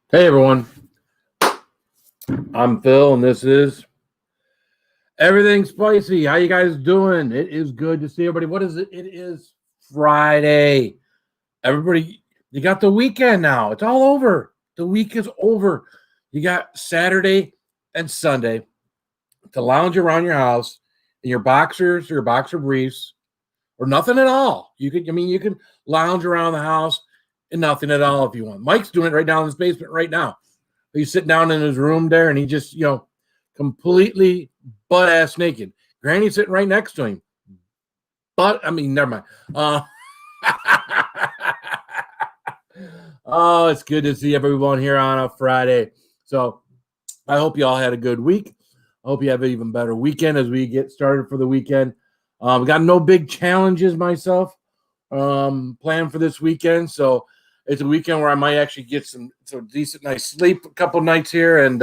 Hey everyone, I'm Phil and this is Everything Spicy. How you guys doing? It is good to see everybody. What is it? It is Friday. Everybody, you got the weekend now. It's all over. The week is over. You got Saturday and Sunday to lounge around your house in your boxers or your boxer briefs or nothing at all. You can lounge around the house and nothing at all if you want. Mike's doing it right down in his basement right now. He's sitting down in his room there and he just, completely butt-ass naked. Granny's sitting right next to him. Never mind. Oh, it's good to see everyone here on a Friday. So I hope you all had a good week. I hope you have an even better weekend as we get started for the weekend. We got no big challenges myself planned for this weekend. So it's a weekend where I might actually get some decent nice sleep a couple nights here, and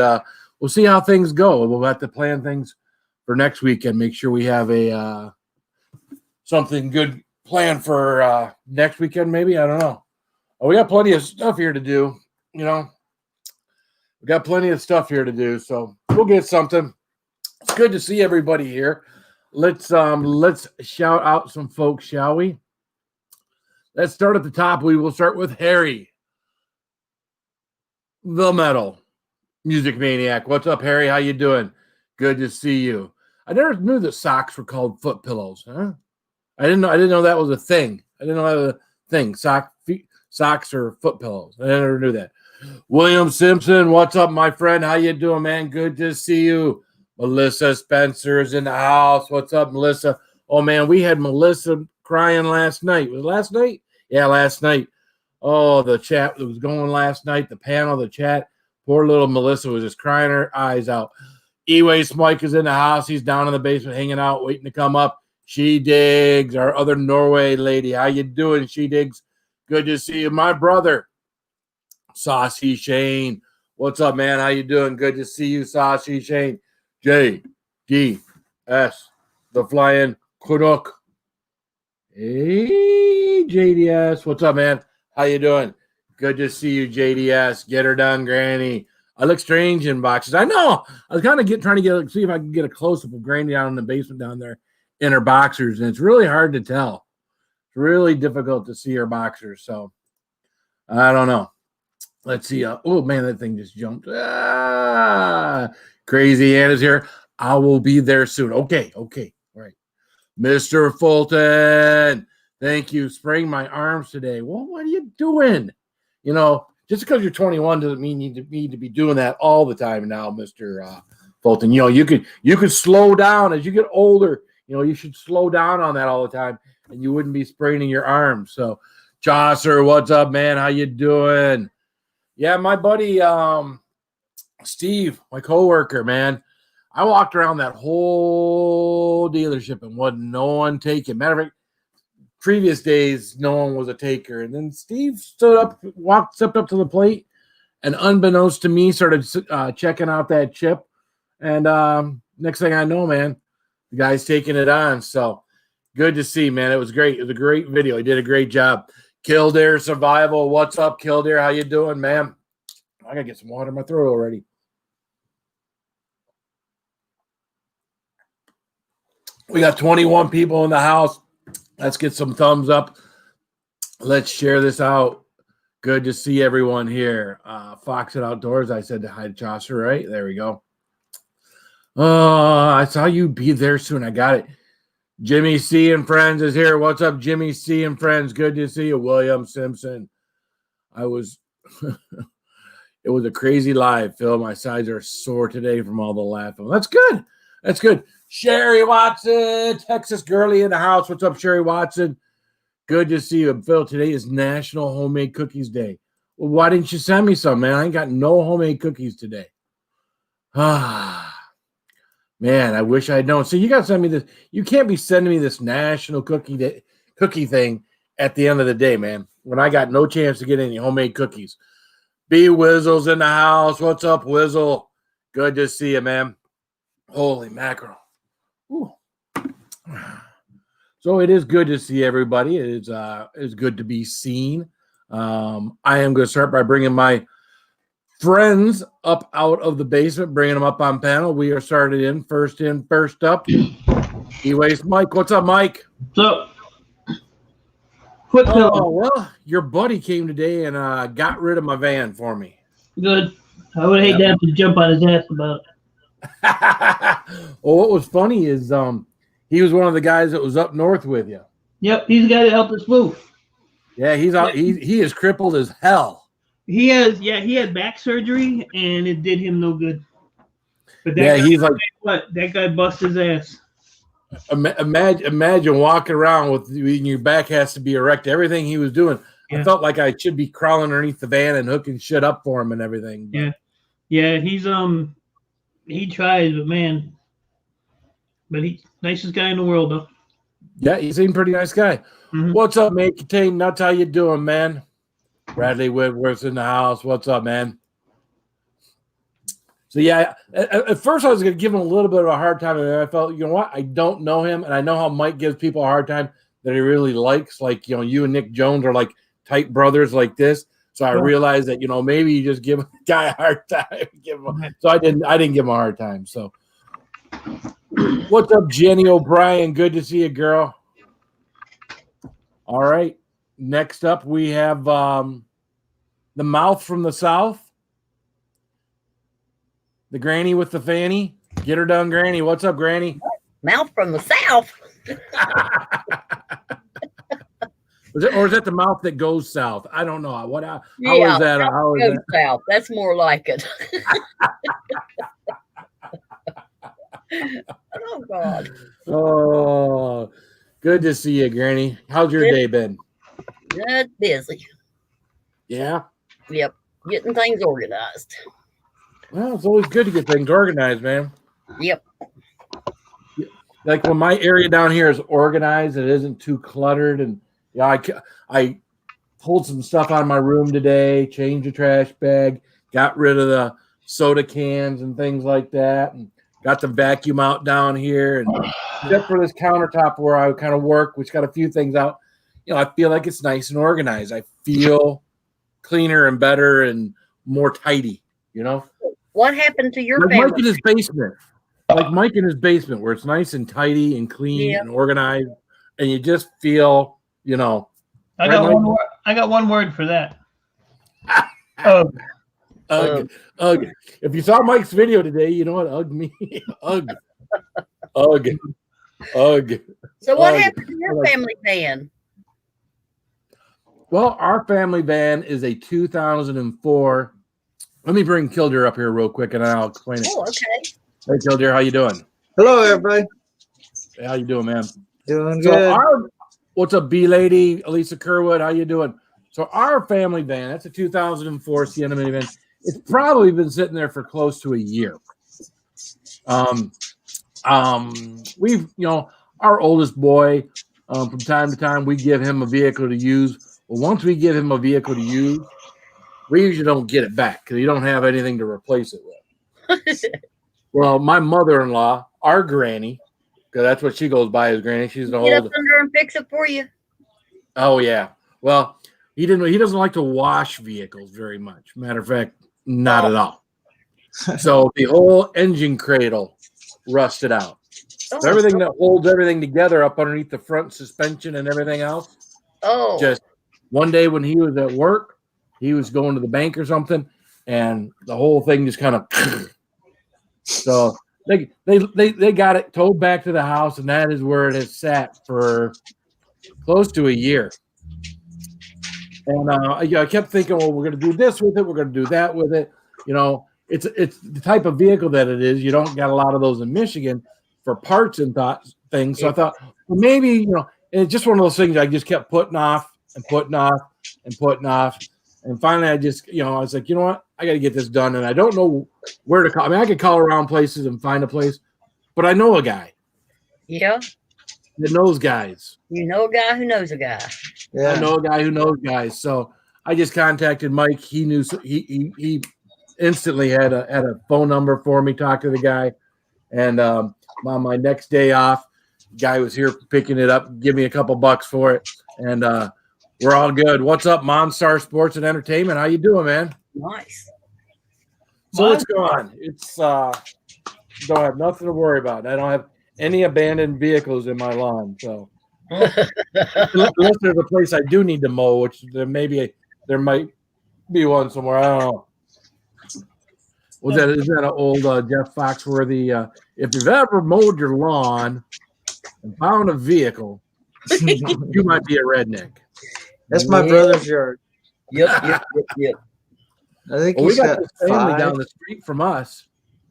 we'll see how things go. We'll have to plan things for next weekend. Make sure we have a something good planned for next weekend. Maybe, I don't know. We got plenty of stuff here to do. We got plenty of stuff here to do, so we'll get something. It's good to see everybody here. Let's shout out some folks, shall we? Let's start at the top. We will start with Harry, the Metal Music Maniac. What's up, Harry? How you doing? Good to see you. I never knew that socks were called foot pillows. Huh? I didn't know that was a thing. I didn't know that was a thing. Socks or foot pillows. I never knew that. William Simpson, what's up, my friend? How you doing, man? Good to see you. Melissa Spencer is in the house. What's up, Melissa? Oh, man, we had Melissa crying last night. Was it last night? Yeah, last night. Oh, the chat that was going last night, the panel, the chat. Poor little Melissa was just crying her eyes out. E-Waste Mike is in the house. He's down in the basement hanging out, waiting to come up. She Digs, our other Norway lady. How you doing, She Digs? Good to see you. My brother, Saucy Shane. What's up, man? How you doing? Good to see you, Saucy Shane. JD JDS, the flying Canuck. Hey, JDS. What's up, man? How you doing? Good to see you, JDS. Get her done, Granny. I look strange in boxes. I know. I was kind of trying to see if I could get a close-up of Granny down in the basement down there in her boxers, and it's really hard to tell. It's really difficult to see her boxers, so I don't know. Let's see. Oh, man, that thing just jumped. Crazy Anna's here. I will be there soon. Okay. All right. Mr. Fulton, thank you. Spraying my arms today. Well, what are you doing? You know, just because you're 21 doesn't mean you need to be doing that all the time now, Mr. Fulton. You know, you could slow down as you get older. You know, you should slow down on that all the time, and you wouldn't be spraining your arms. So, Chaucer, what's up, man? How you doing? Yeah, my buddy Steve, my coworker, man. I walked around that whole dealership and wasn't no one taking. Matter of fact, previous days, no one was a taker. And then Steve stepped up to the plate, and unbeknownst to me, started checking out that chip. And next thing I know, man, the guy's taking it on. So good to see, man. It was great. It was a great video. He did a great job. Kildare Survival. What's up, Kildare? How you doing, man? I got to get some water in my throat already. We got 21 people in the house. Let's get some thumbs up. Let's share this out. Good to see everyone here. Fox at Outdoors. I said hi to Chaucer, right? There we go. I saw you be there soon. I got it. Jimmy C and Friends is here. What's up, Jimmy C and Friends? Good to see you. William Simpson. It was a crazy live, Phil. My sides are sore today from all the laughing. That's good. That's good. Sherry Watson, Texas girly in the house. What's up, Sherry Watson? Good to see you. Phil, today is National Homemade Cookies Day. Well, why didn't you send me some, man? I ain't got no homemade cookies today. Man, I wish I'd known. So you got to send me this. You can't be sending me this National cookie thing at the end of the day, man, when I got no chance to get any homemade cookies. B Wizzle's in the house. What's up, Wizzle? Good to see you, man. Holy mackerel. Ooh. So it is good to see everybody. It is good to be seen. I am going to start by bringing my friends up out of the basement, bringing them up on panel. We are started in, first up. E-Waste Mike. What's up, Mike? So, well, your buddy came today and got rid of my van for me. Good. I would hate to have to jump on his ass about it. Well, what was funny is he was one of the guys that was up north with you. Yep, he's the guy that helped us move. Yeah, he is crippled as hell. He had back surgery and it did him no good. But that guy busted his ass. Imagine walking around with your back has to be erect. Everything he was doing, yeah. I felt like I should be crawling underneath the van and hooking shit up for him and everything. But. Yeah. He's he tries, but he's nicest guy in the world though. Yeah, he seemed pretty nice guy. Mm-hmm. What's up, mate? Contain Nuts, how you doing, man? Bradley Whitworth's in the house. What's up, man? So yeah, at first I was going to give him a little bit of a hard time, and then I felt, you know what? I don't know him, and I know how Mike gives people a hard time that he really likes. Like, you know, you and Nick Jones are like tight brothers like this. So I realized that, you know, maybe you just give a guy a hard time. So I didn't give him a hard time. So what's up, Jenny O'Brien? Good to see you, girl. All right. Next up, we have the mouth from the south. The granny with the fanny. Get her done, Granny. What's up, Granny? Mouth from the south. Or is that the mouth that goes south? I don't know. How is that? How is that? South. That's more like it. Oh, God. Oh, good to see you, Granny. How's your day been? Good, busy. Yeah? Yep. Getting things organized. Well, it's always good to get things organized, man. Yep. Like when my area down here is organized, it isn't too cluttered. And yeah, I pulled some stuff out of my room today, changed the trash bag, got rid of the soda cans and things like that, and Got the vacuum out down here, and except for this countertop where I kind of work, which got a few things out, I feel like it's nice and organized. I feel cleaner and better and more tidy, What happened to your like family? Mike in his basement. Like Mike in his basement, where it's nice and tidy and clean and organized, and you just feel, I got one word. I got one word for that. Ugh. Ugh. If you saw Mike's video today, you know what ugh means. Ugh. Ugh. Ugh. So what happened to your family van? Well, our family van is a 2004. Let me bring Kildare up here real quick, and I'll explain it. Oh, okay. Hey, Kildare, how you doing? Hello, everybody. Hey, how you doing, man? Doing good. What's up, B lady, Elisa Kerwood? How you doing? So our family van, that's a 2004 Sienna minivan. It's probably been sitting there for close to a year. We've, our oldest boy, from time to time, we give him a vehicle to use. Well, once we give him a vehicle to use, we usually don't get it back because you don't have anything to replace it with. Well, my mother-in-law, our granny, because that's what she goes by as granny. She's the Get up under and fix it for you. Oh yeah. Well, he doesn't like to wash vehicles very much. Matter of fact, not at all. So the whole engine cradle rusted out. So everything that holds everything together up underneath the front suspension and everything else. Oh. Just one day when he was at work, he was going to the bank or something, and the whole thing just kind of. So they got it towed back to the house, and that is where it has sat for close to a year. And I kept thinking, well, we're going to do this with it, we're going to do that with it. It's the type of vehicle that it is. You don't got a lot of those in Michigan for parts and things. So I thought, well, maybe it's just one of those things I just kept putting off and putting off and putting off. And finally, I just, I was like, you know what? I got to get this done. And I don't know where to call. I mean, I could call around places and find a place, but I know a guy. Yeah. That knows guys. You know a guy who knows a guy. Yeah. I know a guy who knows guys. So I just contacted Mike. He knew, he instantly had a phone number for me, talked to the guy. And on my next day off, guy was here picking it up, give me a couple bucks for it. And, we're all good. What's up, Monstar Sports and Entertainment? How you doing, man? Nice. So what's going on? It's don't have nothing to worry about. I don't have any abandoned vehicles in my lawn. So unless there's a place I do need to mow, which there might be one somewhere. I don't know. Is that an old Jeff Foxworthy? If you've ever mowed your lawn and found a vehicle, you might be a redneck. That's my brother's yard. Yep. I think we got this family down the street from us,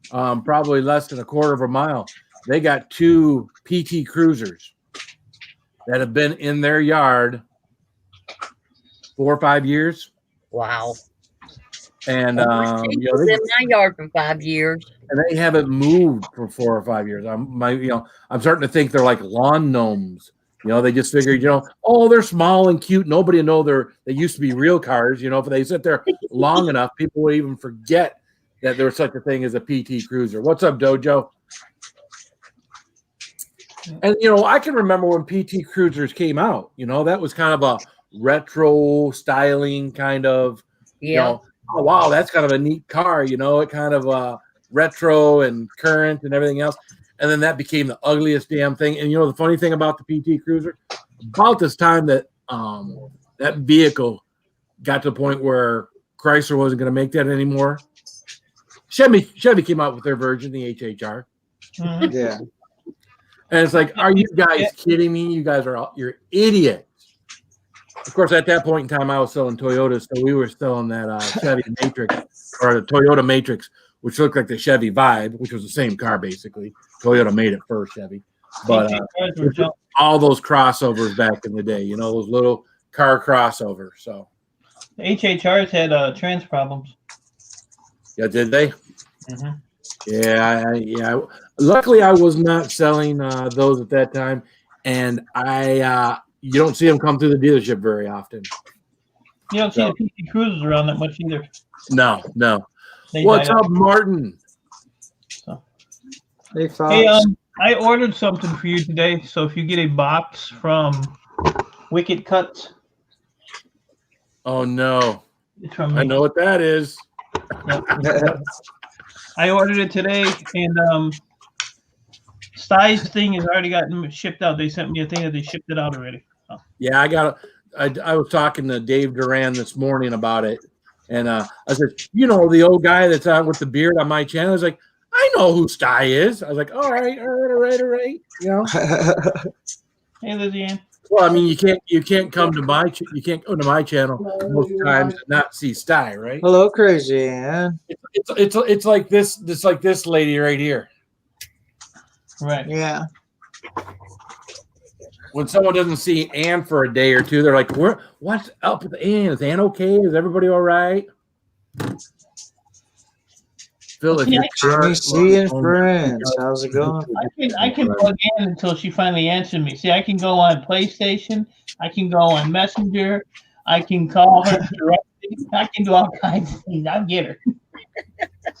probably less than a quarter of a mile. They got 2 PT Cruisers that have been in their yard 4 or 5 years. Wow. And they've been in my yard for 5 years, and they haven't moved for 4 or 5 years. I'm starting to think they're like lawn gnomes. They just figured, they're small and cute. Nobody will know they used to be real cars. If they sit there long enough, people would even forget that there was such a thing as a PT Cruiser. What's up, Dojo? And, I can remember when PT Cruisers came out. That was kind of a retro styling kind of, oh, wow, that's kind of a neat car. It kind of retro and current and everything else. And then that became the ugliest damn thing. And the funny thing about the PT Cruiser, about this time that that vehicle got to the point where Chrysler wasn't going to make that anymore, Chevy came out with their version, the HHR. Mm-hmm. Yeah. And it's like, are you guys kidding me? You guys you're idiots. Of course, at that point in time, I was selling Toyotas, so we were selling that Chevy Matrix or the Toyota Matrix, which looked like the Chevy Vibe, which was the same car basically. Toyota made it first, Chevy. But all those crossovers back in the day, those little car crossovers. So the HHRs had trans problems. Yeah, did they? Mm-hmm. Yeah. Luckily, I was not selling those at that time, and you don't see them come through the dealership very often. You don't see the PT Cruisers around that much either. No. What's up, Martin? Hey, Fox. Hey, I ordered something for you today. So if you get a box from Wicked Cuts, Oh no, it's from me. I know what that is. I ordered it today, and Sty's thing has already gotten shipped out. They sent me a thing that they shipped it out already. So. Yeah, I was talking to Dave Duran this morning about it, and I said, you know, the old guy that's out with the beard on my channel. I was like, I know who Sty is. I was like, all right. You know. Hey, Lizzie Ann. Well, I mean, you can't come to my channel most times and not see Sty, right? Hello, Crazy Ann. It's like this lady right here. Right. Yeah. When someone doesn't see Ann for a day or two, they're like, what's up with Ann? Is Ann okay? Is everybody all right? Phil, if you're Jimmy C and friends. How's it going? I can plug in until she finally answers me. See, I can go on PlayStation. I can go on Messenger. I can call her directly. I can do all kinds of things. I'll get her.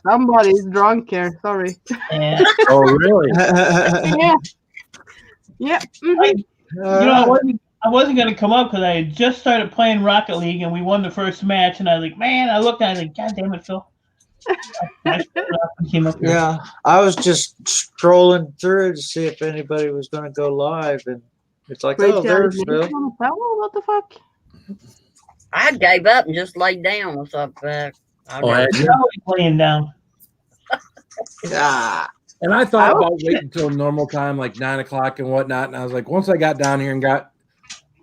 Somebody's drunk here. Sorry. Yeah. Oh, really? Yeah. Yeah. Mhm. You know, I wasn't gonna come up because I had just started playing Rocket League and we won the first match, and I was like, man, I looked and I was like, God damn it, Phil. Came up here. Yeah, I was just strolling through to see if anybody was going to go live, and it's like, oh, there's Phil. What the fuck? I gave up and just laid down. What's up? Oh, You're always laying down. Ah, and I thought about waiting until normal time, like 9 o'clock and whatnot. And I was like, once I got down here and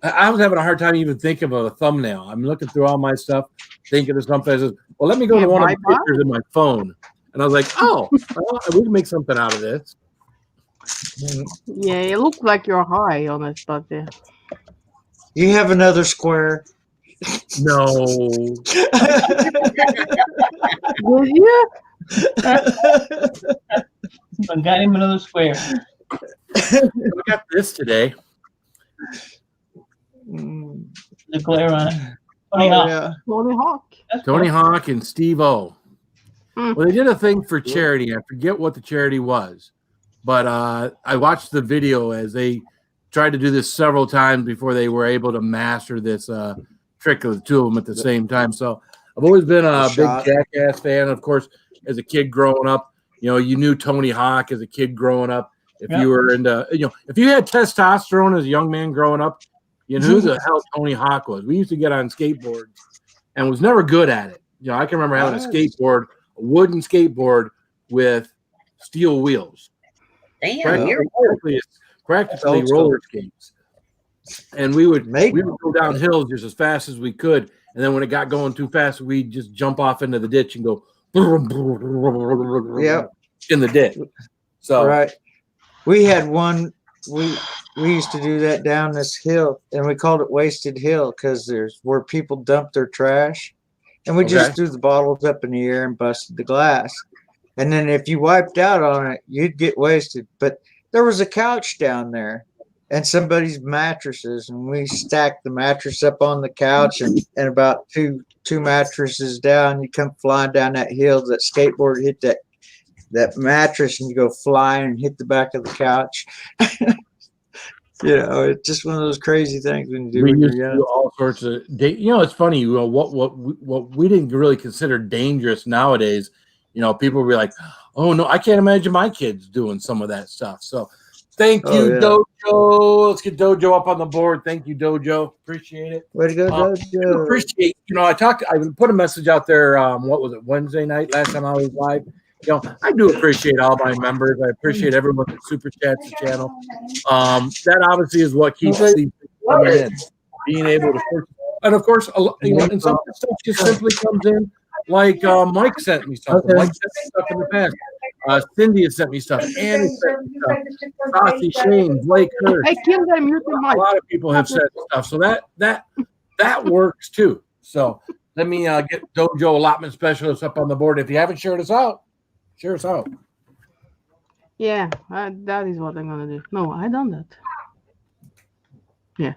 I was having a hard time even thinking of a thumbnail. I'm looking through all my stuff, thinking of something. I said, well, let me go to one of the pictures in my phone. And I was like, oh, well, we can make something out of this. Yeah, you look like you're high on it, but yeah. you have another square. No. Will you? I got him another square. We got this today. The glare on it. Oh, yeah. Tony Hawk. Tony Hawk and Steve-O. Mm. Well, they did a thing for charity. I forget what the charity was, but I watched the video as they tried to do this several times before they were able to master this trick of the two of them at the same time. So I've always been a big Jackass fan. Of course, as a kid growing up, you know, you knew Tony Hawk as a kid growing up. If you were into, you know, if you had testosterone as a young man growing up, you knew who the hell Tony Hawk was. We used to get on skateboards and was never good at it. You know, I can remember having a skateboard, a wooden skateboard with steel wheels. Damn, you're practically roller skates. And we would go down hills just as fast as we could. And then when it got going too fast, we'd just jump off into the ditch and go in the ditch. So right. We had one, we used to do that down this hill, and we called it Wasted Hill because there's where people dump their trash. And we just threw the bottles up in the air and busted the glass. And then if you wiped out on it, you'd get wasted. But there was a couch down there and somebody's mattresses, and we stacked the mattress up on the couch, and about two mattresses down, you come flying down that hill, that skateboard hit that mattress, and you go flying and hit the back of the couch. You know, it's just one of those crazy things when you do. We used to do all sorts of, you know, it's funny. You know, what we didn't really consider dangerous nowadays. You know, people will be like, "Oh no, I can't imagine my kids doing some of that stuff." So, thank you, Dojo. Let's get Dojo up on the board. Thank you, Dojo. Appreciate it. Way to go, Dojo. Appreciate. You know, I put a message out there. What was it? Wednesday night. Last time I was live. You know, I do appreciate all my members. I appreciate everyone that super chats the channel. That obviously is what keeps these things coming in. Being able to purchase. And of course, you know, and some of the stuff just simply comes in. Like Mike sent me stuff. Mike sent me stuff in the past. Cindy has sent me stuff. Annie sent me stuff. Rossi, Shane, Blake Hurst. I killed them. A lot of people have sent stuff. So that works too. So let me get Dojo Allotment Specialist up on the board. If you haven't shared us out, share us out. Yeah, that is what I'm gonna do. No, I done that. Yeah.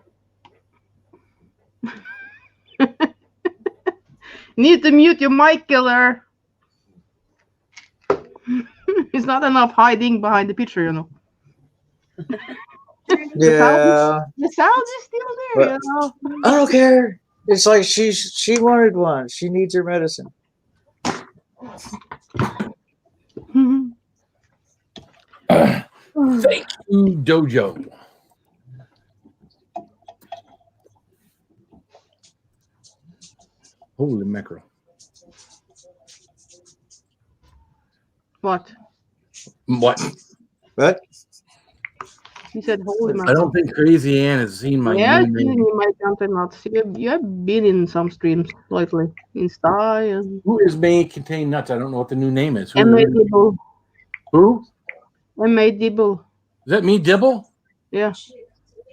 Need to mute your mic, killer. It's not enough hiding behind the picture, you know. Yeah. The sound is still there, you know. I don't care. It's like she wanted one. She needs her medicine. Thank you, Dojo. Holy mackerel. What? What? What? He said, "Holy I mackerel." don't think Crazy Ann has seen my Yeah, new name. you might content nuts. You have been in some streams lately. In Sty and Who is May Contain Nuts? I don't know what the new name is. M.A. Dibble. Who? M.A. Dibble. Is that me, Dibble? Yeah.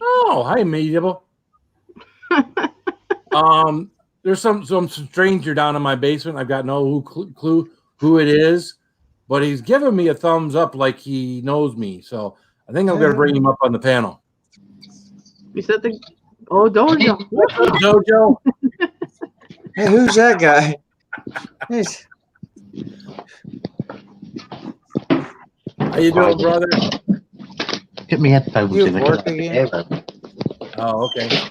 Oh, hi, me, Dibble. There's some stranger down in my basement. I've got no clue who it is, but he's giving me a thumbs up like he knows me. So I think I'm going to bring him up on the panel. Is that the... Oh, Dojo. What's up, Dojo? Hey, who's that guy? How you doing, brother? Get me headphones You in. I work can again? hear them. Oh, okay.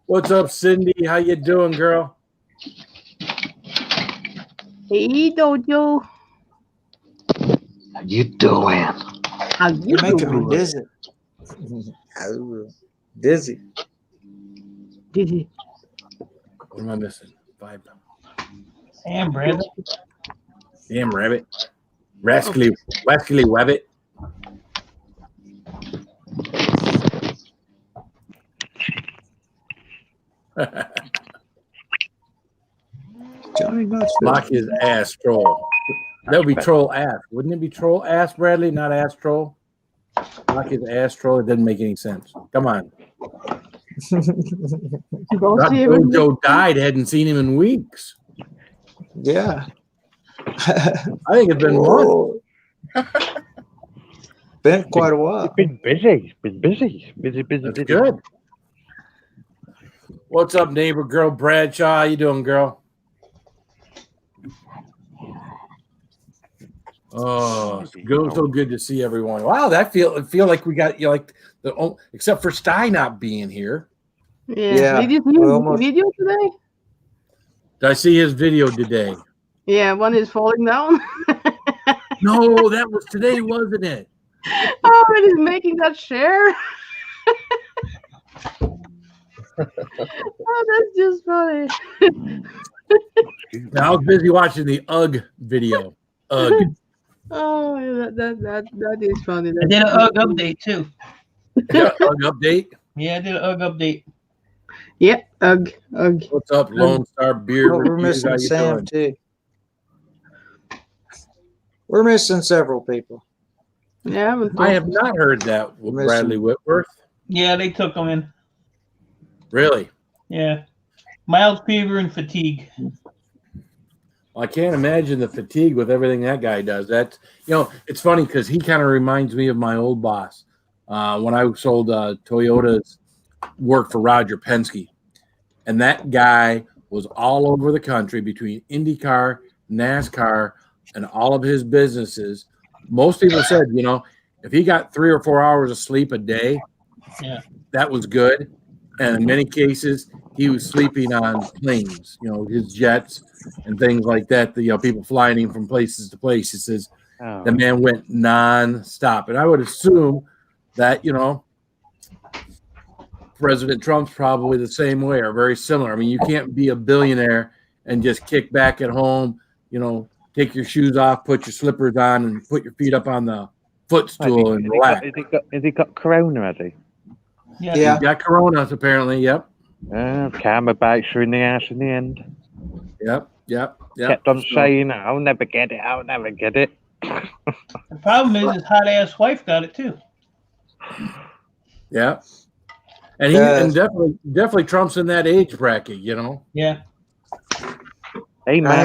What's up, Cindy? How you doing, girl? Hey, Dojo. How you doing? How you You're making me doing? dizzy. Dizzy. Dizzy. What am I missing? 5. Damn, Brandon. Damn rabbit. Rascally wabbit. Johnny Knoxville. Mock his ass, troll. That would be troll ass. Wouldn't it be troll ass, Bradley? Not ass troll? Mock his ass troll. It doesn't make any sense. Come on. Don't see him. Joe died. Hadn't seen him in weeks. Yeah. I think it's been months. Whoa. Been quite a while. It's been busy. Busy. That's good. What's up, neighbor girl Bradshaw? How you doing, girl? Oh, it's so good to see everyone. Wow, that feel like we got like the except for Sty not being here. Yeah. Did you see his video today? Did I see his video today? Yeah, one is falling down. No, that was today, wasn't it? Oh, it is making that share. Oh, that's just funny. I was busy watching the UGG video. UGG. Oh, yeah, that is funny. I did an UGG update too. Yeah, UGG update. Yeah, I did an UGG update. Yeah, UGG. What's up, Lone Star Beard? Well, we're missing Sam too. We're missing several people. Yeah, I have not heard that with Bradley Whitworth. Yeah, they took him in. Really? Yeah. Mild fever and fatigue. Well, I can't imagine the fatigue with everything that guy does. That's, it's funny because he kind of reminds me of my old boss. When I sold Toyota's work for Roger Penske. And that guy was all over the country between IndyCar, NASCAR, and all of his businesses. Most people said, if he got 3 or 4 hours of sleep a day, that was good. And in many cases, he was sleeping on planes, his jets and things like that. People flying him from places to place. He says the man went non-stop. And I would assume that, President Trump's probably the same way or very similar. I mean, you can't be a billionaire and just kick back at home, take your shoes off, put your slippers on, and put your feet up on the footstool and relax. Has he got corona, has he? Yeah. He got corona, apparently, yep. Karma bites her in the ass in the end. Yep. Kept on saying, I'll never get it. The problem is his hot ass wife got it too. Yeah. And and definitely Trump's in that age bracket, Yeah. Hey, I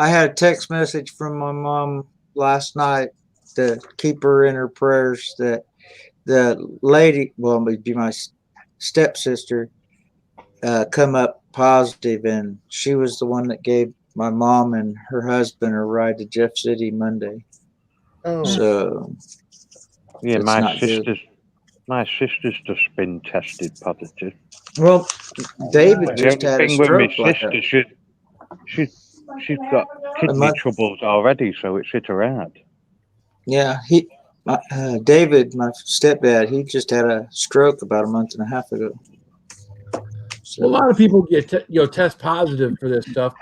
had a text message from my mom last night to keep her in her prayers that the lady, well, it'd be my stepsister, come up positive, and she was the one that gave my mom and her husband are ride to Jeff City Monday. Oh, So Yeah, it's my not good. sister's just been tested positive. Well, David The just only had a thing with my stroke. Like sister, she's got kidney month- troubles already, so it's hit her hard. David, my stepdad, he just had a stroke about a month and a half ago. So, A lot of people get test positive for this stuff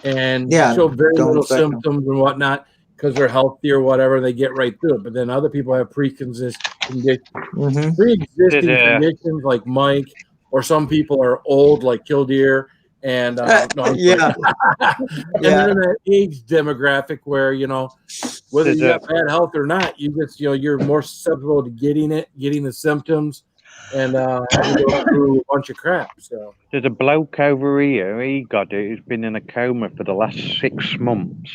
and show very don't little affect them. symptoms and whatnot because they're healthy or whatever. They get right through it. But then other people have pre-existing conditions like Mike, or some people are old like Killdeer. And no, I'm yeah, and then in that age demographic where whether you got bad health or not, you just you're more susceptible to getting the symptoms, and having to go through a bunch of crap. So there's a bloke over here. He got it. He's been in a coma for the last 6 months.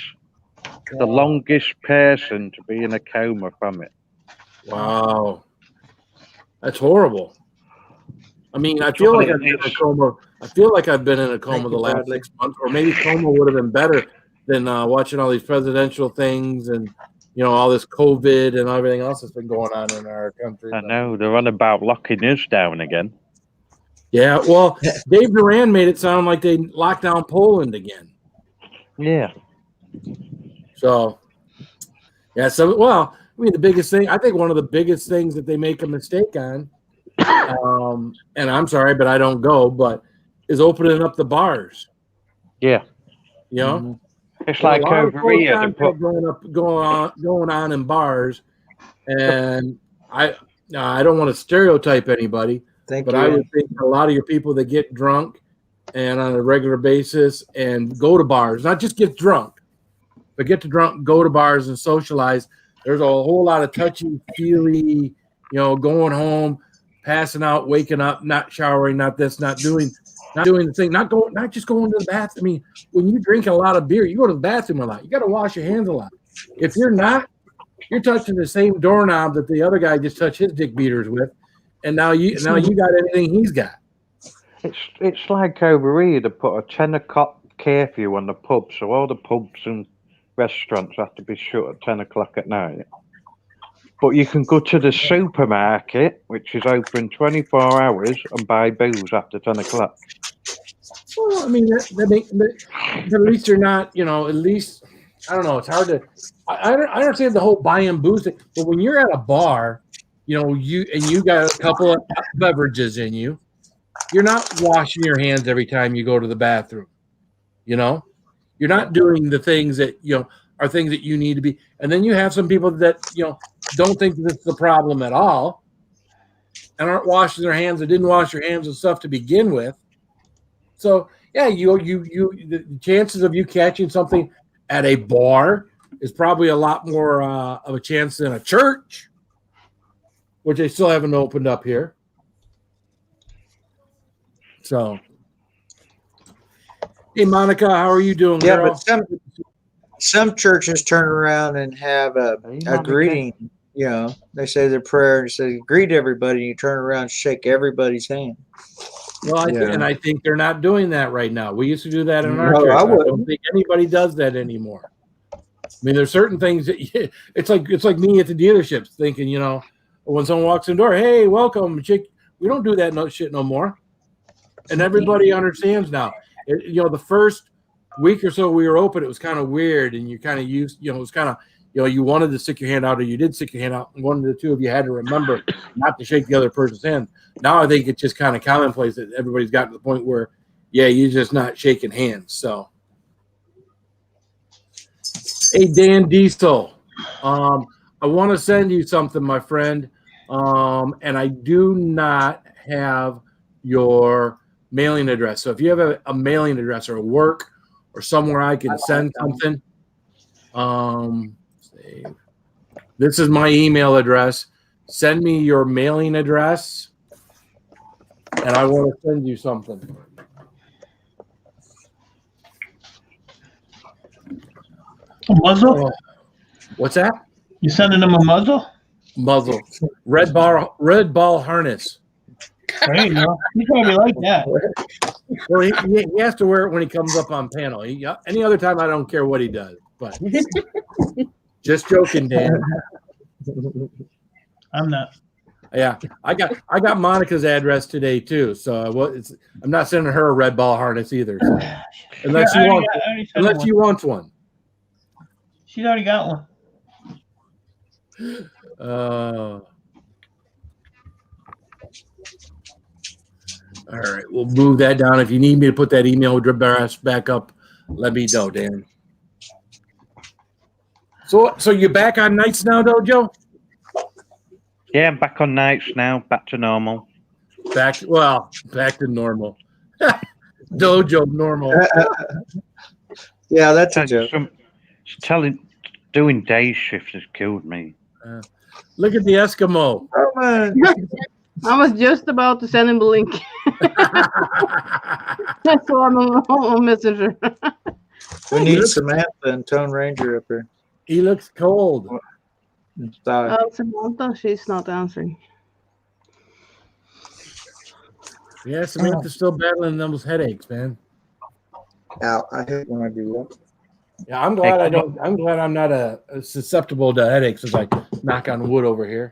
The longest person to be in a coma from it. Wow, that's horrible. I mean, I feel like I've been in a coma. I feel like I've been in a coma the last 6 months, or maybe coma would have been better than watching all these presidential things and all this COVID and everything else that's been going on in our country. I know they're on about locking us down again. Yeah, well, Dave Duran made it sound like they locked down Poland again. Yeah. So, yeah. So, well, I mean, the biggest thing, I think one of the biggest things that they make a mistake on, and I'm sorry, but I don't go, but is opening up the bars. Yeah. It's like over here going on in bars, and I don't want to stereotype anybody, but I would think a lot of your people that get drunk and on a regular basis and go to bars, not just get drunk, but get to drunk, go to bars and socialize. There's a whole lot of touchy-feely, going home, passing out, waking up, not showering, not this, not doing the thing, not just going to the bathroom. I mean, when you drink a lot of beer, you go to the bathroom a lot. You got to wash your hands a lot. If you're not, you're touching the same doorknob that the other guy just touched his dick beaters with, and now you got everything he's got. It's like over here to put a 10 o'clock curfew on the pub, so all the pubs and restaurants have to be shut at 10 o'clock at night. But you can go to the supermarket, which is open 24 hours, and buy booze after 10 o'clock. Well, I mean, at least you're not, at least, I don't know, it's hard to, I understand the whole buying booze thing, but when you're at a bar, you got a couple of beverages in you, you're not washing your hands every time you go to the bathroom, you're not doing the things that, are things that you need to be. And then you have some people that, don't think that it's the problem at all and aren't washing their hands or didn't wash their hands and stuff to begin with. So, yeah, the chances of you catching something at a bar is probably a lot more of a chance than a church, which they still haven't opened up here. So, hey, Monica, how are you doing, girl? But some churches turn around and have a greeting. They say their prayer and say, greet everybody. And you turn around and shake everybody's hand. Well, I think they're not doing that right now. We used to do that in our church. I don't think anybody does that anymore. I mean, there's certain things that it's like me at the dealerships thinking, when someone walks in the door, hey, welcome, chick. We don't do that shit no more. And everybody understands now. The first week or so we were open, it was kind of weird, and you kind of used, it was kind of, you wanted to stick your hand out, or you did stick your hand out, and one of the two of you had to remember not to shake the other person's hand. Now I think it's just kind of commonplace that everybody's gotten to the point where, you're just not shaking hands. So, hey, Dan Diesel, I want to send you something, my friend, and I do not have your mailing address. So if you have a mailing address or a work or somewhere I can send something, this is my email address. Send me your mailing address, and I want to send you something. A muzzle? What's that? You sending them a muzzle? Muzzle. Red ball harness. There you go. You probably like that. Well, he has to wear it when he comes up on panel. Any other time, I don't care what he does. But just joking, Dan. I'm not. Yeah, I got Monica's address today too. So I'm not sending her a red ball harness either. So. Unless you want one. She's already got one. All right, we'll move that down. If you need me to put that email address back up, let me know, Dan. So you're back on nights now, Dojo? Yeah, I'm back on nights now. Back to normal. Back to normal. Dojo normal. Yeah, that's a joke. Doing day shifts has killed me. Look at the Eskimo. Oh, man. I was just about to send him the link. That's why I'm on Messenger. We need Samantha and Tone Ranger up here. He looks cold. Samantha, she's not answering. Yeah, Samantha's still battling those headaches, man. Ow, I hate when I do that. Yeah, I'm glad I'm not susceptible to headaches as I knock on wood over here.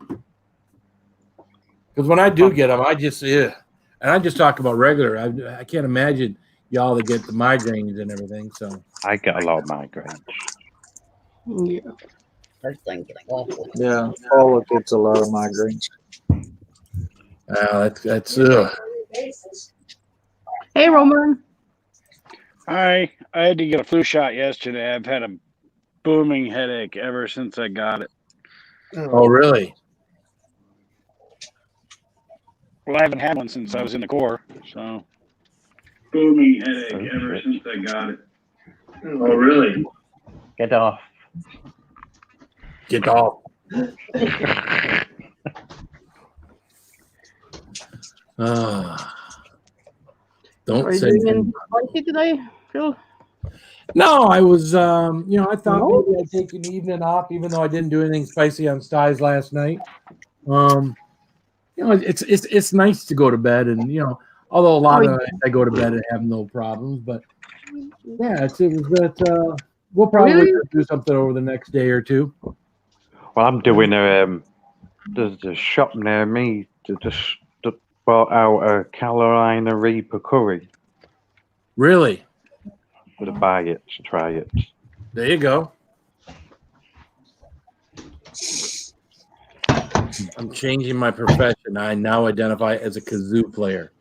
Because when I do get them, and I just talk about regular. I can't imagine y'all that get the migraines and everything. So I get a lot of migraines. Yeah. First thing gets awful. Yeah, Paula gets a lot of migraines. That's Hey, Roman. I had to get a flu shot yesterday. I've had a booming headache ever since I got it. Oh, really? Well, I haven't had one since I was in the Corps, so booming headache ever since I got it. Oh, really? Get off. Get off. Don't Are you say doing spicy today, Phil? No, I was, I thought maybe I'd take an evening off, even though I didn't do anything spicy on Styes last night. It's nice to go to bed, and although a lot of nights I go to bed and have no problems, but yeah, we'll probably do something over the next day or two. Well, I'm doing there's a shop near me that just brought out a Carolina Reaper curry. Really? I'm gonna buy it to try it. There you go. I'm changing my profession. I now identify as a kazoo player.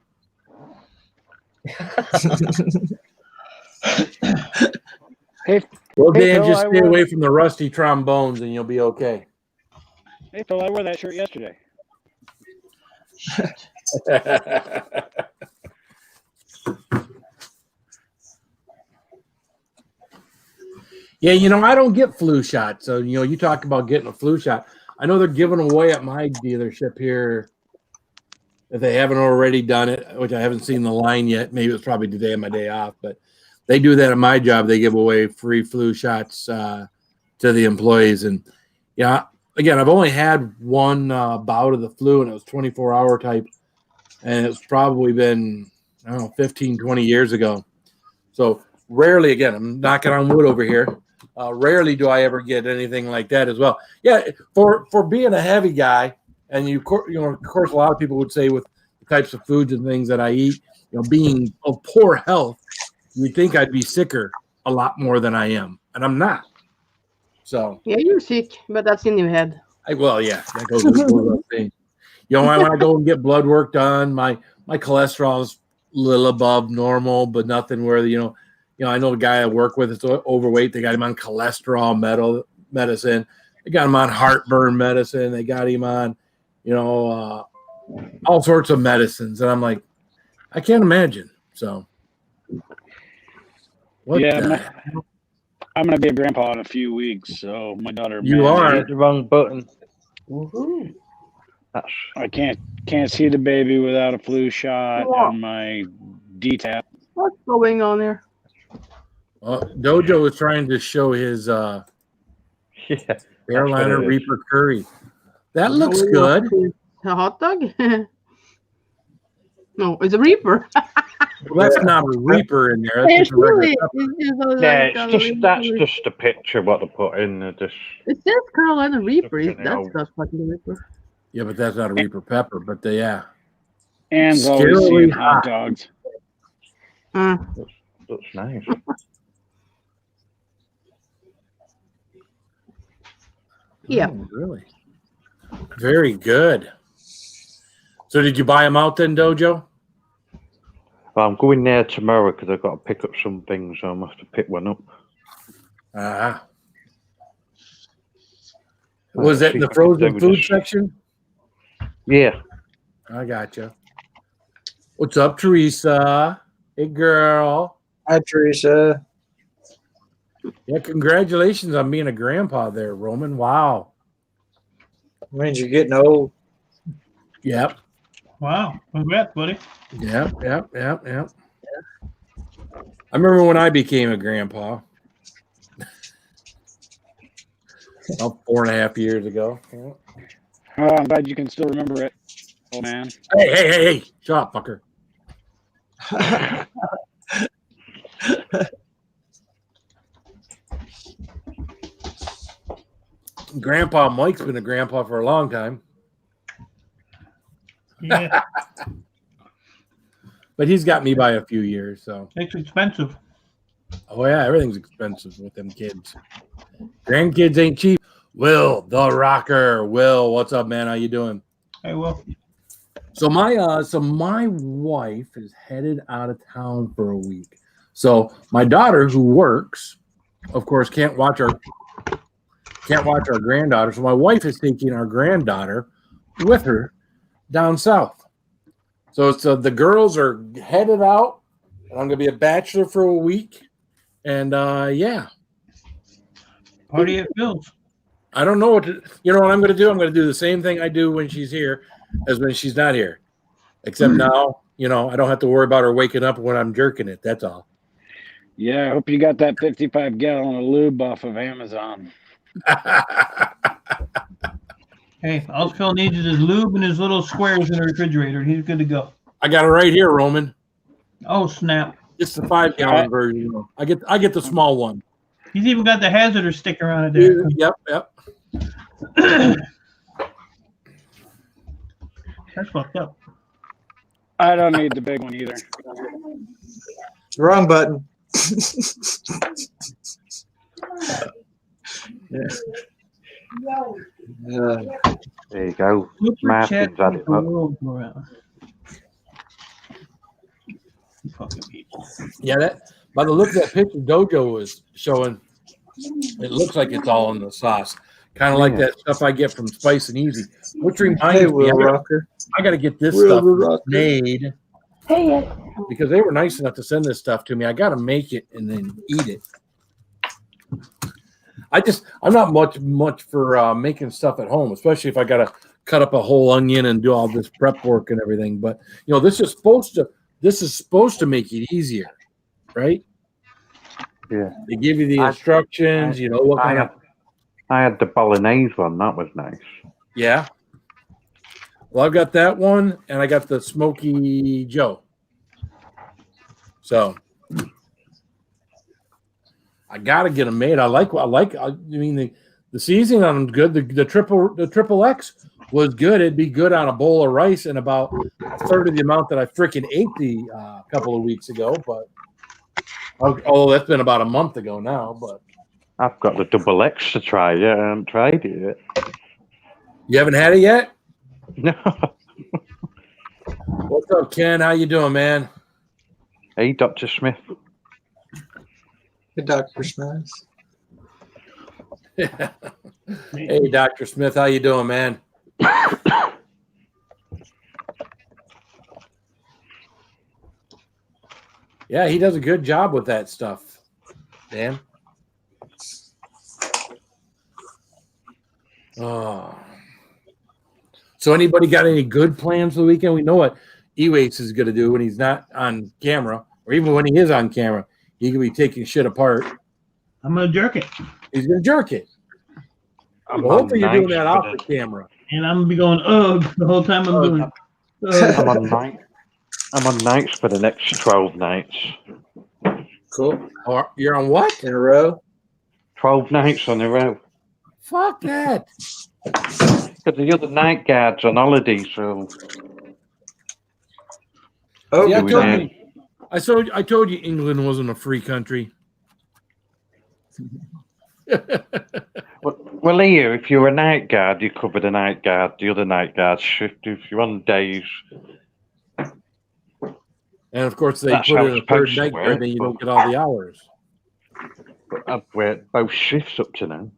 Well, Dan, Phil, just stay away from the rusty trombones and you'll be okay. Hey, Phil, I wore that shirt yesterday. Yeah, I don't get flu shots. So, you talk about getting a flu shot. I know they're giving away at my dealership here, if they haven't already done it, which I haven't seen the line yet. Maybe it's probably today on my day off, but they do that at my job. They give away free flu shots to the employees. And again, I've only had one bout of the flu, and it was 24-hour type. And it's probably been, 15, 20 years ago. So rarely, again, I'm knocking on wood over here. Rarely do I ever get anything like that as well. Yeah, for being a heavy guy, and of course, a lot of people would say with the types of foods and things that I eat, being of poor health, you'd think I'd be sicker a lot more than I am, and I'm not. So yeah, you're sick, but that's in your head. that goes with things. When I go and get blood work done, my cholesterol is a little above normal, but nothing where I know a guy I work with is overweight. They got him on cholesterol medicine. They got him on heartburn medicine. They got him on, all sorts of medicines. And I'm like, I can't imagine. So, I'm going to be a grandpa in a few weeks. So my daughter. You are. Hit the wrong button. Woohoo. I can't see the baby without a flu shot and my DTaP. What's going on there? Dojo was trying to show his Carolina Reaper curry. That looks good. A hot dog? No, it's a Reaper. Well, that's not a Reaper in there. That's It's just a regular really, pepper. it's just a, Yeah, like a it's just that's Reaper. just a picture what they put in there. Just It says Carolina Reaper. Looking That's out. not fucking Reaper. Yeah, but that's not a Reaper pepper. But yeah. Anne's always Scarily seeing hot hot. dogs. looks nice. Yeah. Oh, really? Very good. So did you buy them out then, Dojo? Well, I'm going there tomorrow because I've got to pick up some things, so I must have picked one up. Ah. Was that in the frozen food section? Yeah. I gotcha. What's up, Teresa? Hey, girl. Hi, Teresa. Yeah, congratulations on being a grandpa there, Roman. Wow. Means you're getting old. Yep. Wow. Congrats, buddy. Yep. I remember when I became a grandpa. About 4.5 years ago. Yeah. Oh, I'm glad you can still remember it, old man. Hey. Shut up, fucker. Grandpa Mike's been a grandpa for a long time. Yeah. But he's got me by a few years, so. It's expensive. Oh, yeah, everything's expensive with them kids. Grandkids ain't cheap. Will, the rocker. Will, what's up, man? How you doing? Hey, Will. So my wife is headed out of town for a week. So my daughter, who works, of course, can't watch our granddaughter. So my wife is taking our granddaughter with her down south. So the girls are headed out, and I'm gonna be a bachelor for a week. And yeah. Party at Phil's. I don't know what I'm gonna do? I'm gonna do the same thing I do when she's here as when she's not here. Except now, I don't have to worry about her waking up when I'm jerking it. That's all. Yeah, I hope you got that 55-gallon of lube off of Amazon. Hey, all Phil needs is his lube and his little squares in the refrigerator. He's good to go. I got it right here, Roman. Oh, snap. It's the 5-gallon version. I get the small one. He's even got the hazarder sticker on it there. Yep. That's fucked up. I don't need the big one either. Wrong button. There you go. Super Martin's chat had it the up. world around. You fucking people. Yeah, that by the look of that picture Dojo was showing, it looks like it's all in the sauce. Kind of like that stuff I get from Spice and Easy. Which reminds Hey, me, Will Rocker. I got to get this Will stuff the Rocker. made Hey, because they were nice enough to send this stuff to me. I got to make it and then eat it. I'm not much for making stuff at home, especially if I got to cut up a whole onion and do all this prep work and everything. But this is supposed to make it easier, right? Yeah. They give you the instructions. What kind of. I had the bolognese one. That was nice. Yeah. Well, I've got that one, and I got the Smoky Joe. So I gotta get them made. The seasoning on them's good. The triple X was good. It'd be good on a bowl of rice and about a third of the amount that I freaking ate the couple of weeks ago. But although that's been about a month ago now. But I've got the double X to try. Yeah, I haven't tried it yet. you haven't had it yet? No. What's up, Ken? How you doing, man? Hey, Dr. Smith. Hey, Dr. Smith. Hey, Dr. Smith. How you doing, man? Yeah, he does a good job with that stuff, Dan. Oh. So anybody got any good plans for the weekend? We know what E-Waits is going to do when he's not on camera, or even when he is on camera. He could be taking shit apart. I'm going to jerk it. He's going to jerk it. Well, hopefully you're doing that off the camera. And I'm going to be going, ugh, the whole time I'm doing it. I'm on night. I'm on nights for the next 12 nights. Cool. Or you're on what? In a row? 12 nights on a row. Fuck that. Because the other night guard's on holiday, so. Oh, Yeah, doing that. I told you England wasn't a free country. Well, here, if you're a night guard, you cover the night guard, the other night guard's shift. If you're on days. And of course, they That's put how in a it's third supposed to night guard, work, then you but- don't get all the hours. But I've worked both shifts up to now.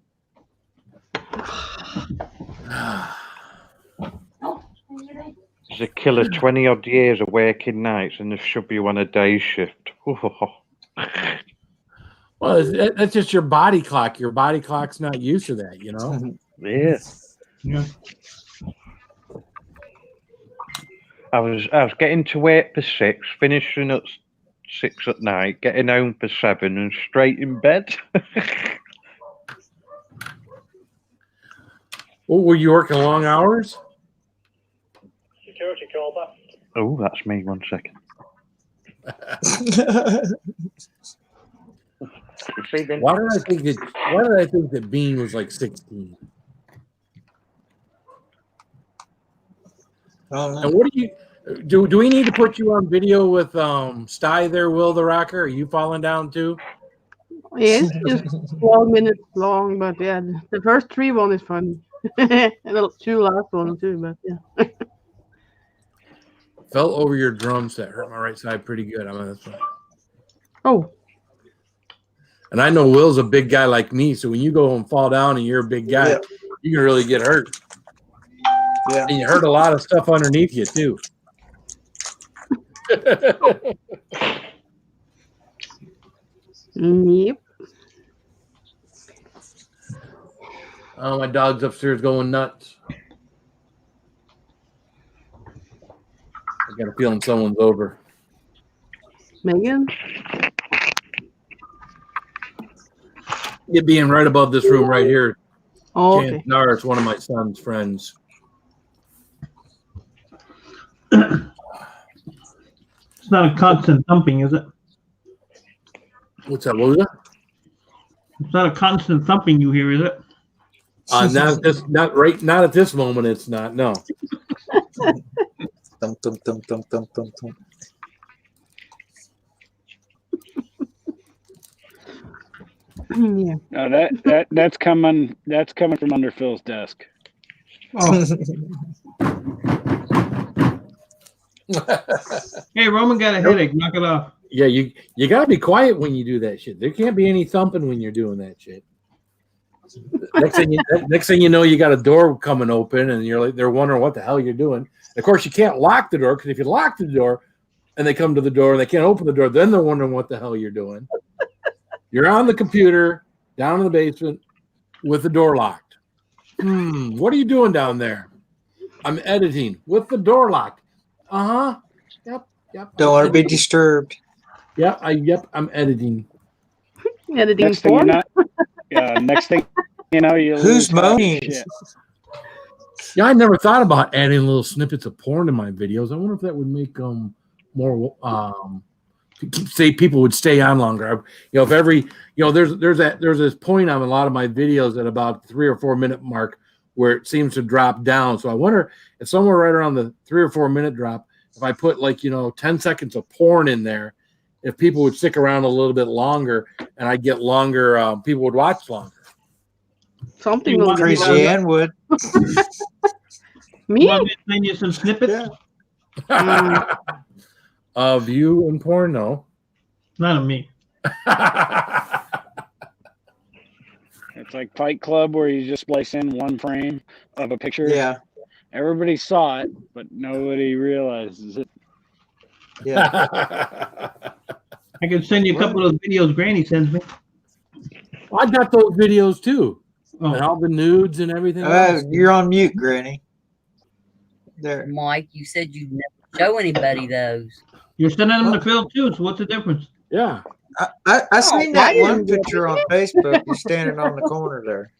There's a killer 20 odd years of working nights, and they should be on a day shift. Well, that's just your body clock. Your body clock's not used to that, you know? Yeah. Yeah. I was getting to work for 6, finishing at 6 at night, getting home for 7, and straight in bed. Well, were you working long hours? Security call back. Oh, that's me. 1 second. Why did I think that Bean was like 16? And what do you do we need to put you on video with Sty there, Will the Rocker? Are you falling down too? Yeah, it's just 12 minutes long, but yeah, the first 3 one is funny. And the 2 last ones too, but yeah. Fell over your drum set, hurt my right side pretty good. I mean, that's fine. Oh, And I know Will's a big guy like me, so when you go and fall down and you're a big guy, Yeah. you can really get hurt. Yeah. And you hurt a lot of stuff underneath you too. yep. Oh, my dog's upstairs going nuts. I got a feeling someone's over. Megan? It being right above this room right here. Oh, okay. Chances are it's one of my son's friends. It's not a constant thumping, is it? What's that? What was that? It's not a constant thumping you hear, is it? Not at this moment. It's not. No. Thump, thump, thump, thump, thump, thump, thump. Yeah. No, that's coming from under Phil's desk. Oh. Hey, Roman got a headache. Knock it off. Yeah, you gotta be quiet when you do that shit. There can't be any thumping when you're doing that shit. Next thing you know, you got a door coming open, and you're like, they're wondering what the hell you're doing. Of course, you can't lock the door, because if you lock the door, and they come to the door and they can't open the door, then they're wondering what the hell you're doing. You're on the computer down in the basement with the door locked. What are you doing down there? I'm editing with the door locked. Yep. Don't want to be disturbed. Yep, I'm editing. Editing Next thing you porn? know, next thing you know, you Who's lose half your moaning? shit. Yeah, I never thought about adding little snippets of porn to my videos. I wonder if that would make more say people would stay on longer. If every there's this point on a lot of my videos at about 3 or 4 minute mark where it seems to drop down. So I wonder if somewhere right around the 3 or 4 minute drop, if I put 10 seconds of porn in there, if people would stick around a little bit longer and I get longer, people would watch longer. Something will be Crazy done. Ann would. Me? Want me to send you some snippets? Yeah. Of you and porn, no. Not of me. It's like Fight Club, where you just place in one frame of a picture. Yeah. Everybody saw it, but nobody realizes it. Yeah. I can send you a couple of those videos Granny sends me. I got those videos too. Oh. And all the nudes and everything else. You're on mute, Granny. There. Mike, you said you'd never show anybody those. You're sending them to Phil too, so what's the difference? Yeah. I seen that why one didn't you- picture on Facebook. You're standing on the corner there.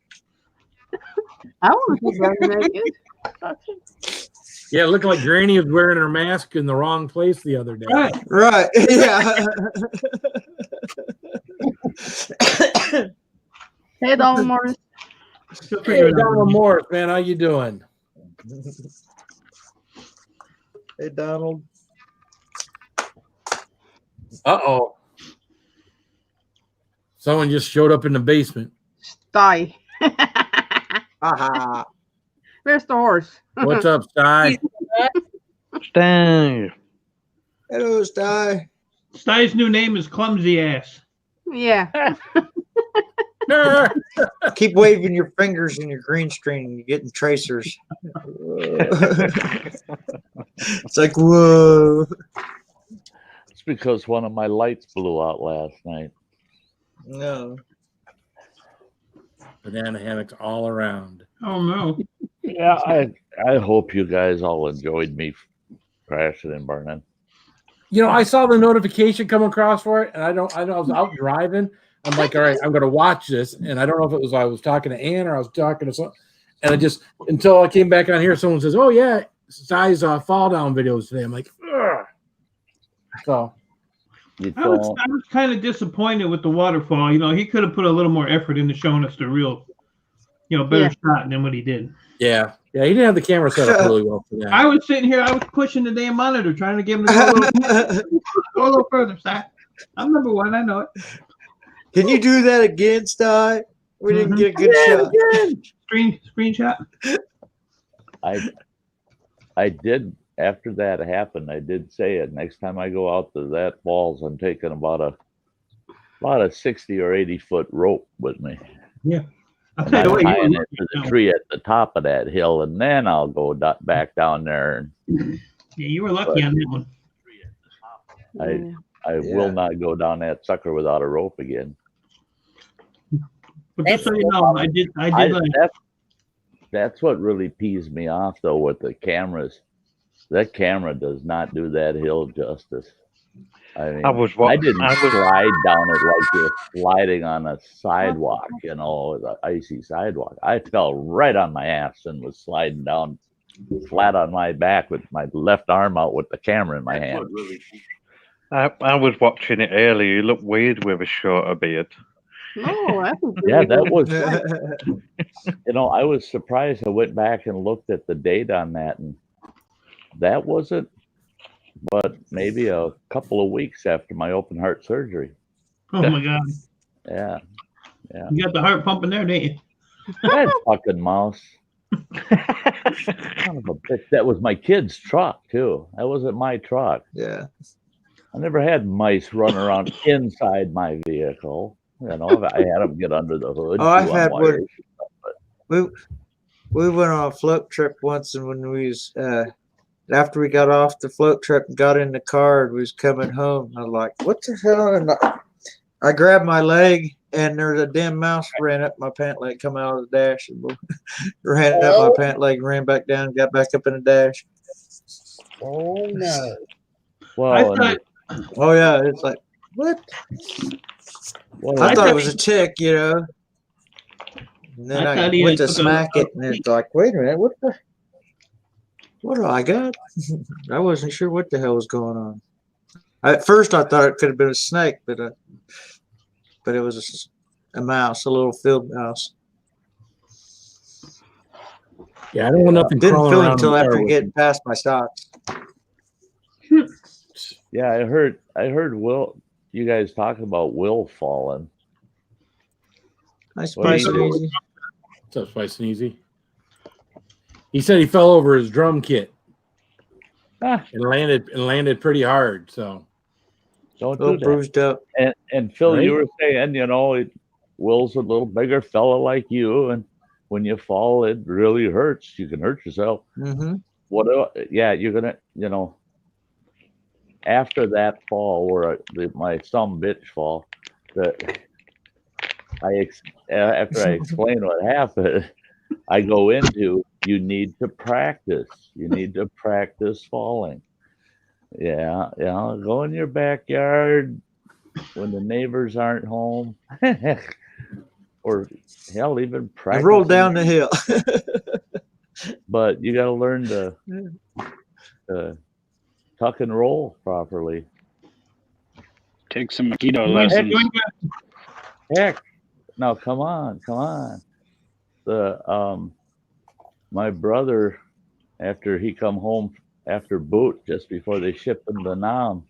I want to see that naked. Yeah, it looked like Granny was wearing her mask in the wrong place the other day. Right. Right. Yeah. Hey, Donald Morris. Hey, Donald Morris, man, how you doing? Hey, Donald. Uh-oh. Someone just showed up in the basement. Sty. Aha. Where's the horse? What's up, Sty? Stay. Hello, Sty. Stuy's new name is Clumsy Ass. Yeah. Keep waving your fingers in your green screen and you're getting tracers. It's like, whoa. It's because one of my lights blew out last night. No. Banana hammocks all around. Oh no. Yeah, I hope you guys all enjoyed me crashing and burning. You know, I saw the notification come across for it, and I know I was out driving. I'm like, all right, I'm going to watch this, and I don't know if it was I was talking to Ann or I was talking to someone, and I just until I came back on here, someone says, "Oh yeah, Sai's fall down videos today." I'm like, ugh. So I was kind of disappointed with the waterfall. You know, he could have put a little more effort into showing us the real, better shot than what he did. yeah, he didn't have the camera set up really well for that. I was sitting here, I was pushing the damn monitor, trying to get him to go a little further. Si. I'm number one. I know it. Can you do that again, Sty? We didn't get a good shot. Screenshot. I did. After that happened, I did say it. Next time I go out to that falls, I'm taking about a 60 or 80 foot rope with me. Yeah. And I'm tying it to the tree at the top of that hill, and then I'll go back down there. Yeah, you were lucky on that one. I will not go down that sucker without a rope again. But just so you know, I did. That's what really pees me off, though, with the cameras. That camera does not do that hill justice. I mean, I didn't slide down it like you're sliding on a sidewalk, the icy sidewalk. I fell right on my ass and was sliding down flat on my back with my left arm out with the camera in my hand. I was watching it earlier. You look weird with a shorter beard. No, that was Yeah, that was. I was surprised. I went back and looked at the date on that, and that wasn't but maybe a couple of weeks after my open heart surgery. Oh my God. Yeah. You got the heart pumping there, didn't you? That fucking mouse. Son of a bitch. That was my kid's truck too. That wasn't my truck. Yeah. I never had mice run around inside my vehicle. I had them get under the hood. Oh, I've had one. We went on a float trip once, and when we was after we got off the float trip and got in the car and we was coming home, I was like, "What the hell?" And I grabbed my leg, and there's a damn mouse ran up my pant leg, come out of the dash, and ran up my pant leg, ran back down, and got back up in the dash. Oh no! Well, oh yeah, it's like what? Well, I thought it was a tick, And then I went to smack it, and it's like, wait a minute, what do I got? I wasn't sure what the hell was going on. At first, I thought it could have been a snake, but it was a mouse, a little field mouse. Yeah, I don't want nothing. Didn't feel it around until after getting past my socks. Yeah, I heard Will. You guys talking about Will falling? Nice, Spice and Easy. What's up, Spice and Easy? He said he fell over his drum kit and landed pretty hard. So don't do that. Bruised up. And Phil, right? You were saying, Will's a little bigger fella like you, and when you fall, it really hurts. You can hurt yourself. Mm-hmm. You're gonna, after that fall, where my some bitch fall, after I explain what happened, I go into, you need to practice. You need to practice falling. Yeah. Go in your backyard when the neighbors aren't home, or hell, even practice. I rolled down the hill. but you got to learn to tuck and roll properly. Take some Aikido lessons. Heck, no, come on. The my brother, after he come home after boot, just before they shipped him to Nam,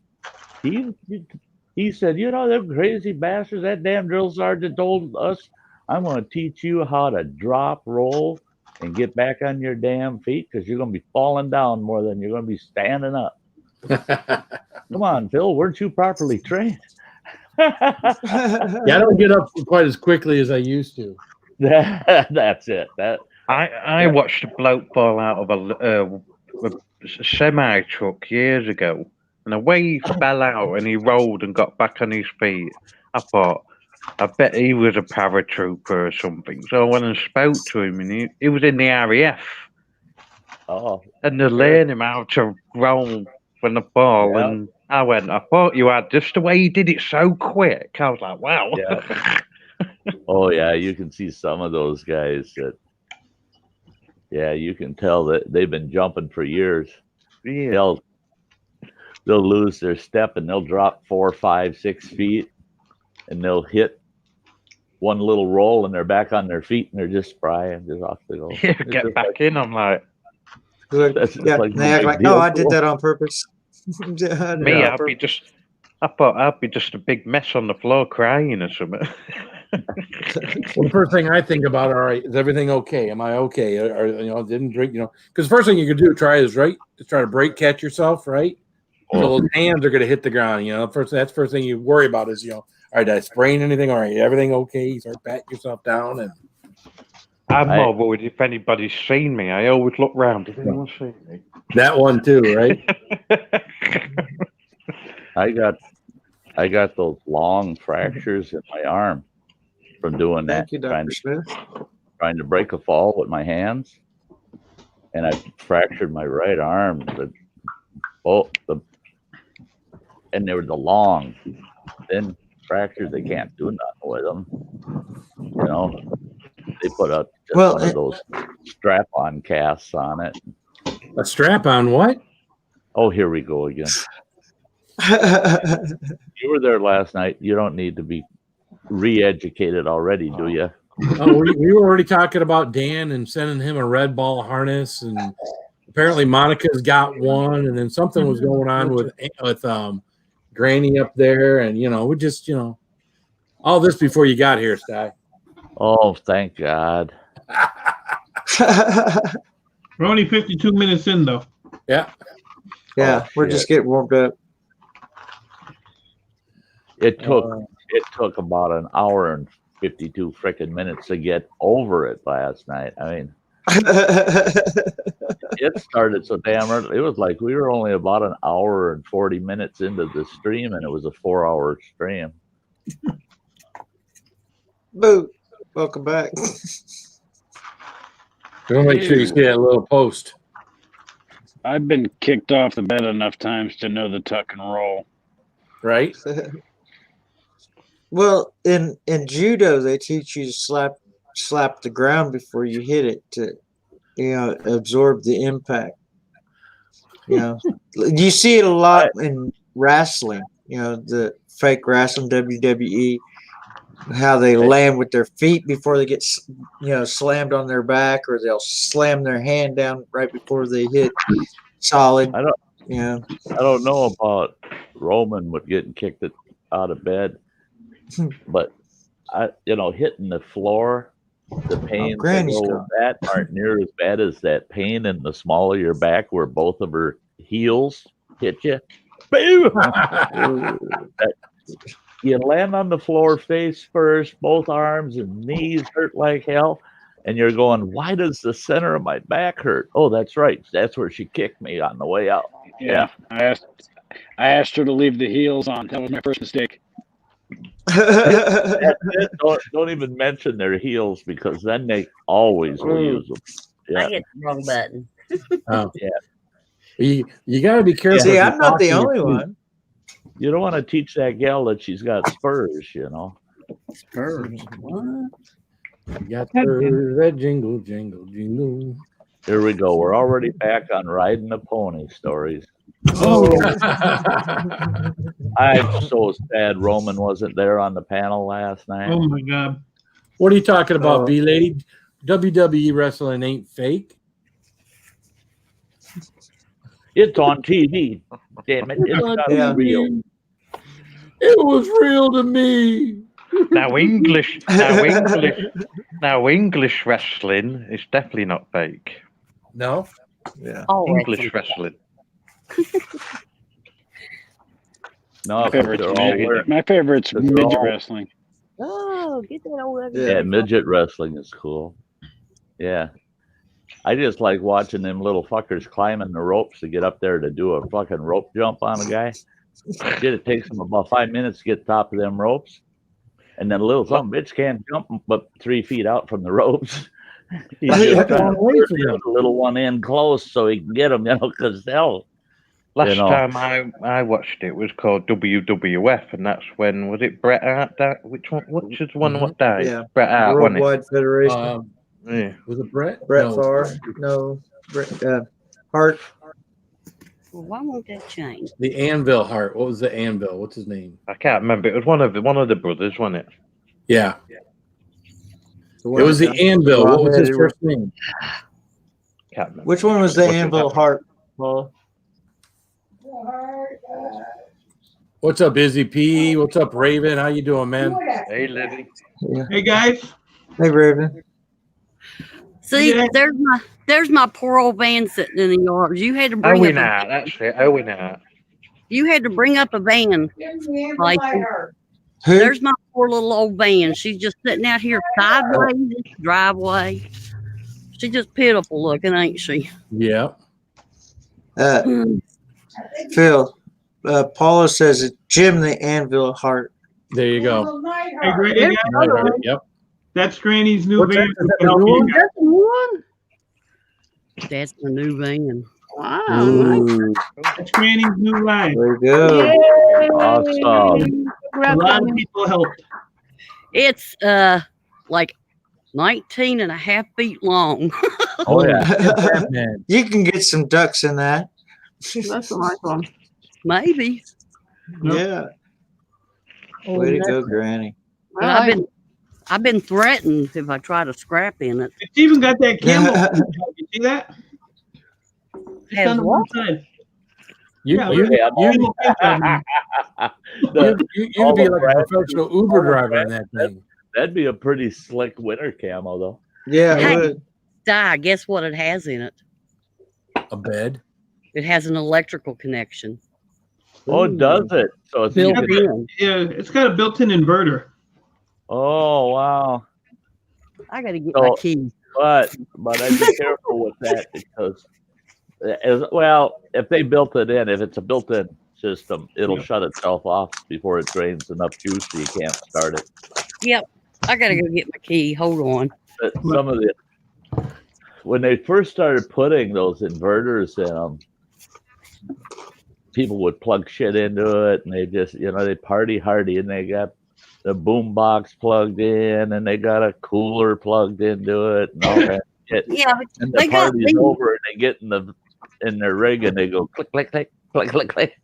he said, you know, them crazy bastards, that damn drill sergeant told us, I'm going to teach you how to drop, roll, and get back on your damn feet because you're going to be falling down more than you're going to be standing up. Come on, Phil, weren't you properly trained? Yeah, I don't get up quite as quickly as I used to. That's it. I watched a bloke fall out of a semi truck years ago, and the way he fell out and he rolled and got back on his feet, I thought, I bet he was a paratrooper or something. So I went and spoke to him, and he was in the RAF. Oh, and they're learning him how to roll from the ball, and I thought you had just the way he did it so quick. I was like, wow. Yeah. Oh yeah, you can see some of those guys that. Yeah, you can tell that they've been jumping for years. Yeah. They'll lose their step and they'll drop 4, 5, 6 feet, and they'll hit one little roll and they're back on their feet and they're just sprying, just off the go. Yeah, get back in. I'm like, yeah, like they act like, no, I did that on purpose. Me, I'd be just a big mess on the floor crying or something. Well, the first thing I think about, all right, is everything okay? Am I okay? Or didn't drink, because the first thing you could do try to break catch yourself, right? So those hands are going to hit the ground. That's the first thing you worry about is, all right, did I sprain anything? All right, everything okay? You start patting yourself down, and I'm more worried if anybody's seen me. I always look round. Did anyone see me? That one too, right? I got those long fractures in my arm from doing that. Thank you, Dr. Smith. Trying to break a fall with my hands, and I fractured my right arm. And they were the long, thin fractures. They can't do nothing with them. They put up one of those strap-on casts on it. A strap-on what? Oh, here we go again. You were there last night. You don't need to be re-educated already, do you? Oh, we were already talking about Dan and sending him a red ball harness, and apparently Monica's got one, and then something was going on with Granny up there, and we just all this before you got here, Sty. Oh, thank God. We're only 52 minutes in, though. Yeah. Yeah, we're just getting warmed up. It took about an hour and 52 freaking minutes to get over it last night. I mean, it started so damn early. It was like we were only about an hour and 40 minutes into the stream, and it was a 4-hour stream. Boo. Welcome back. Don't make sure you see that little post. I've been kicked off the bed enough times to know the tuck and roll. Right? Well, in judo, they teach you to slap the ground before you hit it to, absorb the impact. You see it a lot in wrestling. The fake wrestling, WWE, how they land with their feet before they get slammed on their back, or they'll slam their hand down right before they hit solid. I don't know about Roman with getting kicked out of bed, but hitting the floor, the pain that aren't near as bad as that pain in the small of your back where both of her heels hit you. You land on the floor face first, both arms and knees hurt like hell, and you're going, why does the center of my back hurt? Oh, that's right. That's where she kicked me on the way out. Yeah. I asked her to leave the heels on. That was my first mistake. Don't even mention their heels, because then they always will use them. I hit the wrong button. Oh, yeah. You got to be careful. See, I'm not the only one. You don't want to teach that gal that she's got spurs, Spurs. What? You got spurs that jingle, jingle, jingle. Here we go. We're already back on riding the pony stories. Oh, I'm so sad Roman wasn't there on the panel last night. oh my God. What are you talking about, Oh. B lady? WWE wrestling ain't fake. It's on TV. Damn it. It's not Yeah. real. It was real to me. Now English wrestling is definitely not fake. No. Yeah. Oh, English wrestling. No, My favorite's they're all midget, wearing. my favorite's They're midget all- wrestling. Oh, get that over Yeah. there. Yeah, midget wrestling is cool. Yeah. I just like watching them little fuckers climbing the ropes to get up there to do a fucking rope jump on a guy. Shit, it takes them about 5 minutes to get top of them ropes. And then a little some bitch can't jump but 3 feet out from the ropes. He's just trying to lure the little one in close so he can get them, because hell. Last know. time I watched it was called WWF, and that's when was it Bret Hart? Which was the one what died? Yeah. Bret Hart, wasn't it? Worldwide Federation. Yeah. Was it Brett? Brett No. Favre. No. Brett, Hart. Well, why won't that change? The Anvil Heart. What was the Anvil? What's his name? I can't remember. It was one of the brothers, wasn't it? Yeah. It was the Anvil. What was his first name? Can't remember. Which one was the What's his Anvil name? Hart? Paul? What's up, Izzy P? What's up, Raven? How you doing, man? Hey, Libby. Yeah. Hey guys. Hey, Raven. See, Yeah. there's my poor old van sitting in the yard. You had to bring Owen up Hart, that's it. Owen Hart. you had to bring up a van. Like, Who? there's my poor little old van. She's just sitting out here sideways in the driveway. She's just pitiful looking, ain't she? Yeah. Phil. Paula says it's Jim the Anvil Hart. There you go. Hey, great, hey, guys. Right. Yep. That's Granny's new What's van. that? Is that the new one? That's the one. That's the new van. Wow. Nice. Ooh, That's Granny's new ride. there you go. Awesome. A lot of people helped. It's like 19 and a half feet long. Oh, yeah. Man. You can get some ducks in that. That's a nice one. Maybe. Yeah. Way to go, Granny. But I've been threatened if I try to scrap in it. It's even got that camel. You see that? It's Has on the what? one side. You'd Yeah, be like a Brad- professional Uber driver in that thing. That'd be a pretty slick winter camo, though. Yeah, Hey. it would. Di, guess what it has in it? A bed. It has an electrical connection. Oh, does it? So it's Built you can- in. Yeah, it's got a built-in inverter. Oh, wow. I gotta get my So- key. But I'd be careful with that because, if they built it in, if it's a built-in system, it'll shut itself off before it drains enough juice so you can't start it. Yep. I gotta go get my key. Hold on. But some of the when they first started putting those inverters in them, people would plug shit into it, and they just they party hardy, and they got the boom box plugged in, and they got a cooler plugged into it, and all that shit. Yeah, but And they the got party's these. over, and they get in their rig, and they go click click click click click click.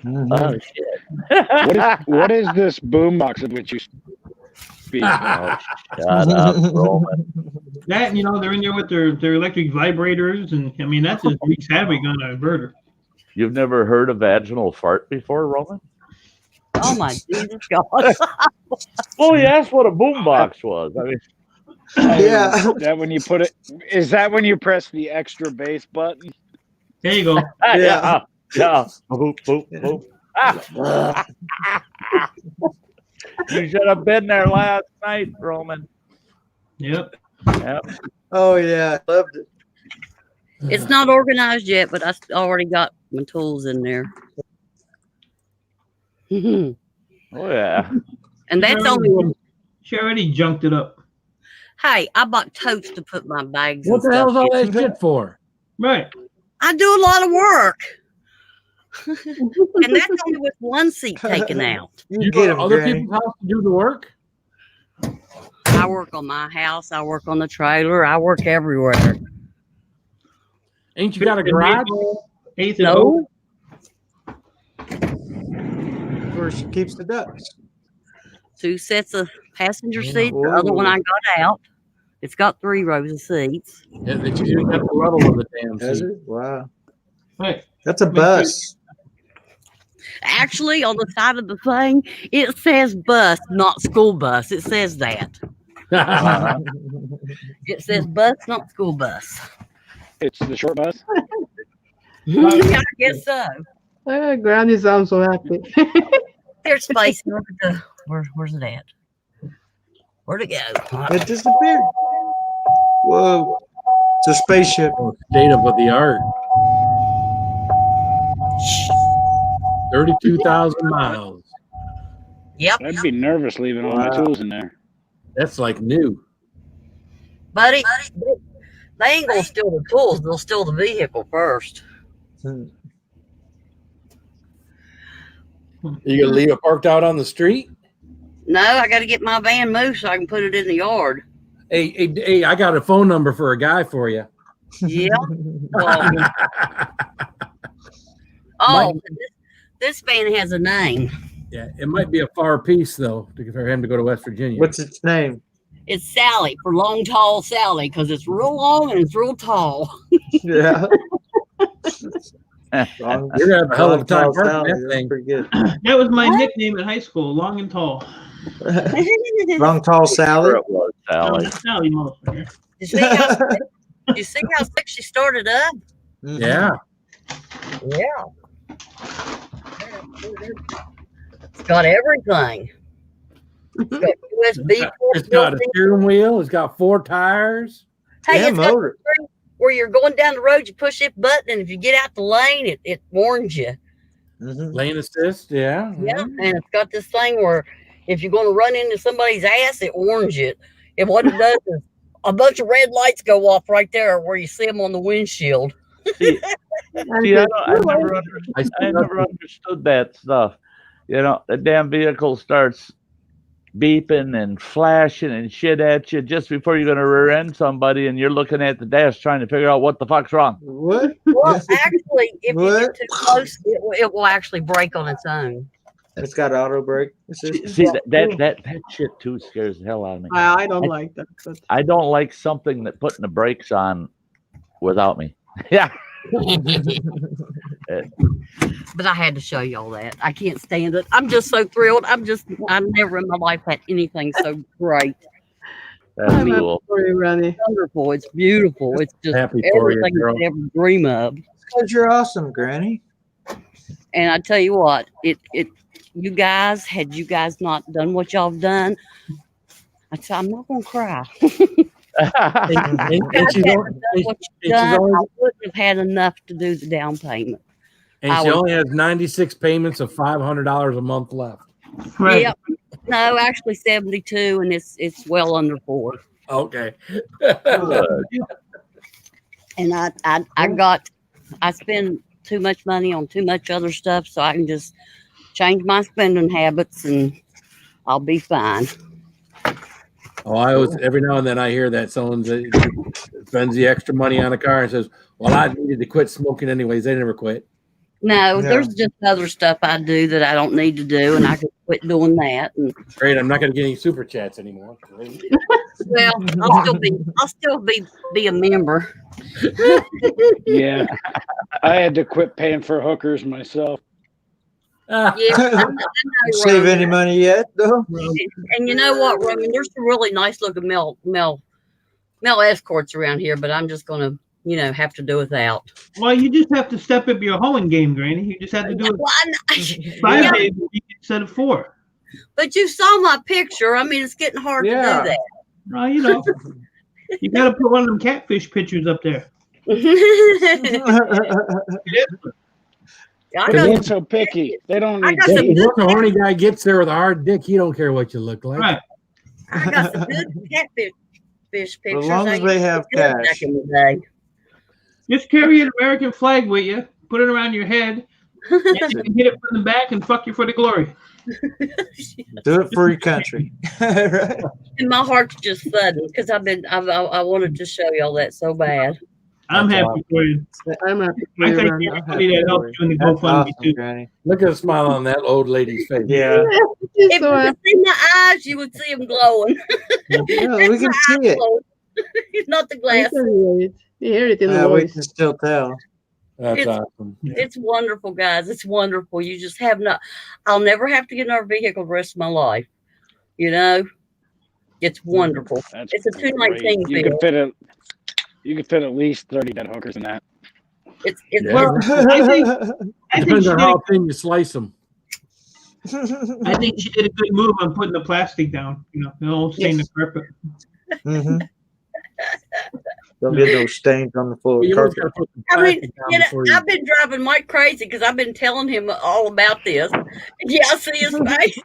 Oh shit! What is this boombox of which you speak? Oh, shut up, Roman. That, they're in there with their electric vibrators, and I mean that just wreaks havoc on an inverter. You've never heard a vaginal fart before, Roman? Oh my Jesus God. Oh, yeah, that's what a boombox was. I mean, Yeah. That when you put it, is that when you press the extra bass button? There you go. yeah. Boop, boop, boop. You should have been there last night, Roman. Yep. Yep. Oh, yeah. I loved it. It's not organized yet, but I already got my tools in there. And Oh, yeah. that's only. She already junked it up. Hey, I bought totes to put my bags. What and the hell's stuff all in. that shit for? Right. I do a lot of work. And that's only with one seat taken out. You get go him, to other Granny. people's house to do the work? I work on my house. I work on the trailer. I work everywhere. Ain't you got a garage? No. Where she keeps the ducks. 2 sets of passenger Yeah. seats. The other one I got out. It's got 3 rows of seats. Yeah, they just got the rubble of the damn Has seat. it? Wow. Right. That's a bus. Actually, on the side of the thing, it says bus, not school bus. It says that. It says bus, not school bus. It's the short bus. I guess so. Granny sounds so happy. There's space. Look at the where's it at? Where'd it go? It disappeared. Whoa. It's a spaceship. State of the art. 32,000 miles. Yep. I'd be nervous leaving all my tools in there. That's like new. Buddy, they ain't gonna steal the tools. They'll steal the vehicle first. You gonna leave it parked out on the street? No, I got to get my van moved so I can put it in the yard. Hey, I got a phone number for a guy for you. Yeah. Oh, this van has a name. Yeah, it might be a far piece though for him to go to West Virginia. What's its name? It's Sally, for Long Tall Sally, because it's real long and it's real tall. Yeah. You're gonna have a hell of a time parking that thing. Pretty good. That was my nickname in high school, long and tall. Long, tall Sally. Sure it was, Sally. Sally, motherfucker. You see how slick she started up? Mhm. Yeah. Yeah. It's got everything. It's got USB. It's got a steering wheel. It's got 4 tires. Hey, Yeah, it's got motor. the thing where you're going down the road, you push this button, and if you get out the lane, it warns you. Mhm. Lane assist. Yeah. Yeah, and it's got this thing where if you're going to run into somebody's ass, it warns you. And what it does is a bunch of red lights go off right there where you see them on the windshield. See, I never understood that stuff. You know, the damn vehicle starts beeping and flashing and shit at you just before you're going to rear end somebody, and you're looking at the dash trying to figure out what the fuck's wrong. What? Well, actually, if you What? get too close, it will actually break on its own. It's got auto brake. See, that shit too scares the hell out of me. I don't like that. But I don't like something that putting the brakes on without me. Yeah. But I had to show you all that. I can't stand it. I'm just so thrilled. I've never in my life had anything so great. That's I'm happy cool. for you, Granny. It's wonderful. It's beautiful. It's just Happy for you, everything you girl. could ever dream of. Because you're awesome, Granny. And I tell you what, you guys, had you guys not done what y'all have done, I'd say I'm not gonna cry. And she's I wouldn't have had enough to do the down payment. she only has 96 payments of $500 a month left. Right. Yep. No, actually 72, and it's well under 4. Okay. And I spend too much money on too much other stuff, so I can just change my spending habits and I'll be fine. Oh, I always every now and then I hear that someone spends the extra money on a car and says, "Well, I needed to quit smoking anyways." They never quit. No, there's just other stuff I do that I don't need to do, and I could quit doing that. And Great, I'm not going to get any super chats anymore. well, I'll still be a member. Yeah. I had to quit paying for hookers myself. Yeah, I know, Save Roman. any money yet, though? And you know what, Roman? There's some really nice looking male escorts around here, but I'm just gonna, have to do without. Well, you just have to step up your hoeing game, Granny. You just have to do it 5 days a week instead of 4. But you saw my picture. I mean, it's getting hard to do that. Well, you got to put one of them catfish pictures up there. I Because know. they're so picky. They don't I need got some dates. good Once a horny guy gets there with a hard dick, he don't care what you look like. Right. I got some good catfish pictures. As long as they have Good cash. back in the day. Just carry an American flag with you. Put it around your head. And you can hit it from the back and fuck you for the glory. Do it for your country. Right. And my heart's just sudden because I wanted to show y'all that so bad. I'm That's happy for you. I'm happy for I you, think Randy. everybody that helped you in the That's GoFundMe awesome, too. Granny. Look at the smile on that old lady's face. Yeah. He's If so you happy. could see my eyes, you would see them glowing. Yeah, we can see it. Not the I glass. can hear it. You hear it in the We voice. can still tell. That's It's- awesome. It's wonderful, guys. It's wonderful. You just have not. I'll never have to get another vehicle the rest of my life. You know, it's wonderful. That's It's a 219 great. You could fit at least 30 dead hookers in that. It's Yeah. Well, I think Depends she on did, how thin you slice them. I think she did a good move on putting the plastic down. You know, stain the carpet. Mm-hmm. Don't get no stains on the floor. You always Carpet. gotta put the I mean, plastic down you know, before you- I've been driving Mike crazy because I've been telling him all about this. Yeah, I see his face.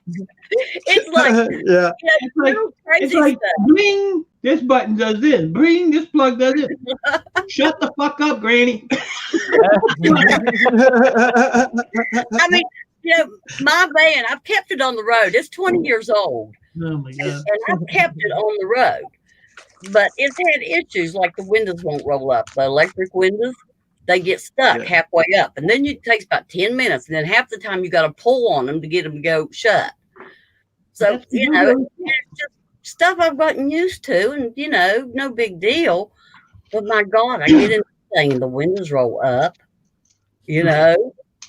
It's like, Yeah. It's like, crazy it's like stuff. bring this button does this, bring this plug does this. Shut the fuck up, Granny. I mean, you know, my van, I've kept it on the road. It's 20 years old. Oh my god. And I've kept it on the road. But it's had issues like the windows won't roll up. The electric windows, they get stuck halfway up. And then it takes about 10 minutes. And then half the time you got to pull on them to get them to go shut. So, you know, it's just stuff I've gotten used to. And, you know, no big deal. But my God, I get in the thing and the windows roll up. You know,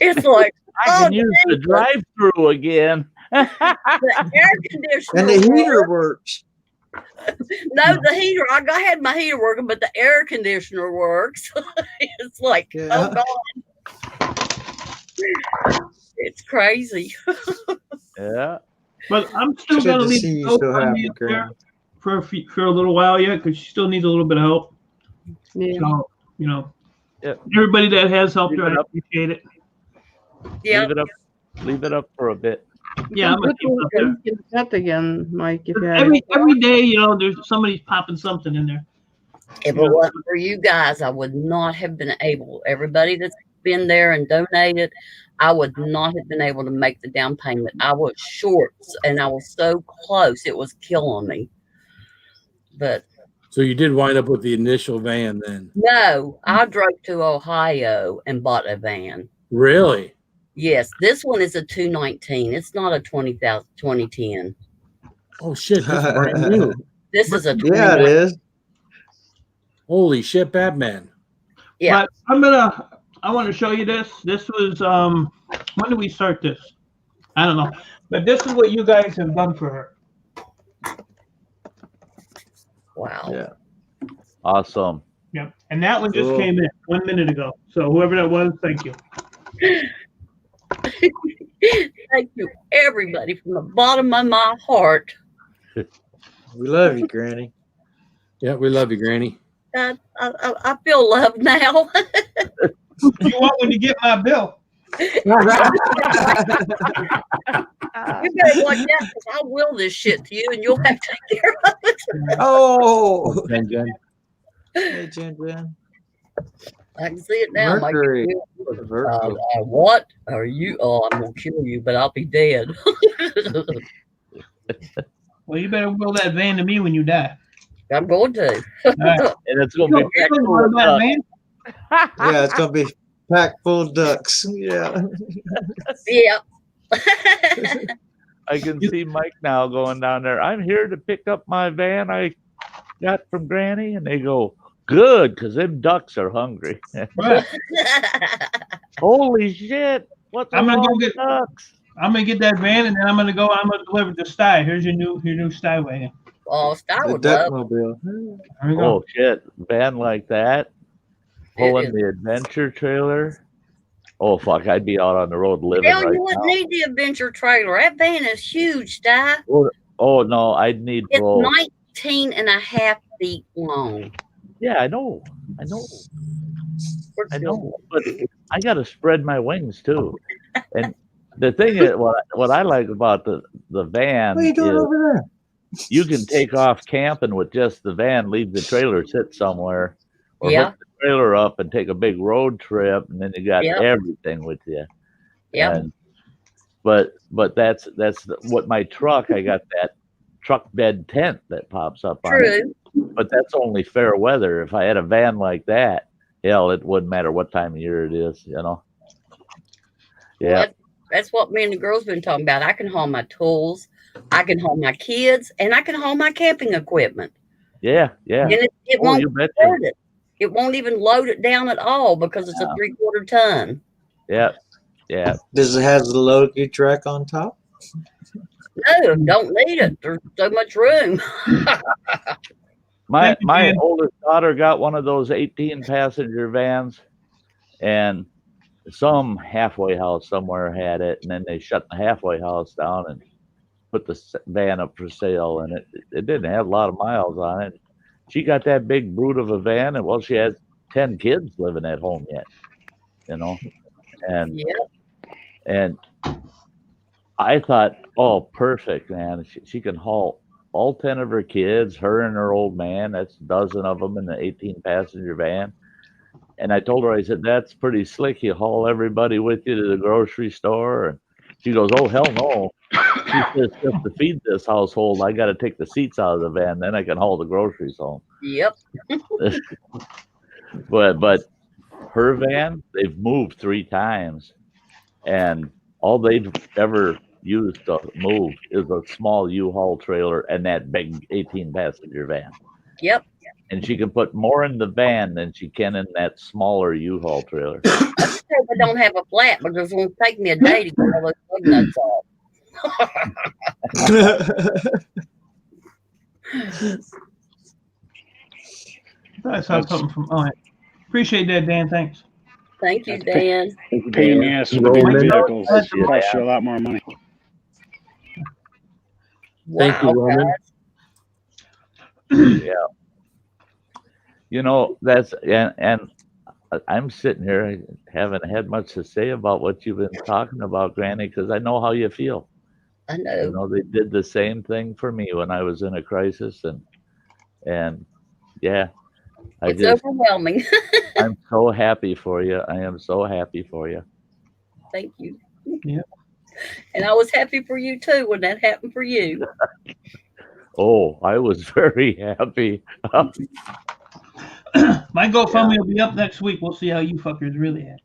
it's like, I can use the drive-through again. the air conditioner. And the heater works. No, the heater. I had my heater working, but the air conditioner works. It's like, oh God, it's crazy. Yeah. But I'm still Good gonna to leave see you the so happy, GoFundMe up there Granny. for a little while yet, because she still needs a little bit of help. Yeah. So, you know, Yep. everybody that has helped her, Leave it I up. appreciate it. Yeah. Leave it up for a bit. Yeah, I'm gonna keep it up there. You can chat again, Mike. If you have Every day, you know, there's somebody's popping something in there. If it wasn't for you guys, I would not have been able. Everybody that's been there and donated, I would not have been able to make the down payment. I was short, and I was so close; it was killing me. But So you did wind up with the initial van then? no, I drove to Ohio and bought a van. Really? Yes, this one is a 219. It's not a 2010. Oh shit! This is brand new. This is a Yeah, it is. Holy shit, Batman! Yeah. But I want to show you this. This was when did we start this? I don't know. But this is what you guys have done for her. Wow. Yeah. Awesome. Yeah. And that one just Cool. came in 1 minute ago. So whoever that was, thank you. Thank you, everybody, from the bottom of my heart. We love you, Granny. Yeah, we love you, Granny. I feel loved now. You want when you get my bill? You better watch that because I will this shit to you and you'll have to take care of it. Oh. Jen, Jen. Hey, Jen, Jen. I can see it now. Mercury. What are you? Oh, I'm gonna kill you, but I'll be dead. Well, you better will that van to me when you die. I'm going to. All right. And it's gonna be You know what about van? Yeah, it's gonna be packed full of ducks. Yeah. Yeah. I can see Mike now going down there. I'm here to pick up my van I got from Granny, and they go, good, because them ducks are hungry. Right. Holy shit! What's I'm gonna wrong go with get- ducks? I'm gonna get that van and then I'm gonna deliver the sty. Here's your new sty wagon. Oh, I The would love. duckmobile. There we go. Oh shit! Van like that, pulling is. the adventure trailer. Oh fuck! I'd be out on the road living Hell, right you wouldn't now. need the adventure trailer. That van is huge, Di. Oh no, I'd need It's both. 19 and a half feet long. Yeah, I know, I know, but I got to spread my wings too. And the thing is, what I like about the van What are you doing is over there? you can take off camping with just the van, leave the trailer sit somewhere, or Yeah. hook the trailer up and take a big road trip, and then you got Yep. everything with you. Yep. And, but that's what my truck. I got that truck bed tent that pops up on it. True. But that's only fair weather. If I had a van like that, hell, it wouldn't matter what time of year it is, you know. Yeah. Well, that's what me and the girls been talking about. I can haul my tools, I can haul my kids, and I can haul my camping equipment. Yeah. And it won't hurt it. It won't even load it down at all because it's a 3/4 ton. Yeah. Does it have the Loki track on top? No, don't need it. There's so much room. My oldest daughter got one of those 18-passenger vans, and some halfway house somewhere had it, and then they shut the halfway house down and put the van up for sale, and it didn't have a lot of miles on it. She got that big brute of a van, and well, she has 10 kids living at home yet, you know, and I thought, oh, perfect, man. She can haul all 10 of her kids, her and her old man. That's a dozen of them in the 18-passenger van. And I told her, I said, that's pretty slick. You haul everybody with you to the grocery store. And she goes, oh, hell no. She says, just to feed this household, I got to take the seats out of the van. Then I can haul the groceries home. Yep. But her van, they've moved 3 times. And all they've ever used to move is a small U-Haul trailer and that big 18-passenger van. Yep. And she can put more in the van than she can in that smaller U-Haul trailer. I don't have a flat because it's going to take me a day to get all those bug nuts off. I saw something from. Oh, appreciate that, Dan. Thanks. Thank you, Dan. Pain in the ass with the big vehicles. It costs you a lot more money. Thank you, Roman. Yeah. You know, that's and I'm sitting here, haven't had much to say about what you've been talking about, Granny, because I know how you feel. I know. You know, they did the same thing for me when I was in a crisis, and yeah, It's overwhelming. I'm so happy for you. I am so happy for you. Thank you. Yeah. And I was happy for you too when that happened for you. Oh, I was very happy. My GoFundMe will be up next week. We'll see how you fuckers really act.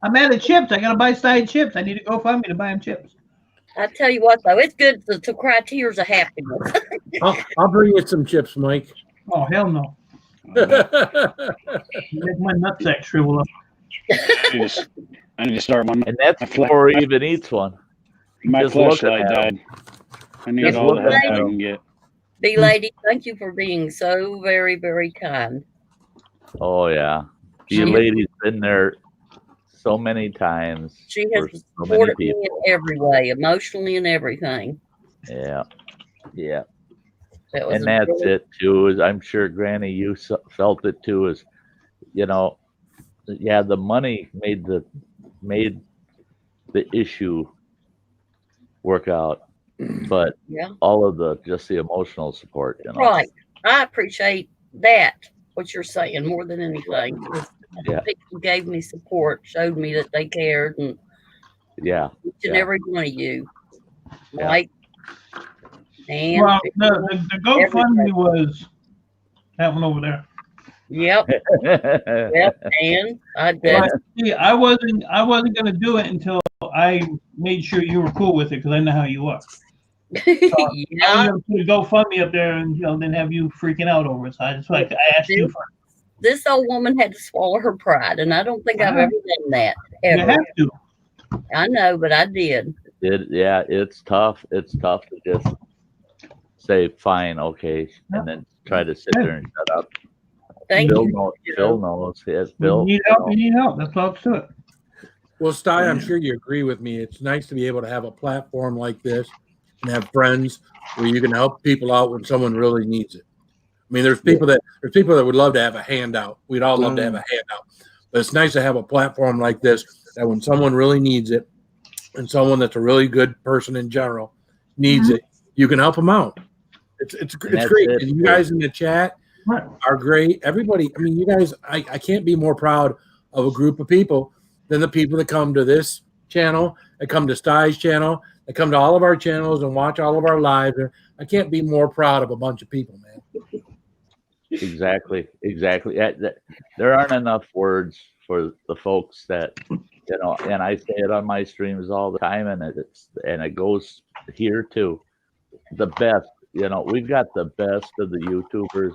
I'm out of chips. I gotta buy side chips. I need to GoFundMe to buy them chips. I tell you what, though, it's good to cry tears of happiness. I'll bring you some chips, Mike. Oh, hell no. Make my nutsack shrivel up. I need to start one. And that's before he even eats one. My Just flashlight died. I need all the help I can get. B-Lady, thank you for being so very, very kind. Oh, yeah. You lady's been there so many times. She has supported me in every way, emotionally and everything. Yeah. Yeah. And that's it, too. I'm sure, Granny, you felt it, too, is, you know, yeah, the money made the issue work out, but all of the emotional support, you know. Right. I appreciate that, what you're saying, more than anything. Yeah. People gave me support, showed me that they cared, and each and every one of you. Mike. And well, the GoFundMe was that one over there. Yep. Yep. And I wasn't gonna do it until I made sure you were cool with it because I know how you are. So I was gonna put a GoFundMe up there and then have you freaking out over it. So I asked you first. This old woman had to swallow her pride, and I don't think I've ever done that. Ever. You have to. I know, but I did. It's tough. It's tough to just say fine, okay, and then try to sit there and shut up. Thank Phil you. knows. Phil knows. Yes, Phil. You need help. You need help. That's all to it. Well, Sty, I'm sure you agree with me. It's nice to be able to have a platform like this and have friends where you can help people out when someone really needs it. I mean, there's people that would love to have a handout. We'd all love to have a handout, but it's nice to have a platform like this that when someone really needs it, and someone that's a really good person in general needs it, you can help them out. It's great. And you guys in the chat are great. Everybody, I mean, you guys, I can't be more proud of a group of people than the people that come to this channel, that come to Sty's channel, that come to all of our channels and watch all of our lives. I can't be more proud of a bunch of people, man. Exactly. There aren't enough words for the folks that, and I say it on my streams all the time, and it goes here too. The best, we've got the best of the YouTubers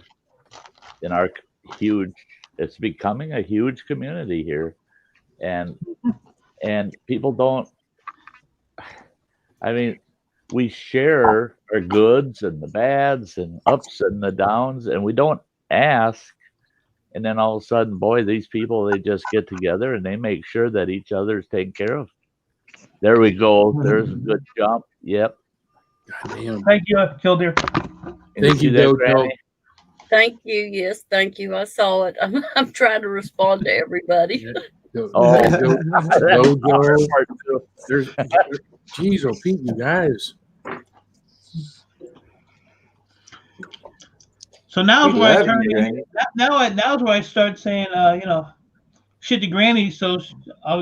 in our huge. It's becoming a huge community here, and people don't. I mean, we share our goods and the bads and ups and the downs, and we don't ask. And then all of a sudden, boy, these people, they just get together and they make sure that each other's taken care of. There we go. There's a good jump. Yep. Thank you, Killdeer. Thank you, Dojo. Thank you. Yes, thank you. I saw it. I'm trying to respond to everybody. Dojo. Jeez, oh Pete, you guys. So now's where I turn. Now's where I start saying, shit to Granny, so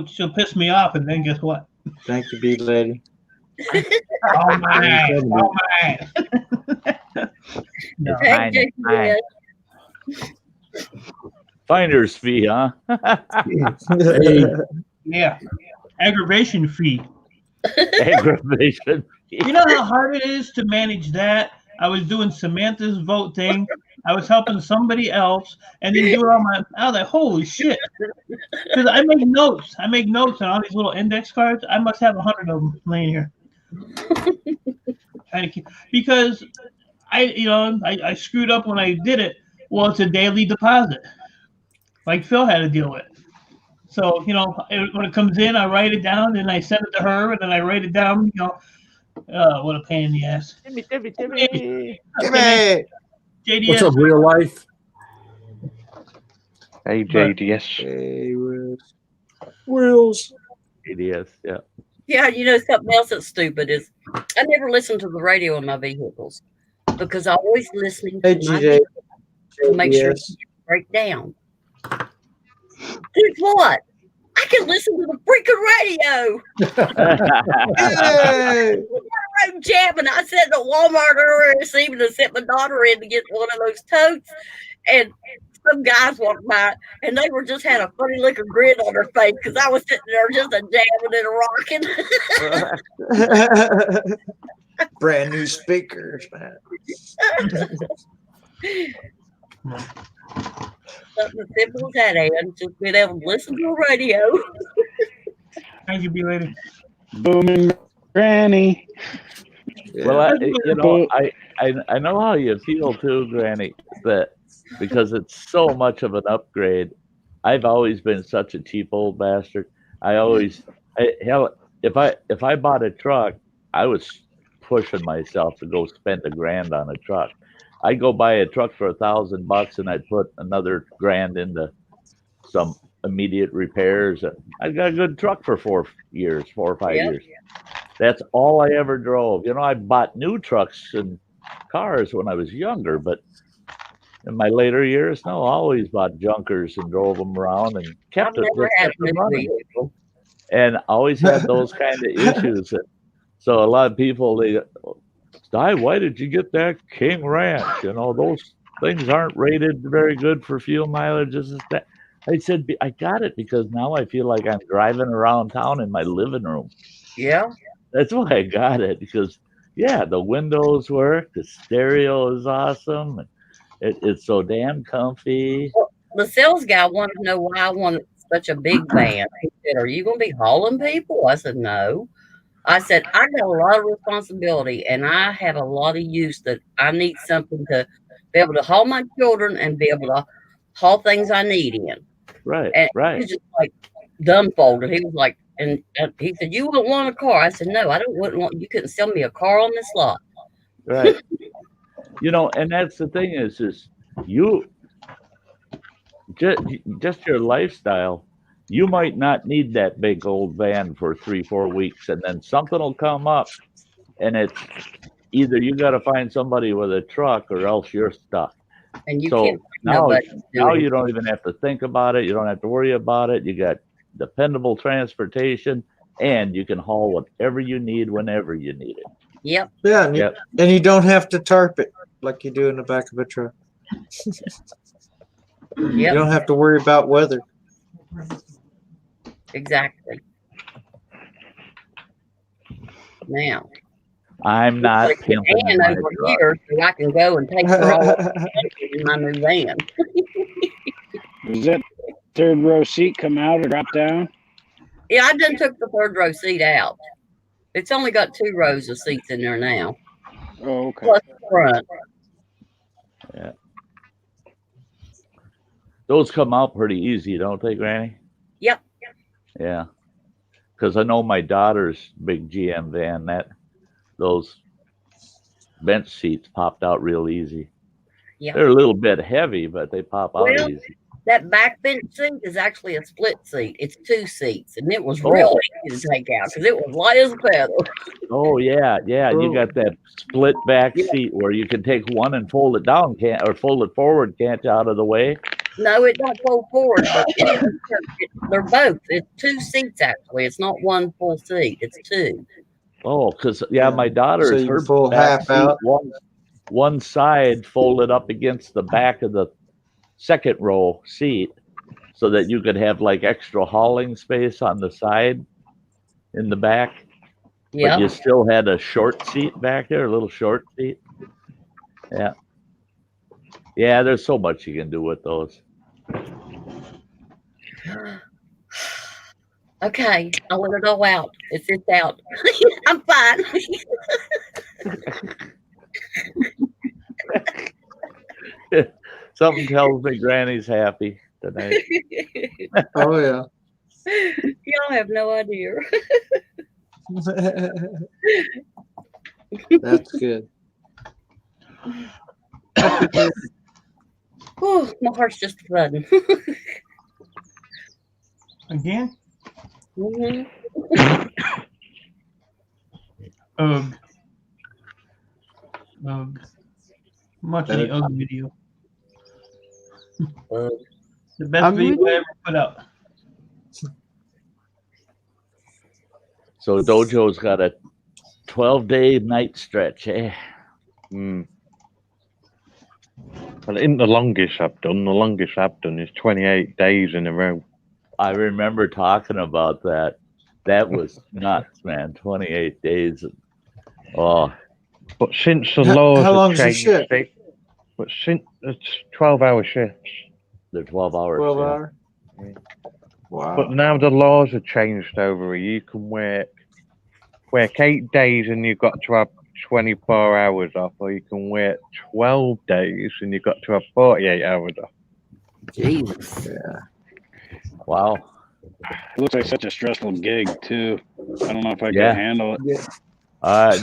she'll piss me off, and then guess what? Thank you, big lady. Oh my! No. Fine. Finder's fee, huh? Yeah. Aggravation fee. Aggravation fee. You know how hard it is to manage that? I was doing Samantha's vote thing. I was helping somebody else, and then doing I was like, holy shit. Because I make notes. I make notes on all these little index cards. I must have 100 of them laying here. Because I screwed up when I did it. Well, it's a daily deposit, like Phil had to deal with. So, when it comes in, I write it down, and I send it to her, and then I write it down, what a pain in the ass. Timmy. JDS. What's up, real life? Hey, JDS. Hey, Wills. JDS, yeah. Yeah, something else that's stupid is I never listen to the radio in my vehicles because I always listening to my vehicle to make sure it break down. Guess what? I can listen to the freaking radio. I'm jamming. I sat at Walmart earlier this evening and sent my daughter in to get one of those totes, and some guys walked by and they were just had a funny looking grin on their face because I was sitting there just a jamming and rocking. Brand new speakers, man. Something as simple as that, and just being able to listen to the radio. Thank you, B lady. Booming Granny. Well, I know how you feel too, Granny, because it's so much of an upgrade. I've always been such a cheap old bastard. If I bought a truck, I was pushing myself to go spend $1,000 on a truck. I'd go buy a truck for $1,000 and I'd put another $1,000 into some immediate repairs. I got a good truck for 4 or 5 years. That's all I ever drove. I bought new trucks and cars when I was younger, but in my later years, I always bought junkers and drove them around and kept them running. And always had those kind of issues. And so a lot of people, why did you get that King Ranch? Those things aren't rated very good for fuel mileage. This is that. I said, I got it because now I feel like I'm driving around town in my living room. Yeah. That's why I got it, because, the windows work. The stereo is awesome. It's so damn comfy. Well, the sales guy wanted to know why I wanted such a big van. He said, are you going to be hauling people? I said, no. I said, I got a lot of responsibility and I have a lot of use that I need something to be able to haul my children and be able to haul things I need in. Right, and right. He was just like dumbfolded. He was like, and he said, you wouldn't want a car. I said, no, you couldn't sell me a car on this lot. Right. And that's the thing is you just your lifestyle. You might not need that big old van for 3-4 weeks, and then something will come up, and it's either you got to find somebody with a truck or else you're stuck. And you so can't. now you don't even have to think about it. You don't have to worry about it. You got dependable transportation, and you can haul whatever you need whenever you need it. Yep. Yeah, and you don't have to tarp it like you do in the back of a truck. You don't have to worry about weather. Exactly. Now, I'm not pimping and my over truck. here, so I can go and take her all in my new van. Does that third row seat come out or drop down? Yeah, I done took the third row seat out. It's only got 2 rows of seats in there now. Oh, okay. Plus the front. Yeah. Those come out pretty easy, don't they, Granny? Yep. Yeah. Because I know my daughter's big GM van, those bench seats popped out real easy. Yeah. They're a little bit heavy, but they pop out easy. That back bench seat is actually a split seat. It's 2 seats, and it was real easy to take out because it was light as a feather. Oh yeah, yeah. You got that split back seat where you can take one and fold it down, or fold it forward, can't you, out of the way? No, it don't fold forward, but they're both. It's 2 seats actually. It's not 1 full seat. It's 2. Oh, because my daughter's So you her full back half seat, out. one side folded up against the back of the second row seat, so that you could have like extra hauling space on the side in the back. Yeah. But you still had a short seat back there, a little short seat. Yeah. Yeah, there's so much you can do with those. Okay, I'll let it all out. It's out. I'm fine. Something tells me Granny's happy tonight. Oh yeah. Y'all have no idea. That's good. Oh, my heart's just flooding. Again? Mm-hmm. Ugh. Ugh. Much of the Ugh video. The best video I ever put out. So Dojo's got a 12-day night stretch, eh? Well, it isn't the longest I've done. The longest I've done is 28 days in a row. I remember talking about that. That was nuts, man. 28 days. Oh. But since the laws how long have is your changed, shift? but since it's 12-hour shifts. They're 12 hours. 12 hour? Wow. But now the laws have changed over here. You can work 8 days and you've got to have 24 hours off, or you can work 12 days and you've got to have 48 hours off. Jesus. Yeah. Wow. It looks like such a stressful gig too. I don't know if I can handle it. Yeah.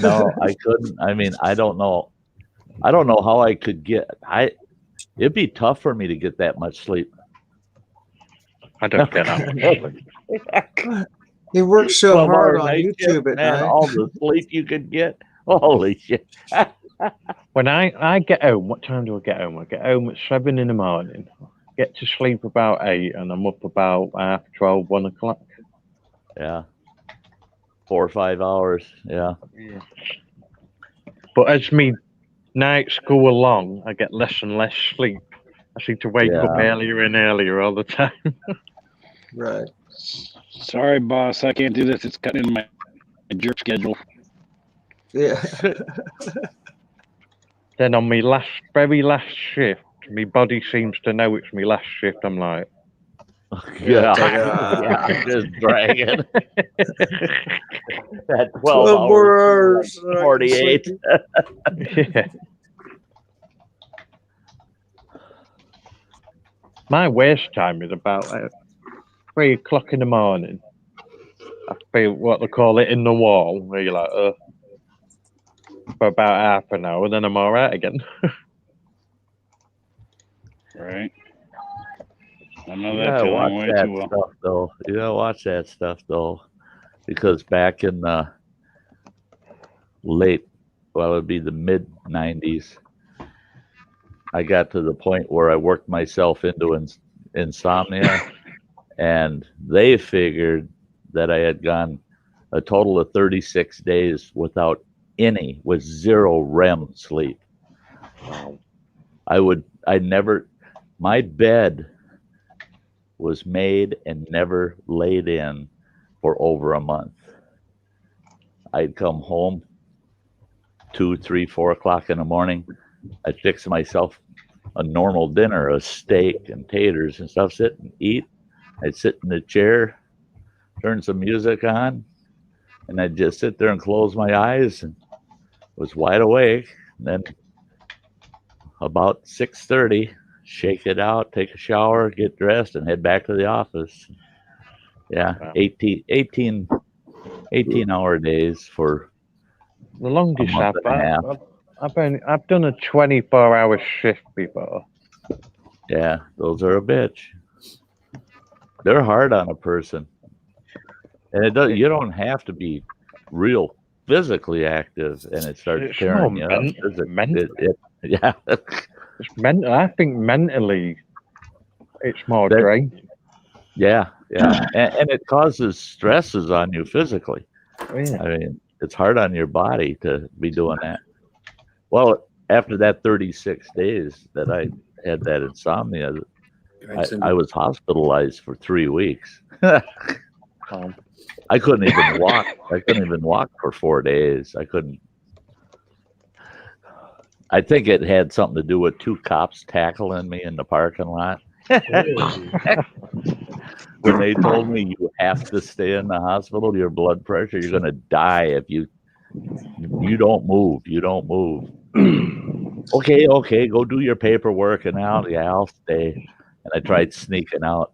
No, I couldn't. I mean, I don't know. I don't know how I could it'd be tough for me to get that much sleep. I don't get that much sleep. He works so hard on YouTube at night. All the sleep you could get. Holy shit. When I get home, what time do I get home? I get home at 7 in the morning. Get to sleep about 8, and I'm up about 12, 1 o'clock. Yeah. 4 or 5 hours. Yeah. But as me nights go along, I get less and less sleep. I seem to wake up earlier and earlier all the time. Right. Sorry, boss. I can't do this. It's cutting into my jerk schedule. Yeah. Then on my very last shift, my body seems to know it's my last shift. I'm like, yeah, just dragging. That 12 hours, 48. Yeah. My worst time is about 3 o'clock in the morning. I feel what they call it in the wall, where you're like, for about half an hour, then I'm all right again. Right. I know that feeling way too well. Stuff, though. You gotta watch that stuff though, because back in the it would be the mid 90s, I got to the point where I worked myself into insomnia, and they figured that I had gone a total of 36 days with zero REM sleep. I would my bed was made and never laid in for over a month. I'd come home 2, 3, 4 o'clock in the morning. I'd fix myself a normal dinner, a steak and taters and stuff, sit and eat. I'd sit in the chair, turn some music on, and I'd just sit there and close my eyes and was wide awake. And then about 6:30, shake it out, take a shower, get dressed, and head back to the office. Yeah, 18-hour days for the longest a month and a half. I've done a 24-hour shift before. Yeah, those are a bitch. They're hard on a person, and you don't have to be real physically active, and it starts tearing you up. Yeah, it's mental. I think mentally, it's more draining. Yeah, and it causes stresses on you physically. Oh, yeah. I mean, it's hard on your body to be doing that. Well, after that 36 days that I had that insomnia, I was hospitalized for 3 weeks. I couldn't even walk. I couldn't even walk for 4 days. I couldn't. I think it had something to do with 2 cops tackling me in the parking lot. When they told me you have to stay in the hospital, your blood pressure, you're going to die if you don't move. You don't move. Okay, go do your paperwork, and I'll stay. And I tried sneaking out.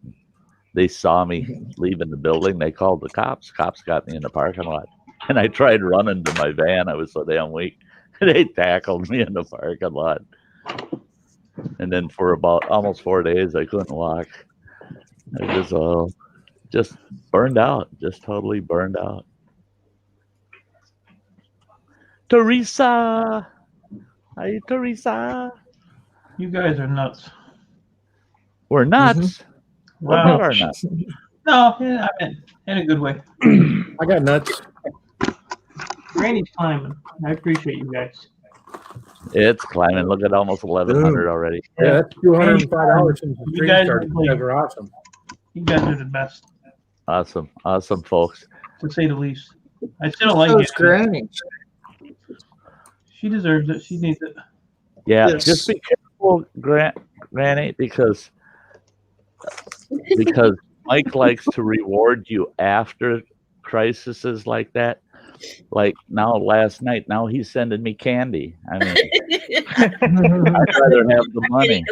They saw me leaving the building. They called the cops. Cops got me in the parking lot. And I tried running to my van. I was so damn weak. They tackled me in the parking lot. And then for about almost 4 days, I couldn't walk. I was just burned out. Just totally burned out. Teresa. Hi, Teresa. You guys are nuts. We're nuts. Wow. What are nuts? No, I meant in a good way. I got nuts. Granny's climbing. I appreciate you guys. It's climbing. Look at almost 1,100 already. Yeah, that's $205 since the stream started. You guys are awesome. You guys are the best. Awesome, folks. To say the least. I still like it. Granny. She deserves it. She needs it. Yeah, just be careful, Granny, because Mike likes to reward you after crises like that. Like last night, now he's sending me candy. I mean, I'd rather have the money.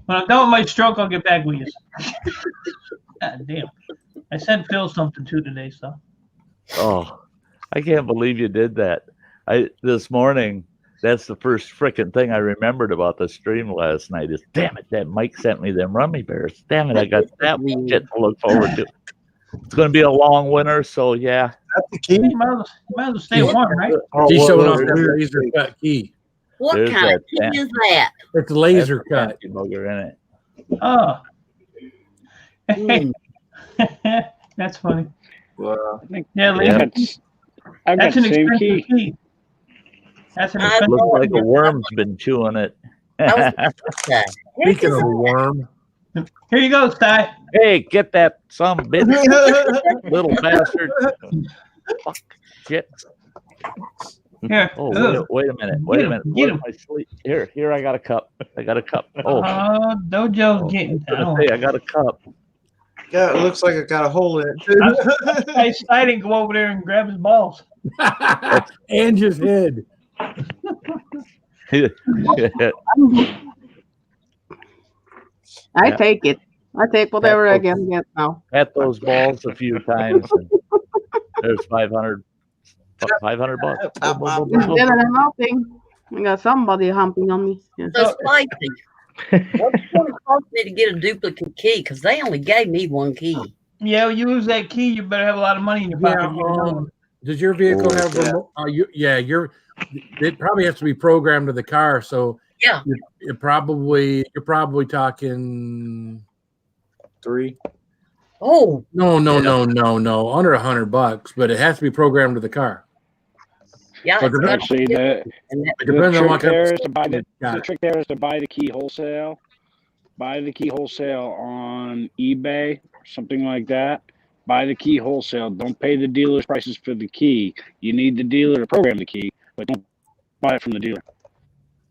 When I'm done with my stroke, I'll get back with you. God damn. I sent Phil something too today, so. Oh, I can't believe you did that. This morning, that's the first freaking thing I remembered about the stream last night is, damn it, that Mike sent me them rummy bears. Damn it, I got that shit to look forward to. It's going to be a long winter, so yeah. That's the key. You might as well stay warm, right? He's showing off that laser cut key. What There's kind of key is that? It's a laser cut. Bugger in it. Oh. That's funny. Well, I've got the same key. That's an Looks like a worm's been chewing it. Speaking of a worm. Here you go, Ty. Hey, get that some bitch. Little bastard. Fuck shit. Here. Oh, wait a minute. Get him. Here, I got a cup. Oh, Dojo's getting down. Hey, I got a cup. yeah, it looks like it got a hole in it. I didn't go over there and grab his balls. And his head. I take it. I take whatever I can get now. At those balls a few times. And there's 500 bucks. Instead of nothing, I got somebody humping on me. Yeah. So spicy. What's it going to cost me to get a duplicate key? Because they only gave me one key. Yeah, you lose that key, you better have a lot of money in your pocket. Does your vehicle have remote? It probably has to be programmed to the car. So yeah, you're probably talking 3. Oh, No. Under $100, but it has to be programmed to the car. yeah. So It's got Actually, and that- It depends on what kind of the trick there is to buy the key wholesale. Buy the key wholesale on eBay, something like that. Buy the key wholesale. Don't pay the dealer's prices for the key. You need the dealer to program the key, but don't buy it from the dealer.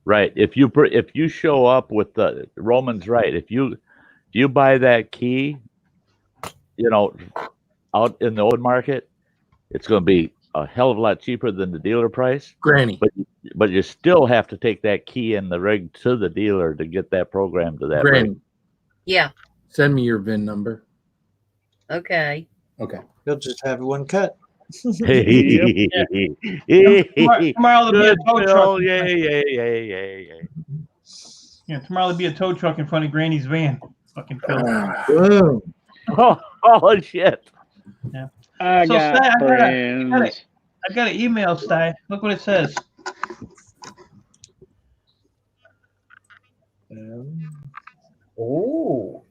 Right. If you show up with the Roman's right. If you buy that key, out in the open market, it's going to be a hell of a lot cheaper than the dealer price. Granny. But you still have to take that key and the rig to the dealer to get that program to that Granny. rig. Yeah. Send me your VIN number. Okay. Okay. He'll just have one cut. Tomorrow there'll be a tow truck. Yeah, tomorrow there'll be a tow truck in front of Granny's van. Fucking Phil. Boom. Oh shit. Yeah. I So, got Sty, friends. I got an email, Sty. Look what it says. Oh.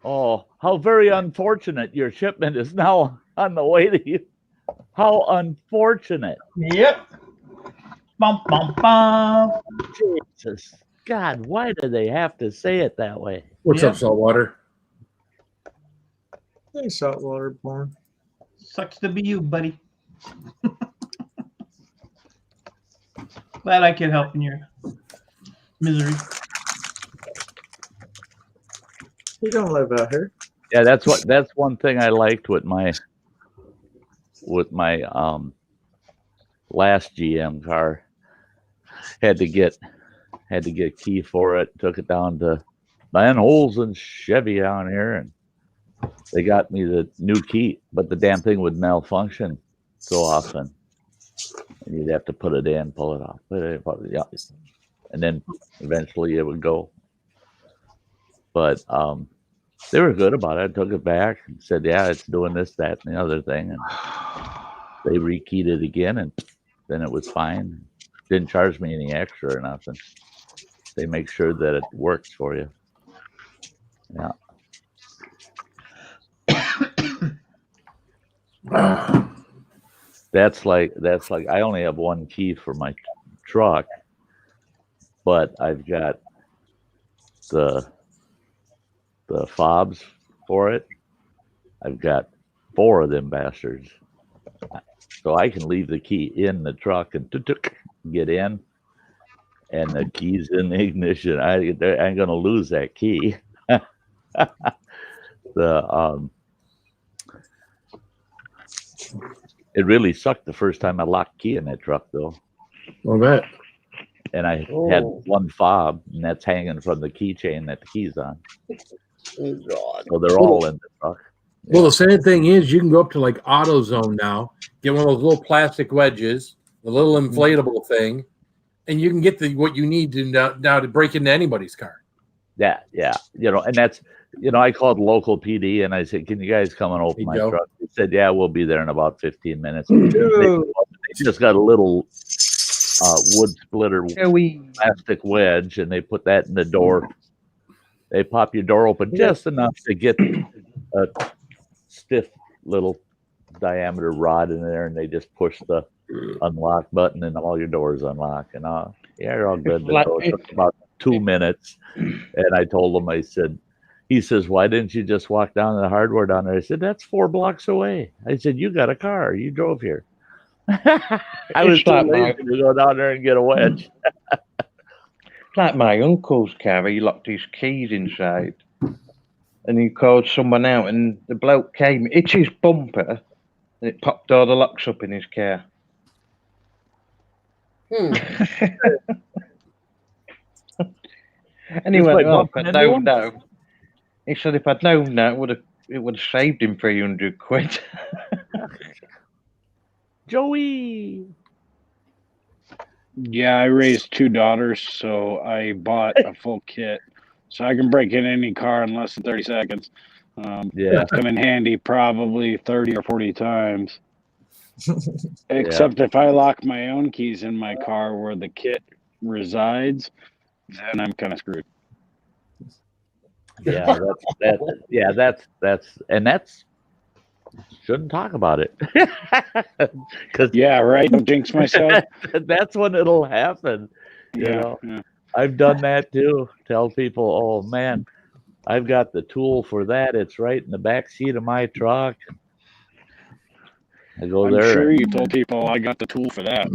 Oh, how very unfortunate. Your shipment is now on the way to you. How unfortunate. Yep. Bum, bum, bum. Jesus. God, why do they have to say it that way? What's up, Saltwater? Hey, saltwater porn. Sucks to be you, buddy. Glad I could help in your misery. You don't live out here. Yeah, that's one thing I liked with my last GM car. Had to get a key for it. Took it down to Van Holzen Chevy down here, and they got me the new key. But the damn thing would malfunction so often, and you'd have to put it in, pull it off, yeah, and then eventually it would go. But they were good about it. I took it back and said, yeah, it's doing this, that, and the other thing. And they rekeyed it again, and then it was fine. Didn't charge me any extra or nothing. They make sure that it works for you. Yeah. That's like I only have one key for my truck, but I've got the fobs for it. I've got 4 of them bastards, so I can leave the key in the truck and get in, and the key's in the ignition. I ain't gonna lose that key. It really sucked the first time I locked key in that truck, though. Well, that. And I had one fob, and that's hanging from the keychain that the key's on. Oh, God. So they're all in the truck. Well, the sad thing is, you can go up to like AutoZone now, get one of those little plastic wedges, the little inflatable thing, and you can get what you need to now to break into anybody's car. Yeah. And that's, I called local PD and I said, "Can you guys come and open my truck?" They said, "Yeah, we'll be there in about 15 minutes." They just got a little wood splitter plastic wedge, and they put that in the door. They pop your door open just enough to get a stiff little diameter rod in there, and they just push the unlock button, and all your doors unlock, and you're all good to go. It took about 2 minutes, and I told him, he says, "Why didn't you just walk down to the hardware down there?" I said, "That's 4 blocks away." I said, "You got a car. You drove here." I was too lazy to go down there and get a wedge. Like my uncle's car, he locked his keys inside, and he called someone out, and the bloke came, hit his bumper, and it popped all the locks up in his car. And he went, "Oh, but no." He said, "If I'd known that, it would have saved him 300 quid." Joey. Yeah, I raised 2 daughters, so I bought a full kit, so I can break in any car in less than 30 seconds. It's come in handy probably 30 or 40 times. Except if I lock my own keys in my car where the kit resides, then I'm kind of screwed. Yeah, that's shouldn't talk about it. Because yeah, right. Don't jinx myself. That's when it'll happen. You know, I've done that too. Tell people, oh man, I've got the tool for that. It's right in the back seat of my truck. I go I'm there. sure you told people I got the tool for that.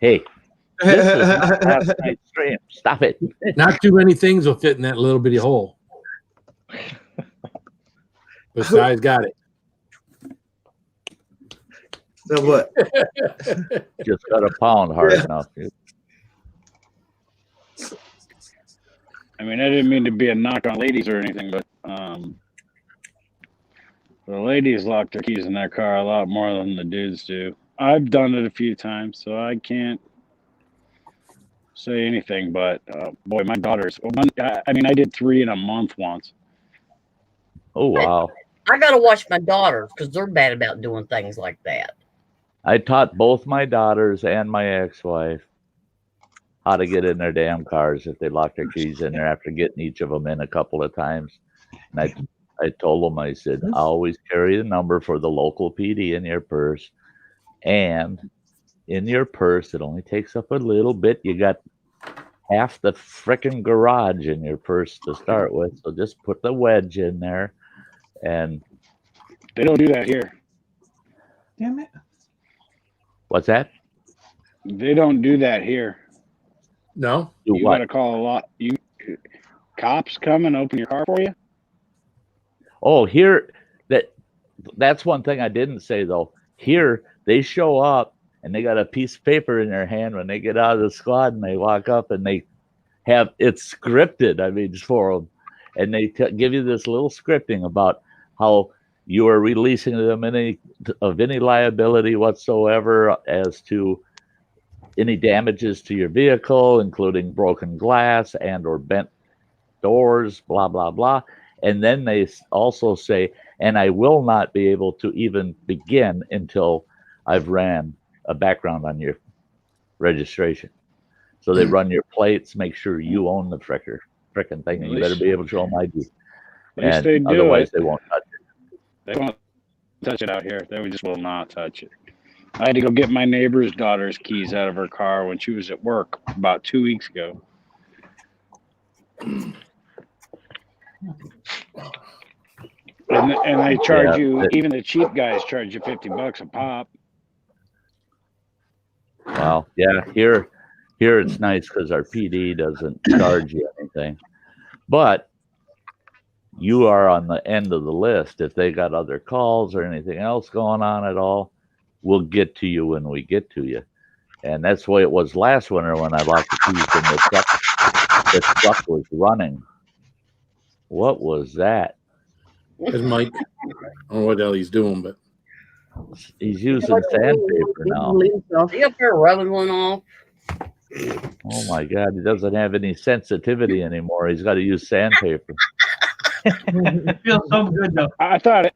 Hey, this is not last night's stream. Stop it. Not too many things will fit in that little bitty hole. Besides, got it. So what? Just got a pound hard enough. I mean, I didn't mean to be a knock on ladies or anything, but the ladies lock their keys in their car a lot more than the dudes do. I've done it a few times, so I can't say anything. But boy, my daughters. I mean, I did 3 in a month once. Oh wow! I gotta watch my daughters because they're bad about doing things like that. I taught both my daughters and my ex-wife how to get in their damn cars if they lock their keys in there after getting each of them in a couple of times. And I told them, I said, always carry the number for the local PD in your purse. And in your purse, it only takes up a little bit. You got half the frickin' garage in your purse to start with. So just put the wedge in there. And they don't do that here. Damn it. What's that? They don't do that here. No. You got to call a lot. Cops come and open your car for you? Oh, here, that's one thing I didn't say, though. Here, they show up, and they got a piece of paper in their hand when they get out of the squad, and they walk up, and they have it scripted, I mean, for them. And they give you this little scripting about how you are releasing them of any liability whatsoever as to any damages to your vehicle, including broken glass and or bent doors, blah, blah, blah. And then they also say, and I will not be able to even begin until I've ran a background on your registration. So they run your plates, make sure you own the frickin' thing, and you better be able to show them ID. At least they do. Otherwise, they won't touch it. They won't touch it out here. They just will not touch it. I had to go get my neighbor's daughter's keys out of her car when she was at work about 2 weeks ago. And they charge you, even the cheap guys charge you $50 a pop. Well, yeah, here it's nice because our PD doesn't charge you anything. But you are on the end of the list. If they got other calls or anything else going on at all, we'll get to you when we get to you. And that's the way it was last winter when I locked the keys in the truck. The truck was running. What was that? There's Mike. I don't know what the hell he's doing, but he's using sandpaper now. He up here rubbing one off. Oh my God, he doesn't have any sensitivity anymore. He's got to use sandpaper. It feels so good though. I thought it.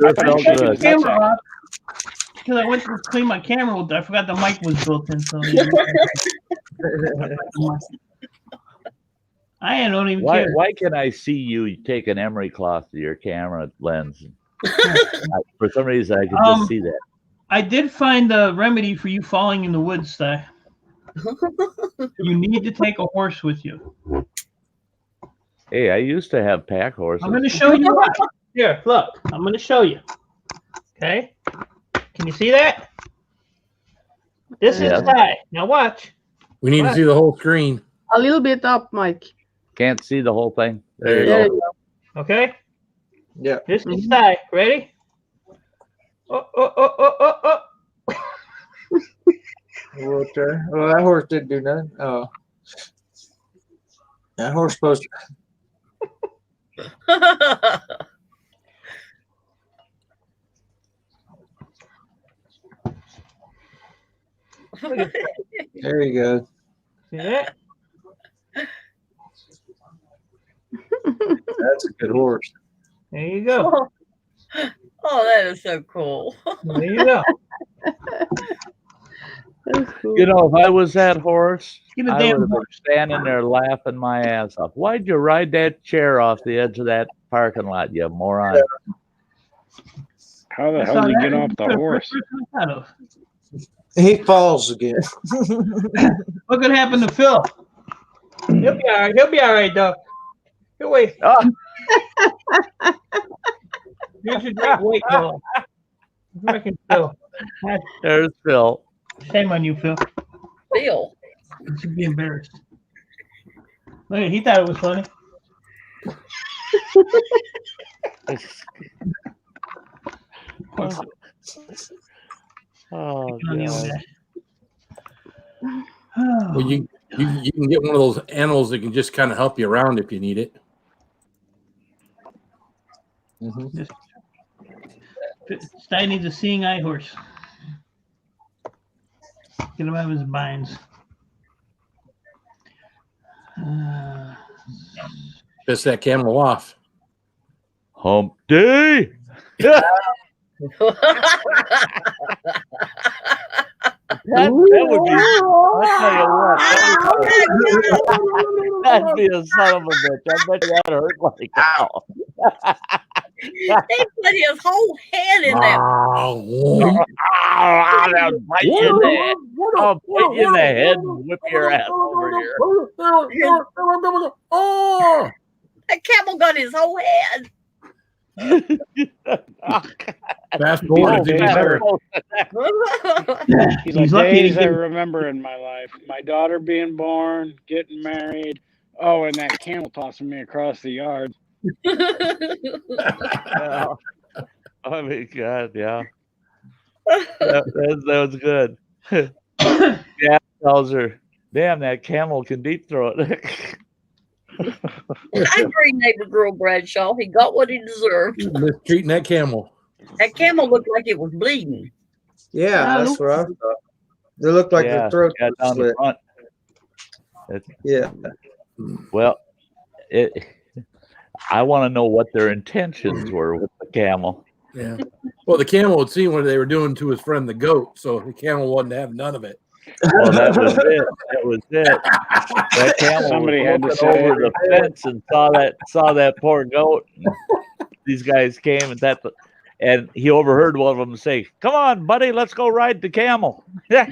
I felt good. Camera off because I went to clean my camera with. I forgot the mic was built in. So I don't even care. Why can I see you take an emery cloth to your camera lens? For some reason, I can just see that. I did find the remedy for you falling in the woods, Ty. You need to take a horse with you. Hey, I used to have pack horses. I'm going to show you what. Here, look. I'm going to show you. Okay? Can you see that? This is Ty. Now watch. We need to see the whole screen. A little bit up, Mike. Can't see the whole thing. There you go. Okay? Yeah. This is Ty. Ready? Oh. Okay. Well, that horse didn't do nothing. Oh. That horse supposed to. There you go. See that? That's a good horse. There you go. Oh, that is so cool. There you go. That's cool. You know, if I was that horse, Get a I damn would have been horse. standing there laughing my ass off. Why'd you ride that chair off the edge of that parking lot, you moron? How the hell did he get off the horse? He falls again. What could happen to Phil? He'll be all right. He'll be all right, though. He'll wait. Oh. You should drink weight, though. Fucking Phil. There's Phil. Shame on you, Phil. Phil. You should be embarrassed. Look, he thought it was funny. Oh, God. Well, you can get one of those animals that can just kind of help you around if you need it. Sty needs a seeing eye horse. Get him out of his binds. Piss that camel off. Hump day. That would be. I'll tell you what. That'd be a son of a bitch. I bet you that hurt like hell. He put his whole head in there. I'll bite you in the head. I'll bite you in the head and whip your ass over here. Oh! That camel got his whole head. Fast forward. He's like, days I remember in my life. My daughter being born, getting married. Oh, and that camel tossing me across the yard. Yeah. Oh my God, yeah. That was good. Yeah, tells her, damn, that camel can deep throat. I agree, neighbor girl Bradshaw. He got what he deserved. Mistreating that camel. That camel looked like it was bleeding. Yeah, that's what I thought. They looked like their throat down was the slit. front. Yeah. Well, I want to know what their intentions were with the camel. Yeah. Well, the camel had seen what they were doing to his friend the goat, so the camel wasn't having none of it. Well, that was it. That was it. That camel Somebody was had to looking say over the fence and saw that poor goat. These guys came and he overheard one of them say, "Come on, buddy, let's go ride the camel." Yeah.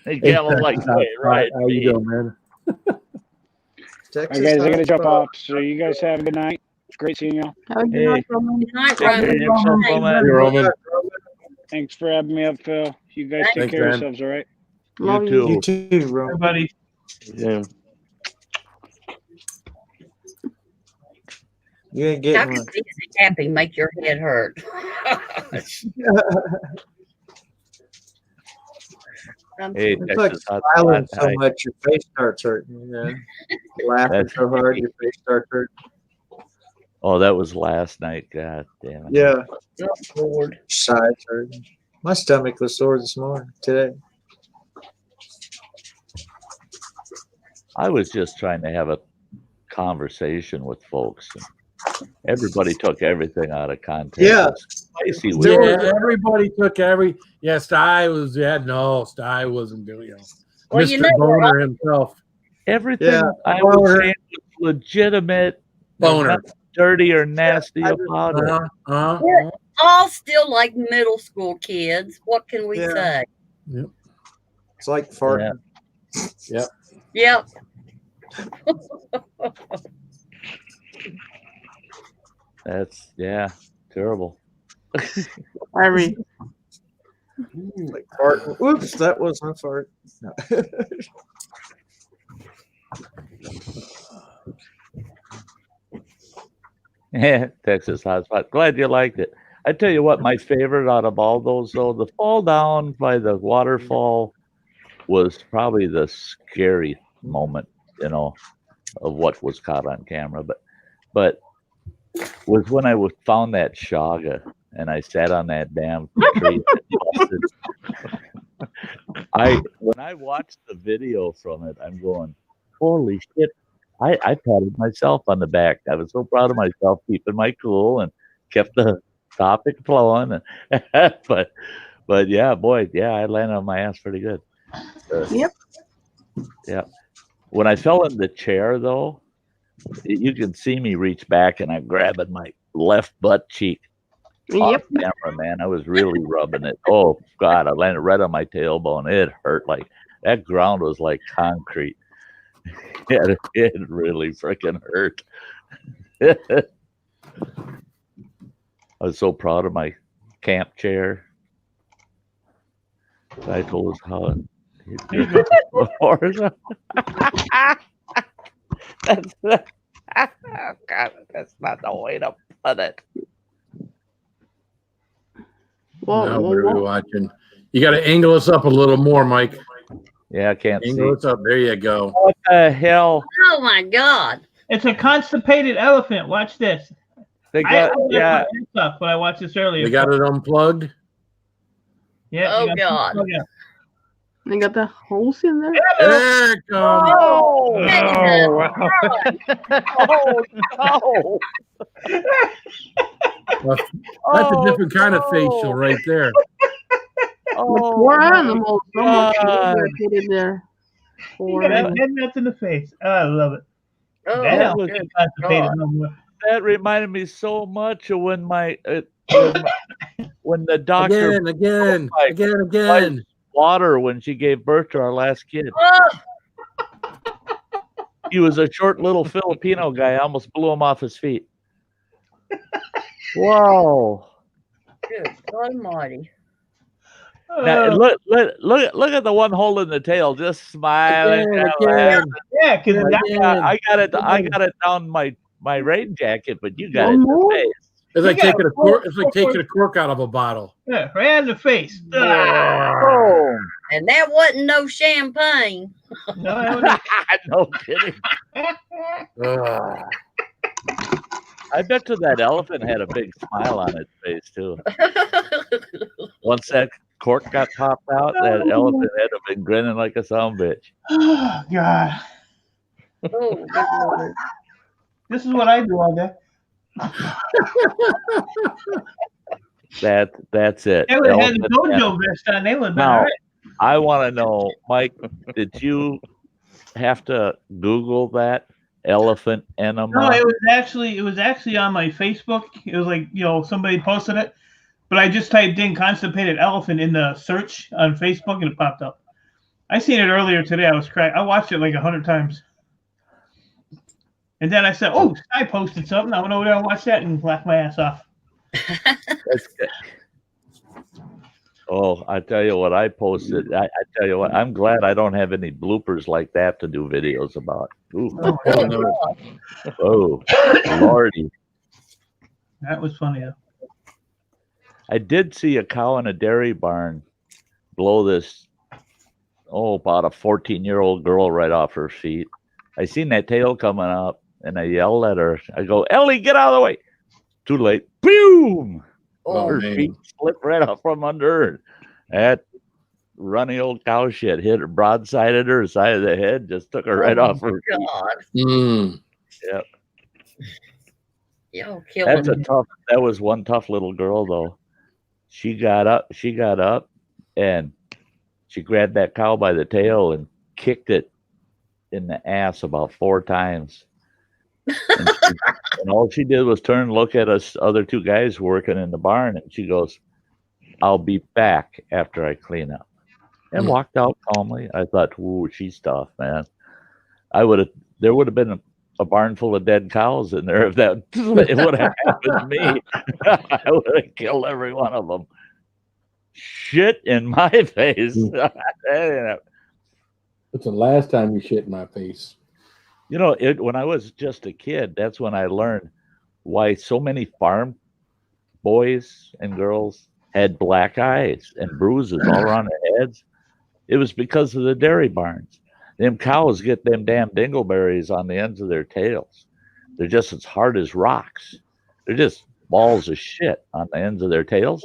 The camel's like, "Hey, right." How you doing, man? All right, guys, I gotta jump off. So you guys have a good night. It's great seeing y'all. Good night, Roman. Thanks for having me up, Phil. You guys take care of yourselves, all right? You too. You too, bro. Everybody. Yeah. You ain't How getting can one. being happy make your head hurt? Hey, It's like smiling so much your face starts hurting. You know? Laughing so hard your face starts hurting. Oh, that was last night. God damn it. Yeah. Oh, Lord. Sides hurting. My stomach was sore this morning, today. I was just trying to have a conversation with folks. And everybody took everything out of context. Yeah. Spicy with Yeah, it. everybody took Sty wasn't doing it. Well, Mr. you know, Boner himself. Everything Yeah. I was saying was legitimate. Boner. Nothing dirty or nasty about it. we're all still like middle school kids. What can we Yeah. say? Yep. It's like farting. Yep. Yep. That's terrible. Irene. Like farting. Whoops, that was my fart. No. Yeah, Texas hotspot. Glad you liked it. I tell you what, my favorite out of all those, though, the fall down by the waterfall was probably the scary moment, of what was caught on camera. But was when I found that shaga and I sat on that damn tree. When I watched the video from it, I'm going, holy shit. I patted myself on the back. I was so proud of myself keeping my cool and kept the topic flowing. But yeah, boy, I landed on my ass pretty good. Yep. Yeah. When I fell in the chair, though, you can see me reach back and I'm grabbing my left butt cheek. Off camera, man. I was really rubbing it. Oh God, I landed right on my tailbone. It hurt like that ground was like concrete. It really freaking hurt. I was so proud of my camp chair. I told us how God, that's not the way to put it. Now, what are we watching? You got to angle us up a little more, Mike. Yeah, I can't angle us up. There you go. What the hell? Oh my God! It's a constipated elephant. Watch this. They got stuff, but I watched this earlier. They got it unplugged. Yeah. Oh God! They got the holes in there. There it comes. Oh, no! That's a different kind of facial right there. Poor animals. Someone put in there. Head nuts in the face. Oh, I love it. Oh, that reminded me so much of when my when the doctor again water when she gave birth to our last kid. He was a short little Filipino guy. I almost blew him off his feet. Whoa! Good God Almighty! Now, look at the one holding the tail, just smiling. Yeah, because I got it down my rain jacket, but you got it in the face. It's like taking a cork. It's like taking a cork out of a bottle. Yeah, right in the face. Oh. And that wasn't no champagne. No kidding. I bet you that elephant had a big smile on its face too. Once that cork got popped out, that elephant had been grinning like a sumbitch. Oh God! Oh, good Lord. This is what I do all day. That's it. They would have had the dojo vest on. They would have been all right. I want to know, Mike, did you have to Google that elephant enema? No, it was actually on my Facebook. It was like, somebody posted it, but I just typed in constipated elephant in the search on Facebook and it popped up. I seen it earlier today. I was crying. I watched it like 100 times. And then I said, "Oh, Sky posted something. I went over there and watched that and laughed my ass off." That's good. Oh, I tell you what, I posted. I tell you what, I'm glad I don't have any bloopers like that to do videos about. Ooh. Oh, Lordy. That was funny. I did see a cow in a dairy barn blow this, about a 14-year-old girl right off her feet. I seen that tail coming up, and I yelled at her. I go, "Ellie, get out of the way!" Too late. Boom! Her feet slipped right off from under her. That runny old cow shit hit her broadside her side of the head, just took her right off her feet. Yep. That was one tough little girl though. She got up and she grabbed that cow by the tail and kicked it in the ass about 4 times. And all she did was turn and look at us other 2 guys working in the barn, and she goes, "I'll be back after I clean up," and walked out calmly. I thought, "Ooh, she's tough, man." There would have been a barn full of dead cows in there if that it would have happened to me. I would have killed every one of them. Shit in my face. What's the last time you shit in my face? When I was just a kid, that's when I learned why so many farm boys and girls had black eyes and bruises all around their heads. It was because of the dairy barns. Them cows get them damn dingleberries on the ends of their tails. They're just as hard as rocks. They're just balls of shit on the ends of their tails.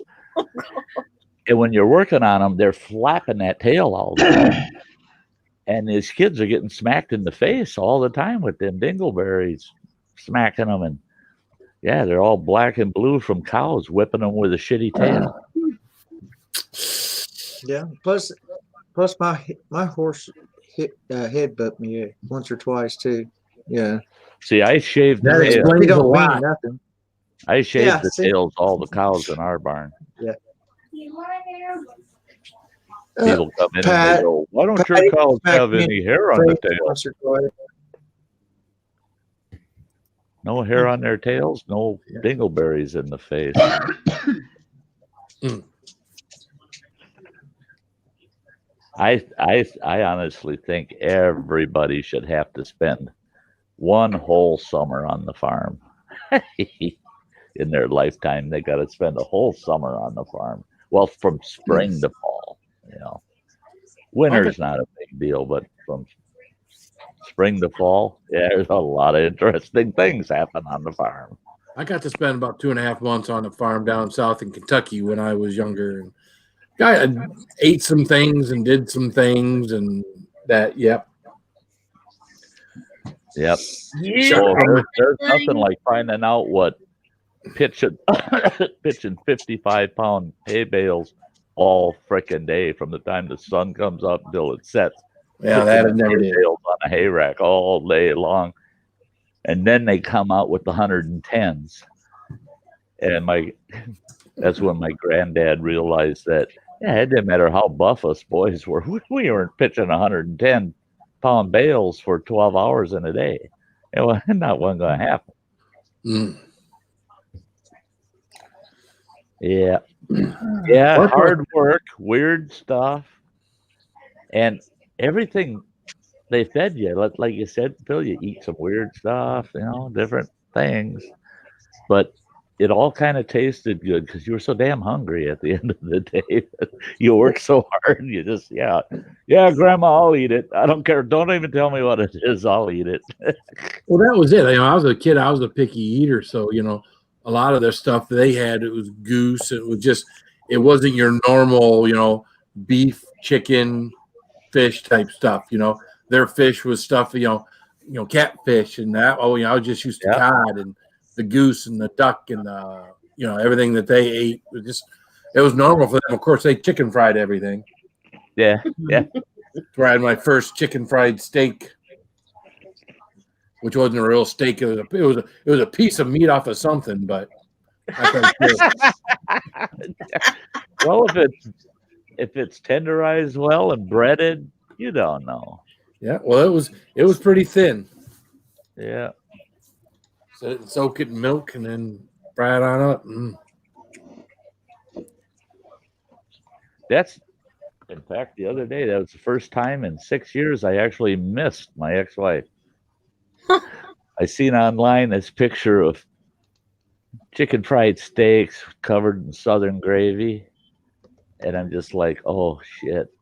And when you're working on them, they're flapping that tail all the time. And these kids are getting smacked in the face all the time with them dingleberries, smacking them. And yeah, they're all black and blue from cows whipping them with a shitty tail. Yeah. Plus, Plus, my horse headbutt me once or twice too. Yeah. See, I shaved That the tail. explains They a don't mean lot. nothing. I shaved Yeah, the see? tails of all the cows in our barn. Yeah. People come in and they Pat, go, "Why don't Patty your cows smacked have me in any hair on the face tail? once or twice. No hair on their tails, no dingleberries in the face." I honestly think everybody should have to spend one whole summer on the farm. In their lifetime, they got to spend a whole summer on the farm. Well, from spring to fall, winter's not a big deal, but from spring to fall, there's a lot of interesting things happen on the farm. I got to spend about 2.5 months on a farm down south in Kentucky when I was younger, and I ate some things and did some things, and that. Yep. So there's nothing like finding out what pitching 55-pound hay bales all frickin' day from the time the sun comes up until it sets. Yeah, that I never did. Bales on a hay rack all day long, and then they come out with the 110s, and that's when my granddad realized that it didn't matter how buff us boys were, we weren't pitching 110-pound bales for 12 hours in a day. It was not going to happen. Yeah, hard work, weird stuff, and everything they fed you. Like you said, Phil, you eat some weird stuff, different things, but it all kind of tasted good because you were so damn hungry at the end of the day. You worked so hard, you just Grandma, I'll eat it. I don't care. Don't even tell me what it is. I'll eat it. Well, that was it. I was a kid. I was a picky eater, so a lot of their stuff they had, it was goose. It wasn't your normal, beef, chicken, fish type stuff. Their fish was stuff, catfish and that. I was just used to cod and the goose and the duck and everything that they ate. It was normal for them. Of course, they chicken fried everything. Yeah. That's where I had my first chicken fried steak, which wasn't a real steak. It was a piece of meat off of something, but well, if it's tenderized well and breaded, you don't know. Yeah, well, it was pretty thin. Yeah. So soak it in milk and then fry it on up. That's, in fact, the other day, that was the first time in 6 years I actually missed my ex-wife. I seen online this picture of chicken fried steaks covered in southern gravy, and I'm just like, oh shit,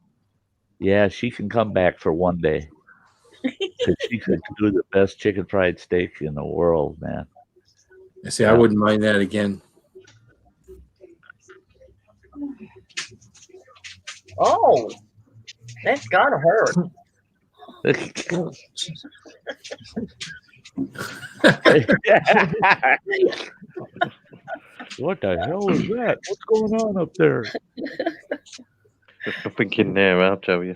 yeah, she can come back for one day because she could do the best chicken fried steak in the world, man. See, I wouldn't mind that again. Oh, that's gotta hurt. What the hell is that? What's going on up there? There's nothing in there, I'll tell you.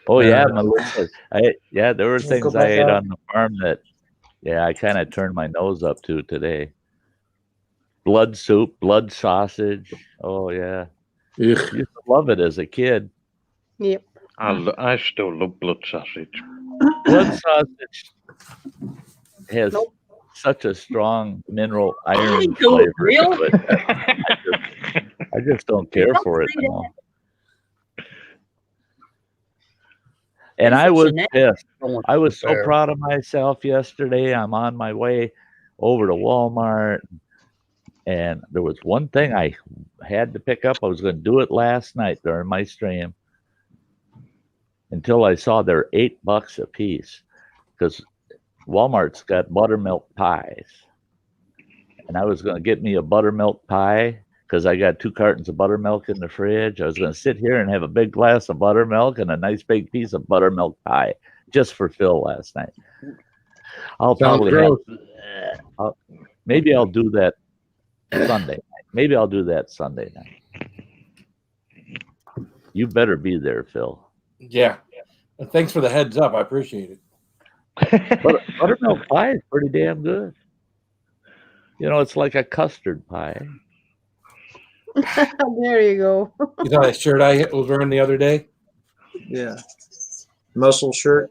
Oh yeah, Melissa. There were things I ate on the farm that, I kind of turned my nose up to today. Blood soup, blood sausage. Oh yeah, used to love it as a kid. Yep. I still love blood sausage. Blood sausage has such a strong mineral iron flavor to it. I just don't care for it anymore. And I was pissed. I was so proud of myself yesterday. I'm on my way over to Walmart, and there was one thing I had to pick up. I was going to do it last night during my stream until I saw they're $8 a piece, because Walmart's got buttermilk pies. And I was going to get me a buttermilk pie because I got 2 cartons of buttermilk in the fridge. I was going to sit here and have a big glass of buttermilk and a nice big piece of buttermilk pie just for Phil last night. I'll probably maybe I'll do that Sunday night. Maybe I'll do that Sunday night. You better be there, Phil. Yeah. Thanks for the heads up. I appreciate it. Buttermilk pie is pretty damn good. You know, it's like a custard pie. There you go. You saw that shirt I was wearing the other day? Yeah. Muscle shirt.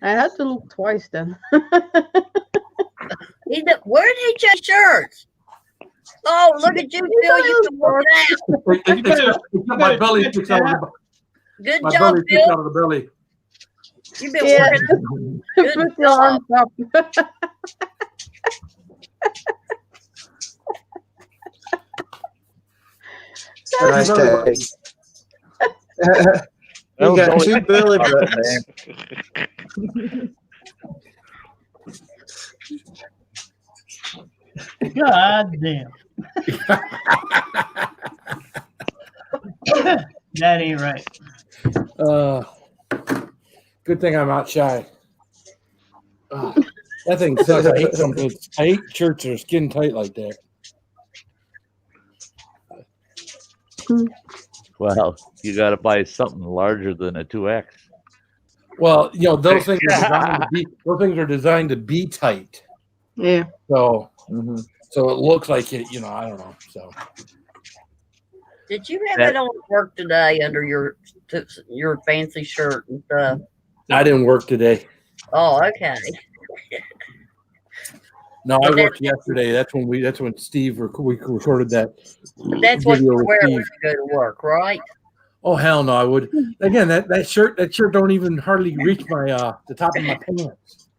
I had to look twice then. Where did he change shirts? Oh, look at you, Phil. You can work out. My belly sticks out of the Good my job, belly sticks Phil. out of the belly. You've been Yeah. working. Good Put your arms up. Nice tag. You got two belly buttons. God damn. That ain't right. Good thing I'm not shy. That thing sucks. I hate something. I hate shirts that are skin tight like that. Well, you got to buy something larger than a 2X. Well, you know, those things are designed to be tight. Yeah. So, so it looks like it. You know, I don't know. So, Did you have it on work today under your fancy shirt and stuff? I didn't work today. Oh, okay. No, I worked yesterday. That's when Steve we recorded that. That's what you video with wear when Steve. you go to work, right? Oh hell no! I would again. That shirt don't even hardly reach my the top of my pants.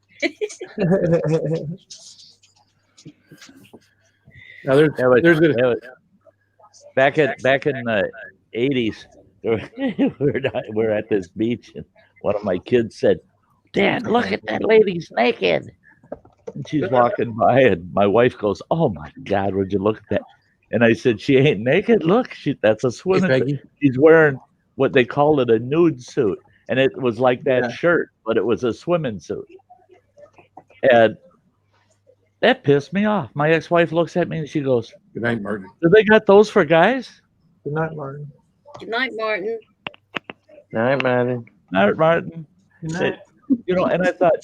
Now there's good. Back in the 80s, we're at this beach, and one of my kids said, "Dad, look at that lady's naked." And she's walking by, and my wife goes, "Oh my God, would you look at that?" And I said, "She ain't naked. Look, that's a swimming suit. She's wearing what they call it a nude suit, and it was like that shirt, but it was a swimming suit." And that pissed me off. My ex-wife looks at me and she goes, "Good night, Martin. Do they got those for guys?" Good night, Martin. Good night, Martin. Night, Martin. Night, Martin. Good night. You know, and I thought,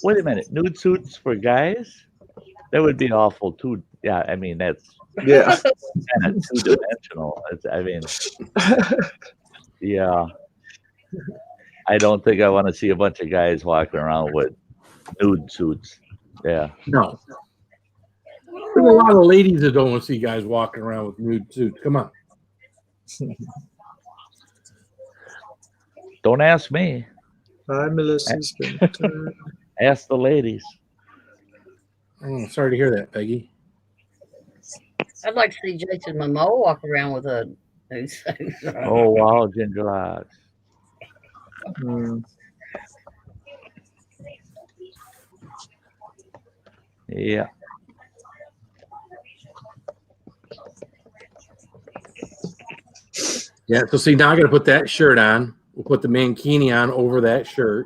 wait a minute, nude suits for guys? That would be awful too. Yeah, I mean that's kind of two-dimensional. I mean, yeah. I don't think I want to see a bunch of guys walking around with nude suits. Yeah. No. There's a lot of ladies that don't want to see guys walking around with nude suits. Come on. Don't ask me. Hi, Melissa. Ask the ladies. Oh, sorry to hear that, Peggy. I'd like to see Jason Momoa walk around with a nude suit. Oh wow, ginger locks. Yeah. Yeah, so see, now I got to put that shirt on. We'll put the mankini on over that shirt.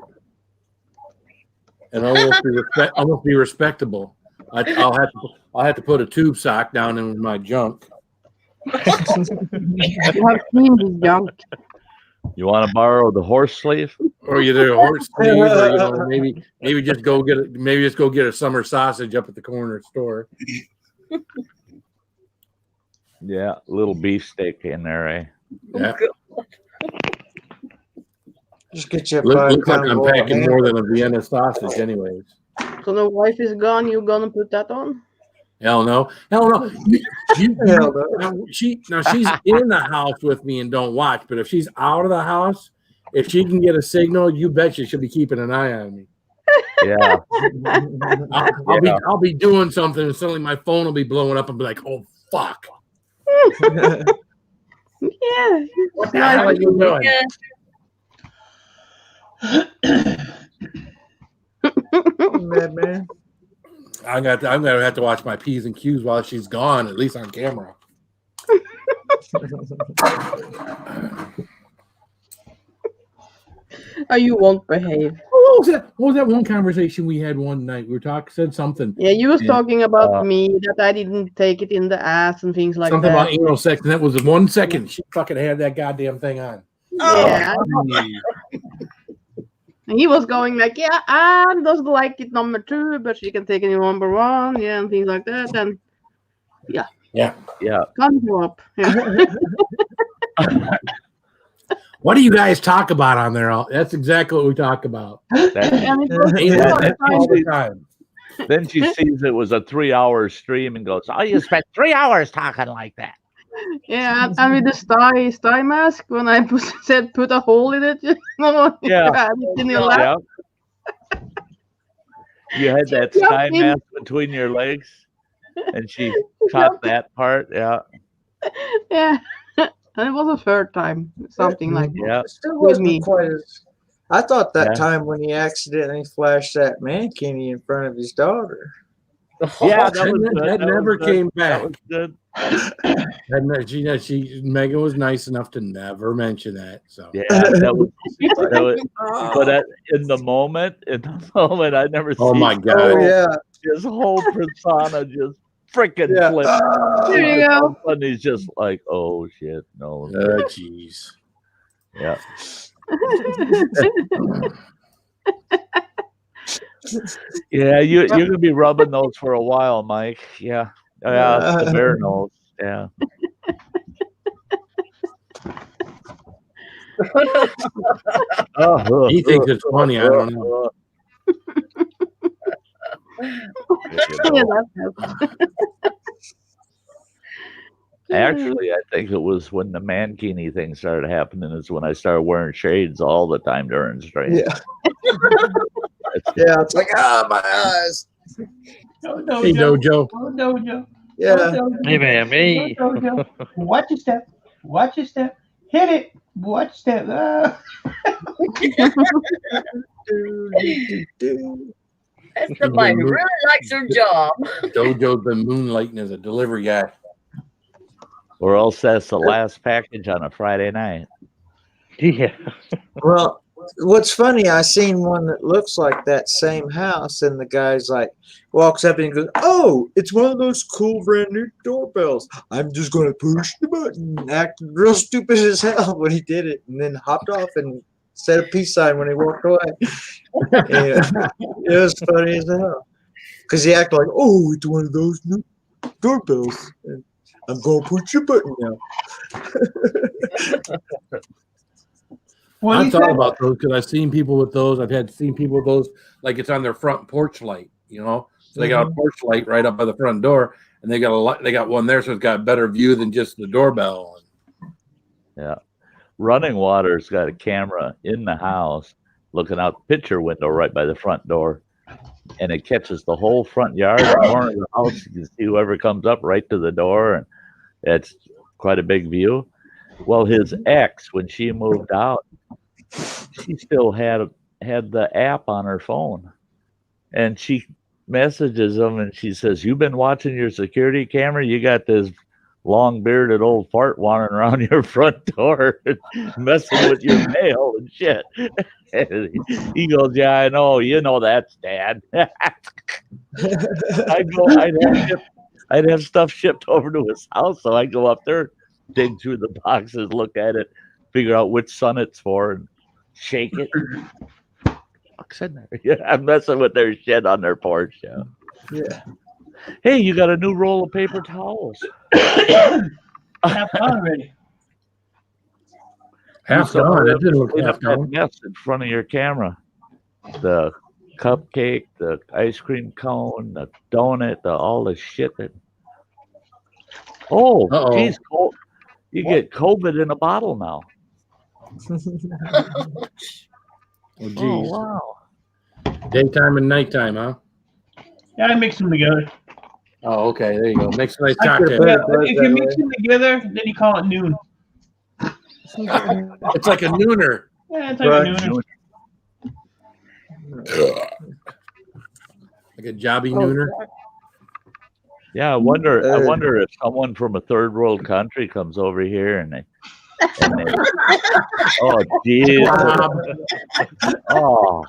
And almost be respectable. I'll have to put a tube sock down in my junk. You have cleaned the junk. You want to borrow the horse sleeve? Or either a horse sleeve, or maybe just go get a summer sausage up at the corner store. Yeah, a little beefsteak in there, eh? Yeah. Just get you a Looks like I'm packing more than a Vienna sausage, anyways. So the wife is gone. You gonna put that on? Hell no. She's in the house with me and don't watch. But if she's out of the house, if she can get a signal, you betcha she'll be keeping an eye on me. Yeah. I'll be doing something and suddenly my phone will be blowing up and be like, "Oh fuck." Yeah. What the hell are you doing? Madman. I'm gonna have to watch my P's and Q's while she's gone, at least on camera. Oh, you won't behave. what was that? What was that one conversation we had one night? We were said something. Yeah, you was talking about me, that I didn't take it in the ass and things like something that. Something about anal sex, and that was 1 second. She fucking had that goddamn thing on. Yeah. And he was going like, yeah, Anne doesn't like it number 2, but she can take it in number 1, yeah, and things like that. And yeah. Can't go up. Yeah. What do you guys talk about on there? That's exactly what we talk about. Then she sees it was a 3-hour stream and goes, "Oh, you spent 3 hours talking like that." Yeah, and with the sty mask, when I said put a hole in it, you know, yeah, in your lap. You had that sty mask between your legs, and she caught that part. Yeah. And it was a third time, something like that. Yeah. It still wasn't quite as. I thought that time when he accidentally flashed that mankini in front of his daughter. Yeah, that never came back. That was good. And Megan was nice enough to never mention that. So yeah, that was but in the moment, I never. Oh my god! Oh yeah, his whole persona just freaking flipped. There you go. And he's just like, oh shit, no. Oh jeez. Yeah. Yeah, you're gonna be rubbing those for a while, Mike. Yeah. Yeah, the bear nose. Yeah. He thinks it's funny. I don't know. Actually, I think it was when the mankini thing started happening is when I started wearing shades all the time during stream. Yeah. Yeah, it's like, my eyes. No, hey, Dojo. Dojo. Yeah. Hey, man, me. Watch your step. Watch your step. Hit it. Watch step. Somebody really likes her job. Dojo's been moonlighting as a delivery guy. Or else that's the last package on a Friday night. Yeah. Well, what's funny, I seen one that looks like that same house, and the guy's like, walks up and goes, "Oh, it's one of those cool brand new doorbells. I'm just going to push the button." Acted real stupid as hell when he did it, and then hopped off and said a peace sign when he walked away. Yeah, it was funny as hell. Because he acted like, "Oh, it's one of those new doorbells. And I'm going to push your button now." I've thought about those because I've seen people with those. I've seen people with those, like it's on their front porch light, you know. So they got a porch light right up by the front door, and they got a light. They got one there, so it's got a better view than just the doorbell. Yeah, Running Water's got a camera in the house, looking out the picture window right by the front door, and it catches the whole front yard, corner of the house. You can see whoever comes up right to the door, and it's quite a big view. Well, his ex, when she moved out, she still had the app on her phone, and she messages him and she says, "You've been watching your security camera? You got this long bearded old fart wandering around your front door and messing with your mail and shit." And he goes, "Yeah, I know. You know that's Dad." I'd have stuff shipped over to his house, so I go up there, dig through the boxes, look at it, figure out which son it's for, and shake it. What's in there? Yeah, I'm messing with their shit on their porch. Yeah. Hey, you got a new roll of paper towels. Half gone already. Half gone. That didn't look clean half up that gone. mess in front of your camera. The cupcake, the ice cream cone, the donut, all the shit that. Oh, geez, you get COVID in a bottle now. Oh, geez. Oh, wow. Daytime and nighttime, huh? Yeah, I mix them together. Oh, okay. There you go. Makes a nice cocktail. Yeah, if you mix them together, then you call it noon. It's like a nooner. Yeah, it's like a nooner. Like a jobby nooner. Yeah, I wonder if someone from a third world country comes over here and they oh, geez. Oh,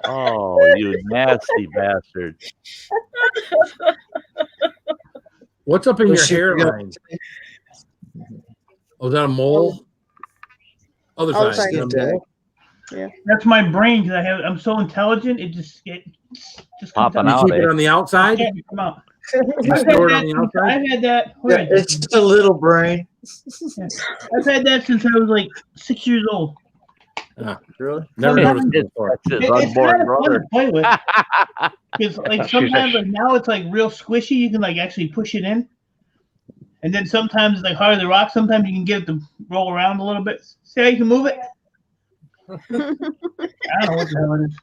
Oh, you nasty bastard. What's up in your hairline? Oh, is that a mole? Other side. Is that a mole? Yeah. That's my brain because I'm so intelligent. It just popping You out. keep it on the outside? Come out. You store it on the outside? I've had that. Yeah, it's a little brain. Yeah. I've had that since I was like 6 years old. Really? Never noticed it before. It's kind of fun to play with. Because like sometimes like now it's like real squishy. You can like actually push it in. And then sometimes it's like harder to rock. Sometimes you can get it to roll around a little bit. See how you can move it? I don't know what the hell it is.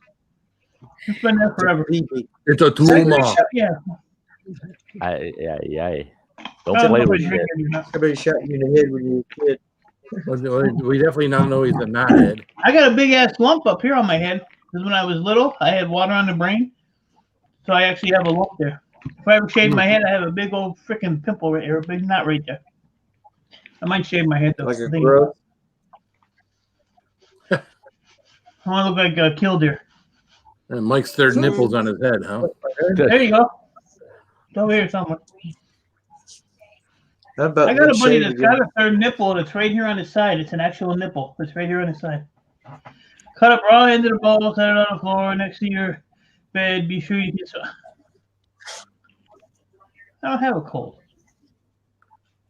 It's been there forever. It's a tumor. Yeah. Don't play with shit. Somebody shot you in the head when you were a kid. We definitely now know he's a knothead. I got a big ass lump up here on my head because when I was little, I had water on the brain, so I actually have a lump there. If I ever shave my head, I have a big old freaking pimple right here, a big knot right there. I might shave my head though. Like a growth. I want to look like a killdeer. And Mike's third nipples on his head, huh? There you go. It's over here somewhere. I got a buddy that's got a third nipple that's right here on his side. It's an actual nipple. It's right here on his side. Cut up raw end of the bowl, cut it on the floor next to your bed. Be sure you get some. I don't have a cold.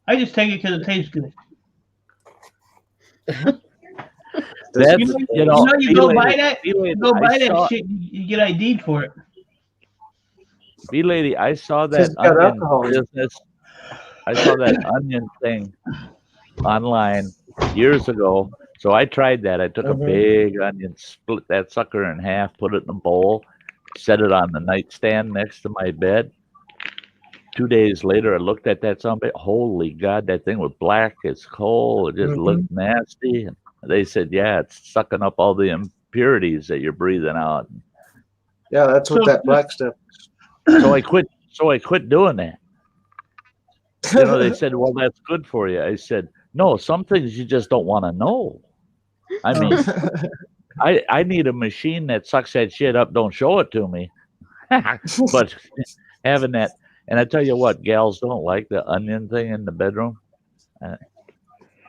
I just take it because it tastes good. You go buy that shit, you get ID'd for it. B-Lady, I saw that onion business. I saw that onion thing online years ago. So I tried that. I took a big onion, split that sucker in half, put it in a bowl, set it on the nightstand next to my bed. 2 days later, I looked at that zombie. Holy God, that thing was black as coal. It just looked nasty. And they said, yeah, it's sucking up all the impurities that you're breathing out. Yeah, that's what that black stuff is. So I quit doing that. You know, they said, well, that's good for you. I said, no, some things you just don't want to know. I mean, I need a machine that sucks that shit up. Don't show it to me. But having that, and I tell you what, gals don't like the onion thing in the bedroom.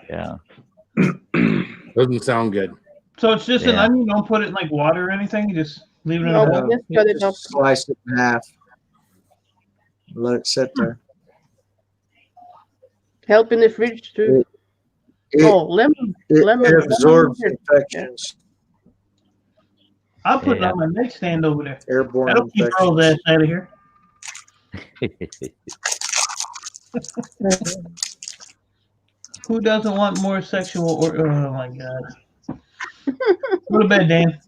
Yeah. Doesn't sound good. So it's just an onion. Don't put it in like water or anything. You just leave it in the bowl. Just slice it in half. Let it sit there. Help in the fridge too. Lemon. It absorbs infections. I'll put it on my nightstand over there. Airborne That'll keep Earl's ass out of here. Who doesn't want more sexual oh my God. Go to bed, Dan.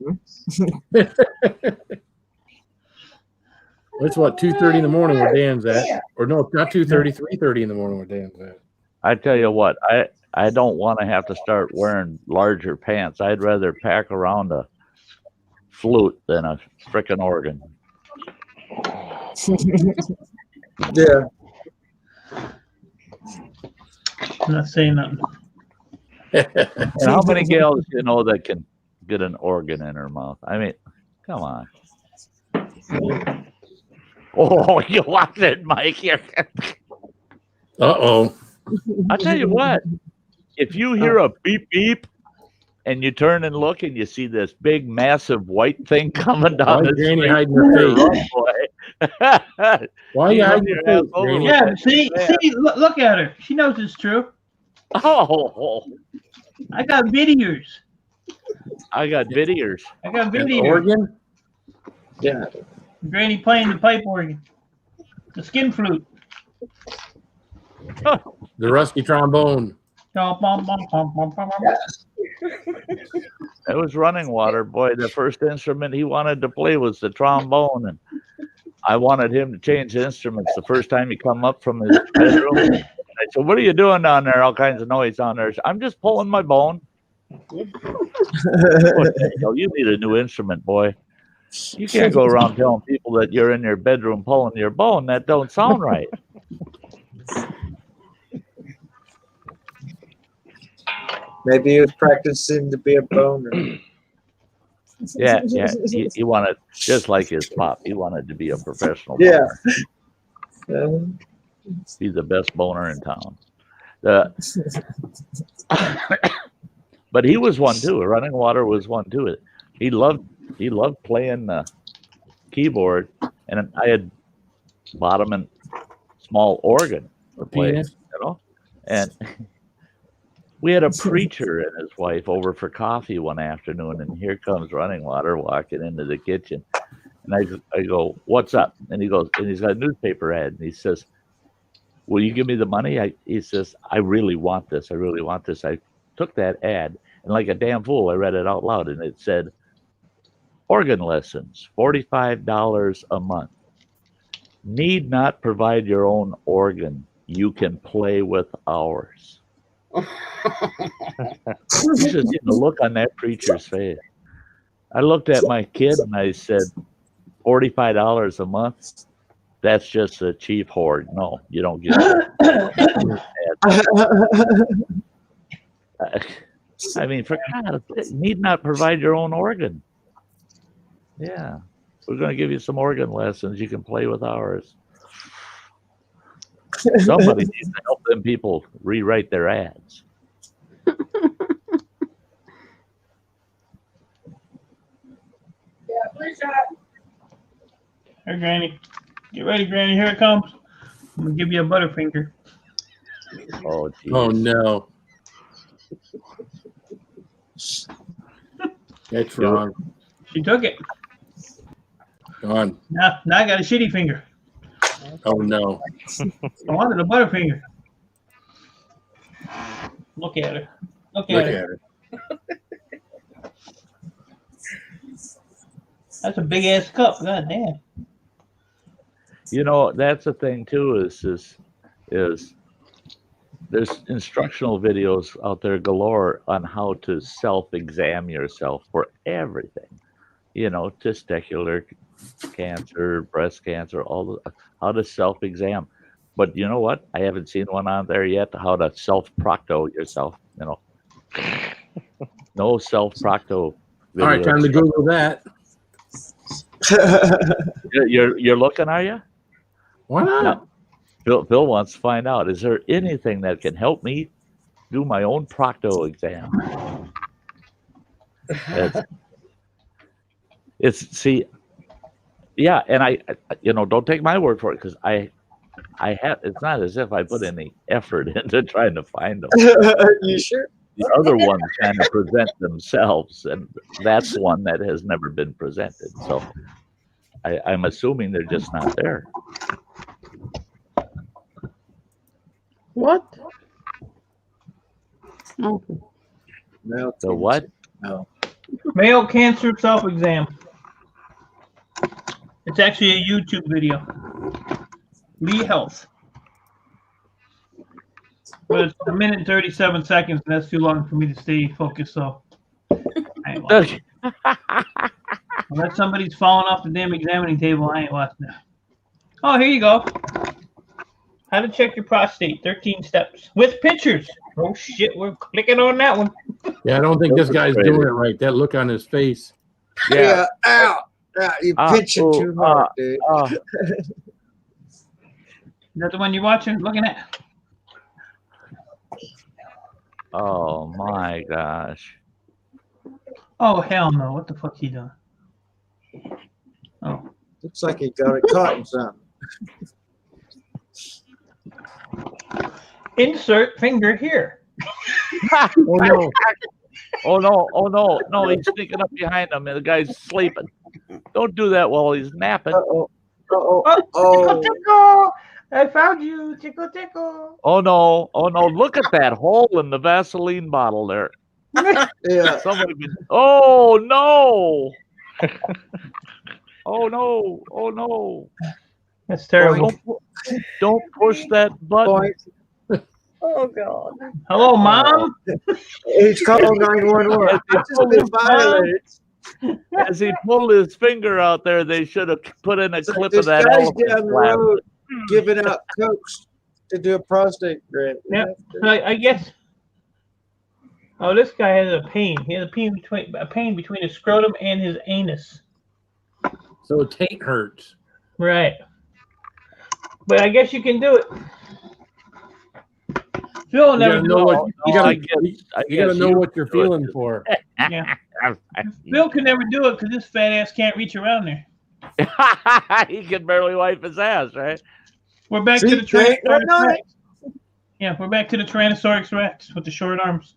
It's what, 2:30 in the morning where Dan's at. Or no, not 2:30, 3:30 in the morning where Dan's at. I tell you what, I don't want to have to start wearing larger pants. I'd rather pack around a flute than a frickin' organ. Yeah. I'm not saying nothing. And how many gals you know that can get an organ in her mouth? I mean, come on. Oh, you watch it, Mike. Uh-oh. I'll tell you what. If you hear a beep beep and you turn and look and you see this big massive white thing coming down the street, hiding your face? Why are you hiding your face? Yeah, see, look at her. She knows it's true. Oh, I got videos. I got videos. Organ? Yeah. Granny playing the pipe organ. The skin flute. The rusty trombone. It was running water. Boy, the first instrument he wanted to play was the trombone, and I wanted him to change instruments the first time he come up from his bedroom. I said, what are you doing down there? All kinds of noise down there. I'm just pulling my bone. You need a new instrument, boy. You can't go around telling people that you're in your bedroom pulling your bone. That don't sound right. Maybe he was practicing to be a boner. Yeah. He wanted, just like his pop, he wanted to be a professional Yeah. boner. He's the best boner in town. But he was one too. Running Water was one too. He loved playing the keyboard, and I had bought him a small organ for playing, and we had a preacher and his wife over for coffee one afternoon, and here comes Running Water walking into the kitchen, and I go, "What's up?" And he goes, and he's got a newspaper ad, and he says, "Will you give me the money?" He says, "I really want this. I really want this." I took that ad, and like a damn fool, I read it out loud, and it said, "Organ lessons, $45 a month. Need not provide your own organ. You can play with ours." You should see the look on that preacher's face. I looked at my kid and I said, $45 a month? That's just a cheap hoard. No, you don't get it. I mean, for God, need not provide your own organ. Yeah. We're going to give you some organ lessons. You can play with ours. Somebody needs to help them people rewrite their ads. Hey, Granny. Get ready, Granny. Here it comes. I'm going to give you a Butterfinger. Oh, geez. Oh, no. That's wrong. She took it. Go on. Now I got a shitty finger. Oh, no. I wanted a Butterfinger. Look at her. Look at her. That's a big ass cup. God damn. You know, that's the thing too. Is there's instructional videos out there galore on how to self-exam yourself for everything. You know, testicular cancer, breast cancer, how to self-exam. But you know what? I haven't seen one on there yet. How to self-procto yourself. You know, no self-procto videos. All right, time to Google that. You're looking, are you? Why not? No. Phil wants to find out. Is there anything that can help me do my own procto exam? And I don't take my word for it, because I have. It's not as if I put any effort into trying to find them. You sure? The other ones kind of present themselves, and that's one that has never been presented. So I'm assuming they're just not there. What? Okay. So what? No. Male cancer self-exam. It's actually a YouTube video. Lee Health. But it's 1 minute and 37 seconds, and that's too long for me to stay focused, so I ain't watching. Unless somebody's falling off the damn examining table, I ain't watching that. Oh, here you go. How to check your prostate, 13 steps. With pictures. Oh, shit, we're clicking on that one. Yeah, I don't think this guy's doing it right. That look on his face. Yeah. Ow. You pinching too hard, dude. Is that the one you're watching, looking at? Oh, my gosh. Oh, hell no. What the fuck he doing? Oh. Looks like he got it caught in something. Insert finger here. Oh, no. No, he's sneaking up behind him, and the guy's sleeping. Don't do that while he's napping. Tickle, tickle. I found you. Tickle, tickle. Oh no. Look at that hole in the Vaseline bottle there. Yeah. Oh no. Oh no. That's terrible. Don't push that button. Oh God. Hello, Mom. He's calling 911. It's just been violated. As he pulled his finger out there, they should have put in a clip of that. This guy's down the road giving out cokes to do a prostate grant. Yeah, I guess. Oh, this guy has a pain. He has a pain between his scrotum and his anus. So taint hurts. Right. But I guess you can do it. Phil never know what you gotta know what you're feeling for. Yeah. Phil can never do it because his fat ass can't reach around there. He can barely wipe his ass, right? We're back to the Tyrannosaurus Rex. Yeah, we're back to the Tyrannosaurus Rex with the short arms.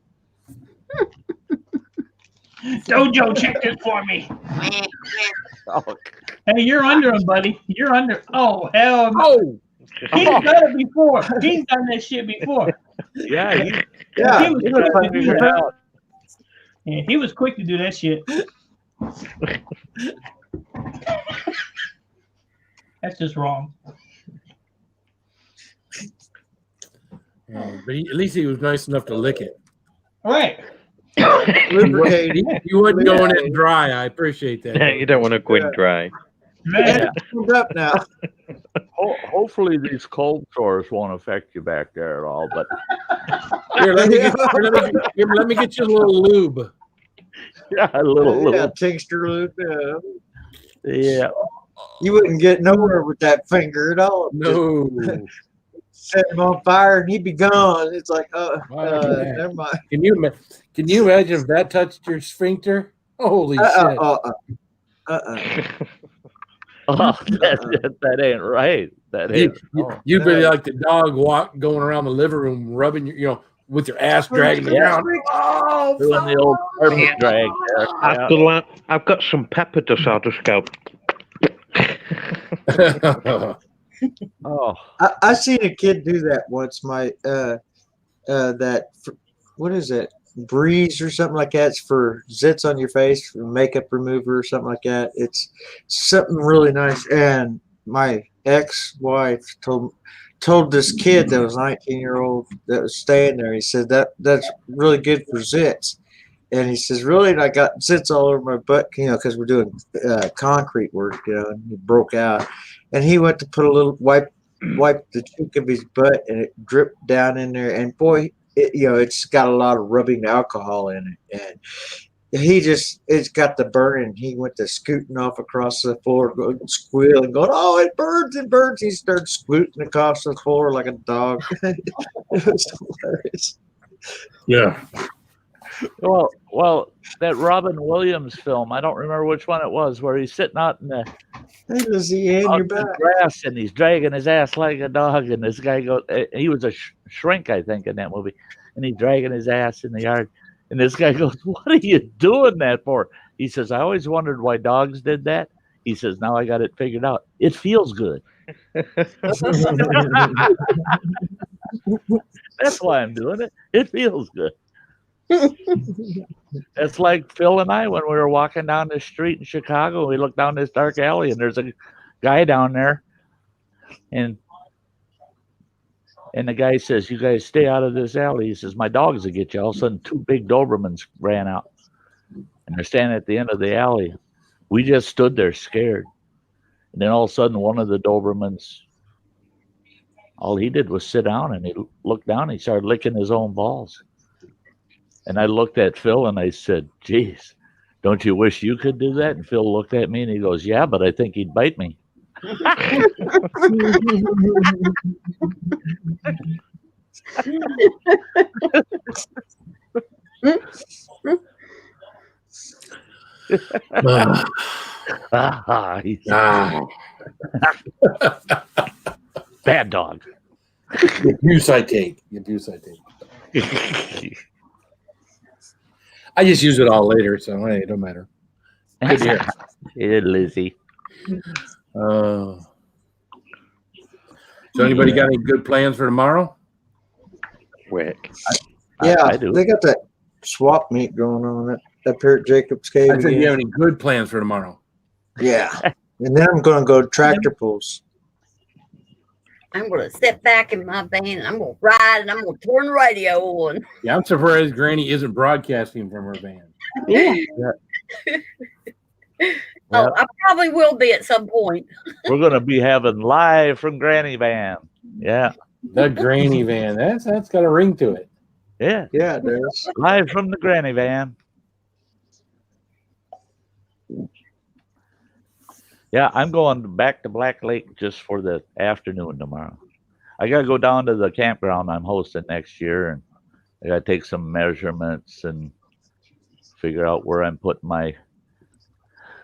Dojo, check this for me. Oh. Hey, you're under him, buddy. You're under. Oh, hell no. He's done it before. He's done that shit before. Yeah, he was quick to do that shit. That's just wrong. But at least he was nice enough to lick it. All right. You wasn't going in dry. I appreciate that. Yeah, you don't want to go in dry. Man. Up now. Hopefully these cold sores won't affect you back there at all. But here, let me get you a little lube. Yeah, a little texture lube. Yeah. You wouldn't get nowhere with that finger at all. No. Set him on fire and he'd be gone. It's like, never mind. Can you imagine if that touched your sphincter? Holy shit. That ain't right. That ain't. You'd be like the dog going around the living room, rubbing with your ass dragging the ground. Oh, doing the old carpet drag there. I've got some pepper dust. I'll just go. Oh, I seen a kid do that once. What is it? Breeze or something like that. It's for zits on your face, for makeup remover or something like that. It's something really nice. And my ex-wife told this kid that was 19-year-old that was staying there. He said that's really good for zits. And he says, really? And I got zits all over my butt, because we're doing concrete work, and he broke out. And he went to put a little wipe the cheek of his butt, and it dripped down in there. And boy, it's got a lot of rubbing alcohol in it. And it's got the burn, and he went to scooting off across the floor, squealing, going, oh, it burns, it burns. He started scooting across the floor like a dog. It was hilarious. Yeah. Well, that Robin Williams film, I don't remember which one it was, where he's sitting out in the grass and he's dragging his ass like a dog, and this guy goes, he was a shrink, I think, in that movie, and he's dragging his ass in the yard, and this guy goes, what are you doing that for? He says, I always wondered why dogs did that. He says, now I got it figured out. It feels good. That's why I'm doing it. It feels good. It's like Phil and I when we were walking down the street in Chicago. We looked down this dark alley, and there's a guy down there, and the guy says, you guys stay out of this alley. He says, my dogs will get you. All of a sudden, two big Dobermans ran out, and they're standing at the end of the alley. We just stood there scared, and then all of a sudden, one of the Dobermans, all he did was sit down, and he looked down, and he started licking his own balls. And I looked at Phil and I said, geez, don't you wish you could do that? And Phil looked at me and he goes, yeah, but I think he'd bite me. Bad dog. Abuse I take. I just use it all later, so hey, it don't matter. Good to hear. Yeah, Lizzie. So anybody got any good plans for tomorrow? Quick. I do. They got that swap meet going on up here at Jacob's Cave. I think you have any good plans for tomorrow? Yeah. And then I'm going to go to tractor pulls. I'm going to sit back in my van and I'm going to ride and I'm going to turn the radio on. Yeah, I'm surprised Granny isn't broadcasting from her van. Yeah. Oh, I probably will be at some point. We're going to be having live from Granny Van. Yeah. The Granny Van. That's got a ring to it. Yeah. Yeah, it does. Live from the granny van. Yeah, I'm going back to Black Lake just for the afternoon tomorrow. I got to go down to the campground I'm hosting next year, and I got to take some measurements and figure out where I'm putting my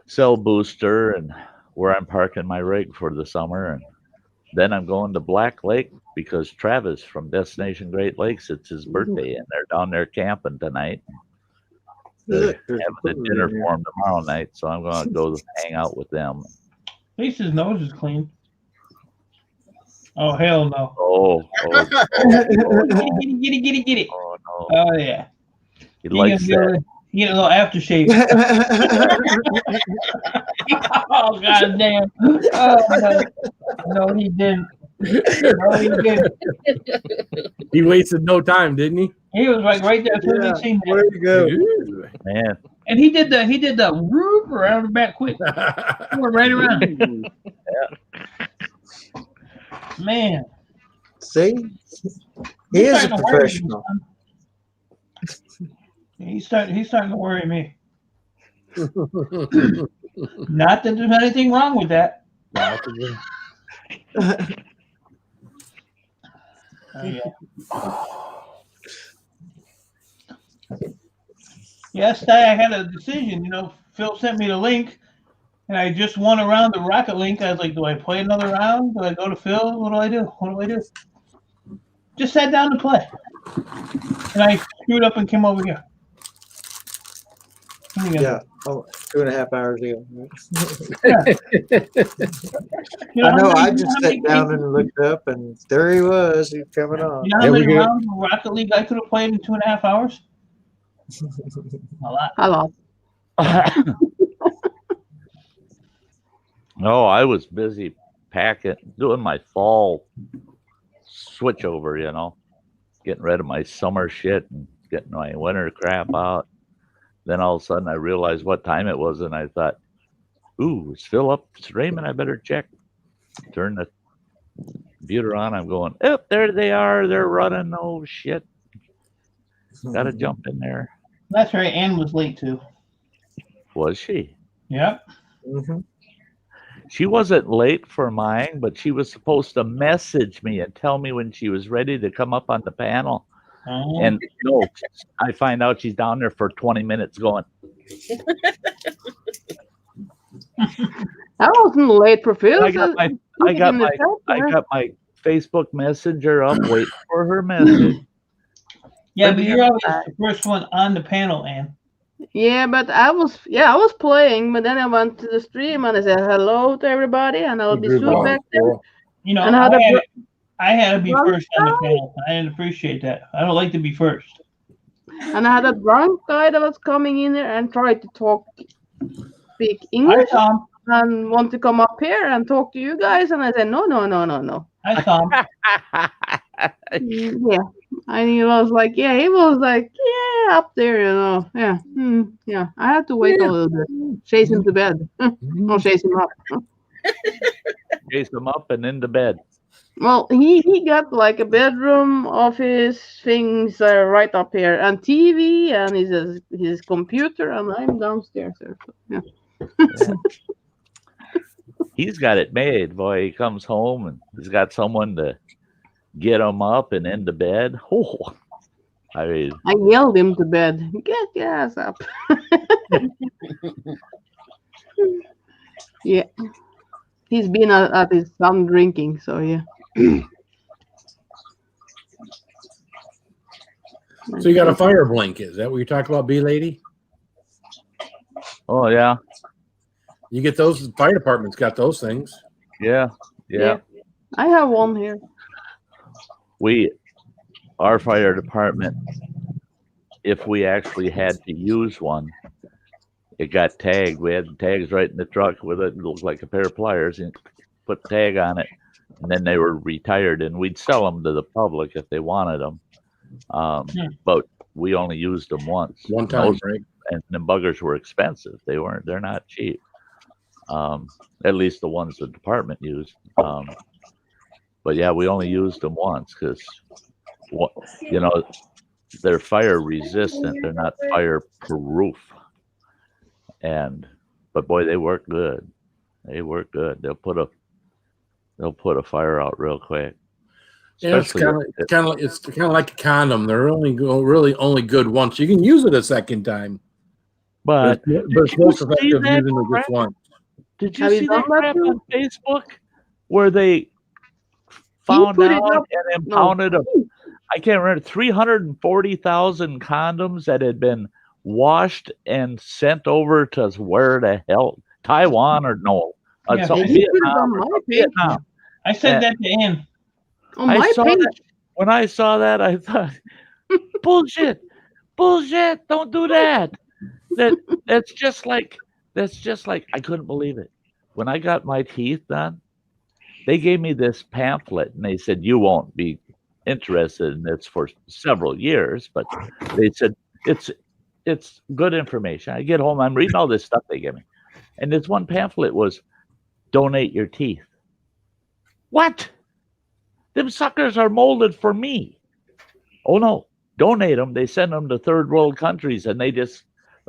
cell booster and where I'm parking my rig for the summer. And then I'm going to Black Lake because Travis from Destination Great Lakes, it's his birthday, and they're down there camping tonight. They're having a dinner for him tomorrow night, so I'm going to go hang out with them. At least his nose is clean. Oh, hell no. Oh. Get it. Oh, no. Oh, yeah. He likes that. He get a little aftershave. Oh, God damn. Oh, no, he didn't. No, he didn't. He wasted no time, didn't he? He was like right there. Yeah, Seen that. way to go. Man. And he did the whoop around the back quick. He went right around. Yeah. Man. See? He is a professional. He's starting to worry me. Not that there's anything wrong with that. Yesterday I had a decision. You know, Phil sent me the link, and I just won around the Rocket Link. I was like, do I play another round? Do I go to Phil? What do I do? What do I do? Just sat down to play, and I screwed up and came over here. Yeah, 2.5 hours ago. Yeah. You I know. how I many- just how sat many down games- and looked up, and there he was. He's coming on. You know how many rounds of Rocket League I could have played in 2.5 hours? A lot. A lot. No, I was busy packing, doing my fall switch over, you know, getting rid of my summer shit and getting my winter crap out. Then all of a sudden I realized what time it was, and I thought, ooh, it's Phil up streaming. I better check. Turn the computer on. I'm going, oh, there they are. They're running. Oh, shit. Got to jump in there. That's right. Ann was late too. Was she? Yep. Mm-hmm. She wasn't late for mine, but she was supposed to message me and tell me when she was ready to come up on the panel. Oh. And no, I find out she's down there for 20 minutes going. I wasn't late for Phil. I got my Facebook Messenger up waiting for her message. Yeah, but you're always the first one on the panel, Ann. Yeah, but I was playing, but then I went to the stream and I said hello to everybody, and I'll be soon back there. You know, And I had to be first on the panel. I didn't appreciate that. I don't like to be first. And I had a drunk guy that was coming in there and tried to speak English and want to come up here and talk to you guys, and I said no. I saw him. Yeah, and he was like, up there, you know, yeah. I had to wait a little bit, chase him to bed, or chase him up. Chase him up and into bed. Well, he got like a bedroom, office, things right up here, and TV, and his computer, and I'm downstairs there. So, yeah. He's got it made, boy. He comes home and he's got someone to get him up and into bed. Oh, I mean, I yelled him to bed. Get your ass up. Yeah. He's been at his son drinking, so yeah. So you got a fire blanket. Is that what you're talking about, B-Lady? Oh, yeah. You get those, fire department's got those things. Yeah. I have one here. Our fire department, if we actually had to use one, it got tagged. We had tags right in the truck with it. It looked like a pair of pliers, and put the tag on it. And then they were retired, and we'd sell them to the public if they wanted them. But we only used them once. One time, right? And the buggers were expensive. They're not cheap. At least the ones the department used. But yeah, we only used them once because, you know, they're fire resistant. They're not fire proof. But boy, they work good. They work good. They'll put a fire out real quick. Yeah, it's kind of like a condom. They're really only good once. You can use it a second time, but it's most effective using it just once. Did you see that crap on Facebook where they found out and impounded I can't remember 340,000 condoms that had been washed and sent over to where the hell Taiwan or no? Vietnam. I said that to Ann. When I saw that, I thought, bullshit, don't do that. That's just like I couldn't believe it. When I got my teeth done, they gave me this pamphlet and they said, you won't be interested in this for several years, but they said it's good information. I get home, I'm reading all this stuff they give me. And this one pamphlet was donate your teeth. What? Them suckers are molded for me. Oh no, donate them. They send them to third world countries and they just,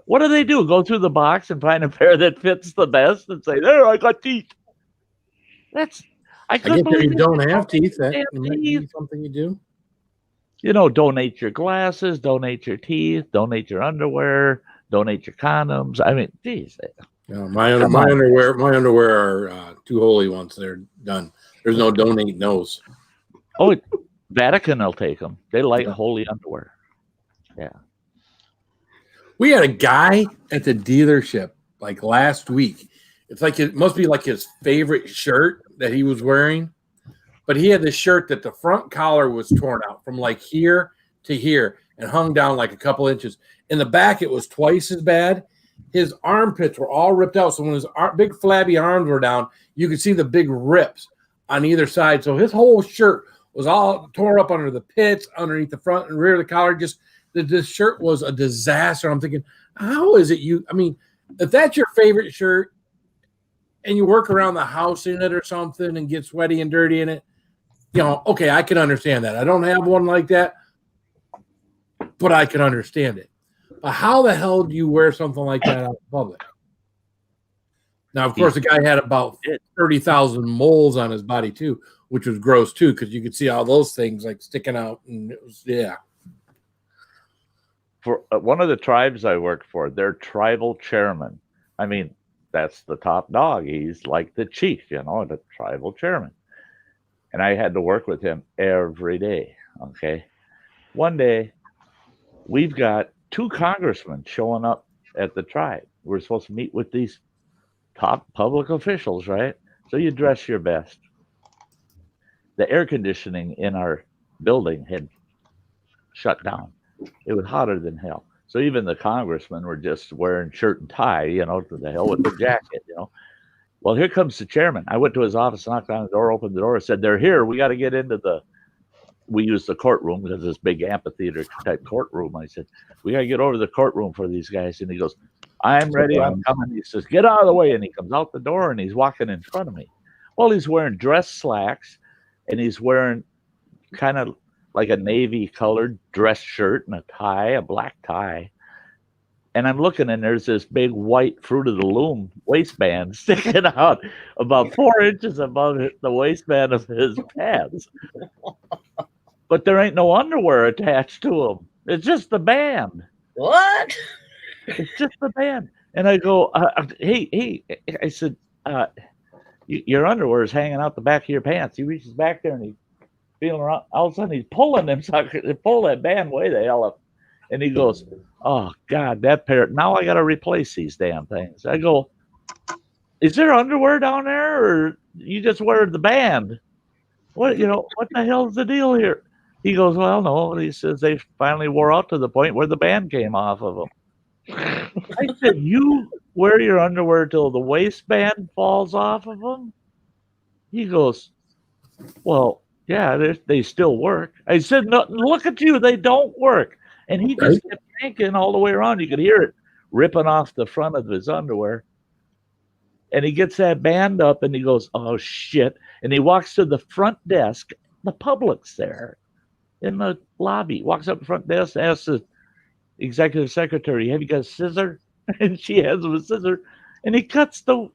what do? Go through the box and find a pair that fits the best and say, there, I got teeth. I guess if you don't have teeth, that might be something you do. You know, donate your glasses, donate your teeth, donate your underwear, donate your condoms. I mean, geez. No, my underwear are too holy once they're done. There's no donate those. Oh, Vatican will take them. They like holy underwear. Yeah. We had a guy at the dealership like last week. It's like it must be like his favorite shirt that he was wearing, but he had this shirt that the front collar was torn out from like here to here and hung down like a couple inches. In the back, it was twice as bad. His armpits were all ripped out. So when his big flabby arms were down, you could see the big rips on either side. So his whole shirt was all torn up under the pits, underneath the front and rear of the collar. Just this shirt was a disaster. I'm thinking, how is it I mean, if that's your favorite shirt and you work around the house in it or something and get sweaty and dirty in it, you know, okay, I can understand that. I don't have one like that, but I can understand it. But how the hell do you wear something like that out in public? Now, of course, the guy had about 30,000 moles on his body too, which was gross too, because you could see all those things like sticking out, and it was For one of the tribes I worked for, their tribal chairman. I mean, that's the top dog. He's like the chief, you know, the tribal chairman. And I had to work with him every day. Okay. One day, we've got 2 congressmen showing up at the tribe. We're supposed to meet with these top public officials, right? So you dress your best. The air conditioning in our building had shut down. It was hotter than hell. So even the congressmen were just wearing shirt and tie, you know, to the hell with the jacket, you know. Well, here comes the chairman. I went to his office, knocked on the door, opened the door, and said, they're here. We got to get into we use the courtroom because this big amphitheater type courtroom. I said, we got to get over to the courtroom for these guys. And he goes, I'm ready. I'm coming. He says, get out of the way. And he comes out the door and he's walking in front of me. Well, he's wearing dress slacks and he's wearing kind of like a navy colored dress shirt and a tie, a black tie. And I'm looking and there's this big white Fruit of the Loom waistband sticking out about 4 inches above the waistband of his pants. But there ain't no underwear attached to them. It's just the band. What? It's just the band. And I go, hey, I said, your underwear is hanging out the back of your pants. He reaches back there and he's feeling around. All of a sudden he's pulling them so I could pull that band way the hell up. And he goes, oh God, that pair. Now I got to replace these damn things. I go, is there underwear down there or you just wear the band? What the hell's the deal here? He goes, well, no. He says they finally wore out to the point where the band came off of them. I said, you wear your underwear till the waistband falls off of them? He goes, well, yeah, they still work. I said, no, look at you. They don't work. And he just kept yanking all the way around. You could hear it ripping off the front of his underwear. And he gets that band up and he goes, oh, shit. And he walks to the front desk. The public's there. in the lobby, walks up the front desk, asks the executive secretary, "Have you got a scissor?" And she has him a scissor, and he cuts the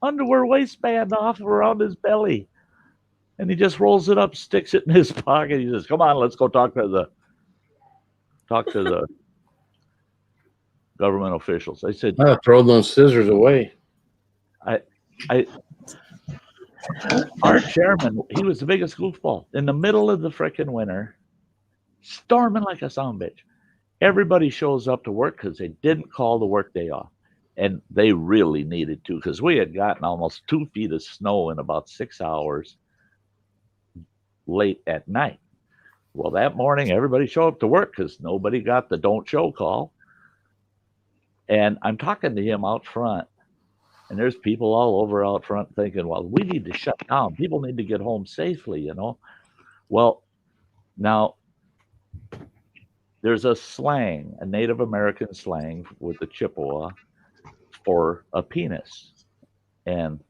underwear waistband off around his belly, and he just rolls it up, sticks it in his pocket. He says, "Come on, let's go talk to the government officials." I said, "Throw those scissors away." Our chairman, he was the biggest goofball in the middle of the frickin' winter, storming like a son bitch. Everybody shows up to work because they didn't call the workday off. And they really needed to, because we had gotten almost 2 feet of snow in about 6 hours late at night. Well, that morning, everybody showed up to work because nobody got the don't show call. And I'm talking to him out front, and there's people all over out front thinking, well, we need to shut down. People need to get home safely, you know. Well, now, there's a slang, a Native American slang with the Chippewa for a penis. And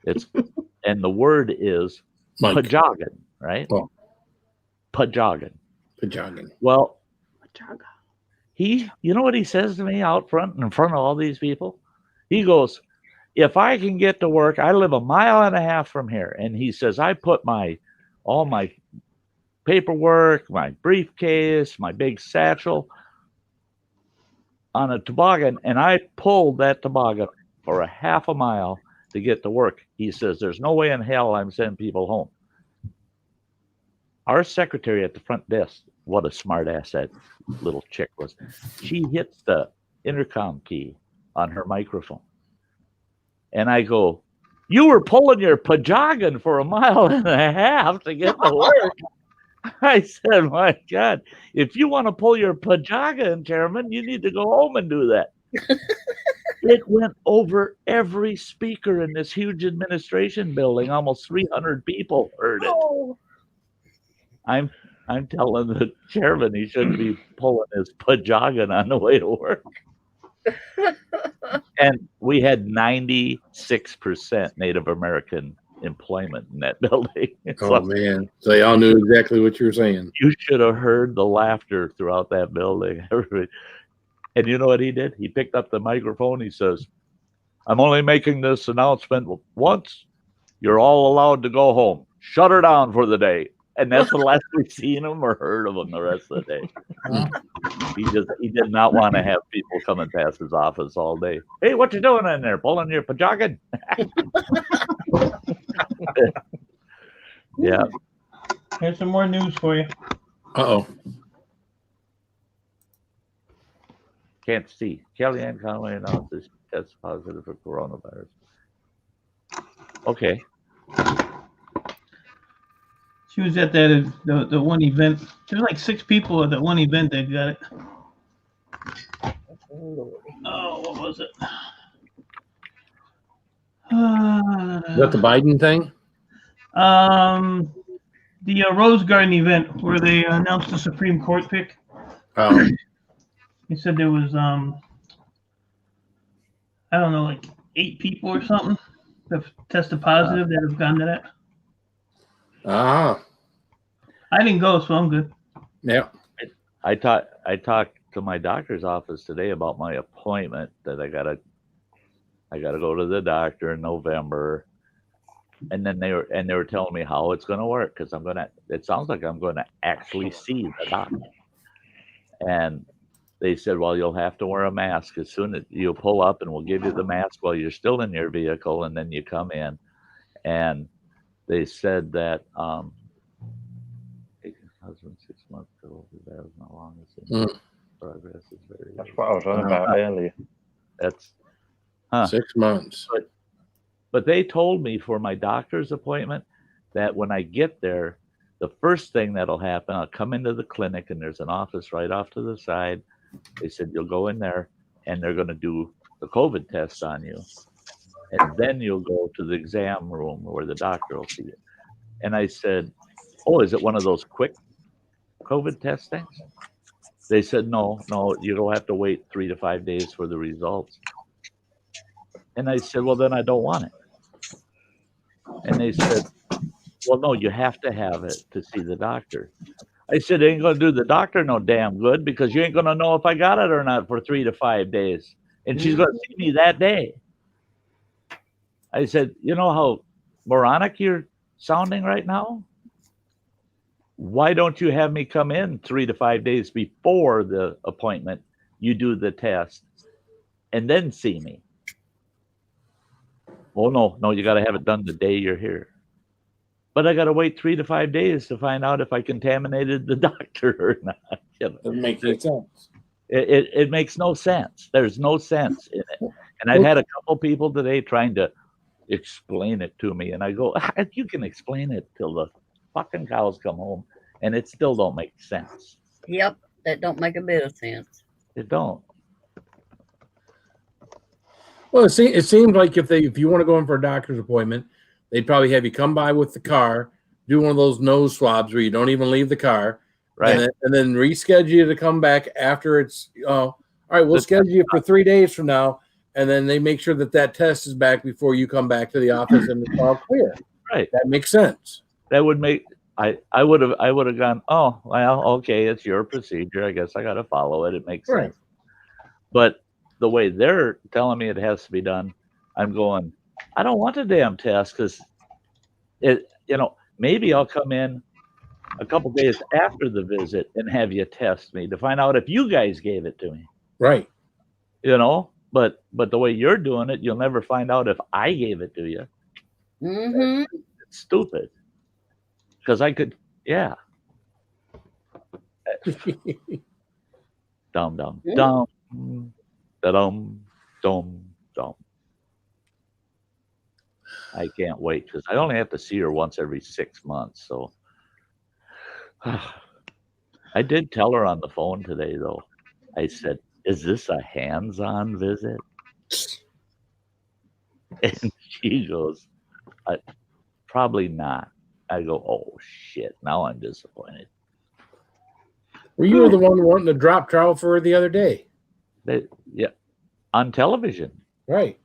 it's and the word is pajoggin, right? Oh. Pajoggin. Pajoggin. Well, you know what he says to me out front, in front of all these people? He goes, "If I can get to work, I live 1.5 miles from here." And he says, "I put all my paperwork, my briefcase, my big satchel on a toboggan, and I pulled that toboggan for 1/2 mile to get to work." He says, "There's no way in hell I'm sending people home." Our secretary at the front desk, what a smart ass that little chick was. She hits the intercom key on her microphone. And I go, "You were pulling your pajoggin for 1.5 miles to get to work." I said, "My God, if you want to pull your pajoggin, Chairman, you need to go home and do that." It went over every speaker in this huge administration building. Almost 300 people heard it. Oh. I'm telling the chairman he shouldn't be pulling his pajoggin on the way to work. And we had 96% Native American employment in that building. Man. So they all knew exactly what you were saying. You should have heard the laughter throughout that building. Everybody. And you know what he did? He picked up the microphone. He says, "I'm only making this announcement once. You're all allowed to go home. Shut her down for the day." And that's the last we've seen him or heard of him the rest of the day. He did not want to have people coming past his office all day. "Hey, what you doing in there? Pulling your pajoggin?" Yeah. Here's some more news for you. Uh-oh. Can't see. Kellyanne Conway announces tests positive for coronavirus. Okay. She was at the one event. There's like 6 people at that one event that got it. Oh, what was it? Is that the Biden thing? The Rose Garden event where they announced the Supreme Court pick. Oh. They said there was I don't know, like 8 people or something that have tested positive that have gone to that. Ah. I didn't go, so I'm good. Yeah. I talked to my doctor's office today about my appointment that I gotta go to the doctor in November, and then they were telling me how it's gonna work, because it sounds like I'm gonna actually see the doctor. And they said, "Well, you'll have to wear a mask as soon as you pull up, and we'll give you the mask while you're still in your vehicle, and then you come in." And they said that husband 6 months ago, that was not long. Progress is very. That's what I was on about earlier. That's 6 months. But they told me for my doctor's appointment that when I get there, the first thing that'll happen, I'll come into the clinic, and there's an office right off to the side. They said, "You'll go in there, and they're going to do the COVID test on you. And then you'll go to the exam room where the doctor will see you." And I said, "Oh, is it one of those quick COVID test things?" They said, no, you'll have to wait 3 to 5 days for the results. And I said, "Well, then I don't want it." And they said, "Well, no, you have to have it to see the doctor." I said, it ain't going to do the doctor no damn good because you ain't going to know if I got it or not for 3 to 5 days. And she's going to see me that day. I said, you know how moronic you're sounding right now? Why don't you have me come in 3 to 5 days before the appointment? You do the test and then see me. Oh, no, you got to have it done the day you're here. But I got to wait 3 to 5 days to find out if I contaminated the doctor or not. Doesn't make any sense. It makes no sense. There's no sense in it. And I've had a couple people today trying to explain it to me. And I go, you can explain it till the fucking cows come home. And it still don't make sense. Yep, that don't make a bit of sense. It don't. Well, it seems like if you want to go in for a doctor's appointment, they'd probably have you come by with the car, do one of those nose swabs where you don't even leave the car, right? And then reschedule you to come back after it's. All right, we'll schedule you for 3 days from now, and then they make sure that test is back before you come back to the office and it's all clear. Right. That makes sense. That would make. I would have gone, oh, well, okay, it's your procedure. I guess I got to follow it. It makes sense. But the way they're telling me it has to be done, I'm going, I don't want a damn test because maybe I'll come in a couple days after the visit and have you test me to find out if you guys gave it to me. Right. But the way you're doing it, you'll never find out if I gave it to you. Mm-hmm. It's stupid. Because I could, yeah. Dum dum dum dum dum dum. I can't wait because I only have to see her once every 6 months. So I did tell her on the phone today, though. I said, "Is this a hands-on visit?" And she goes, "Probably not." I go, "Oh shit! Now I'm disappointed." Well, you were the one wanting to drop trout for her the other day. Yeah, on television. Right.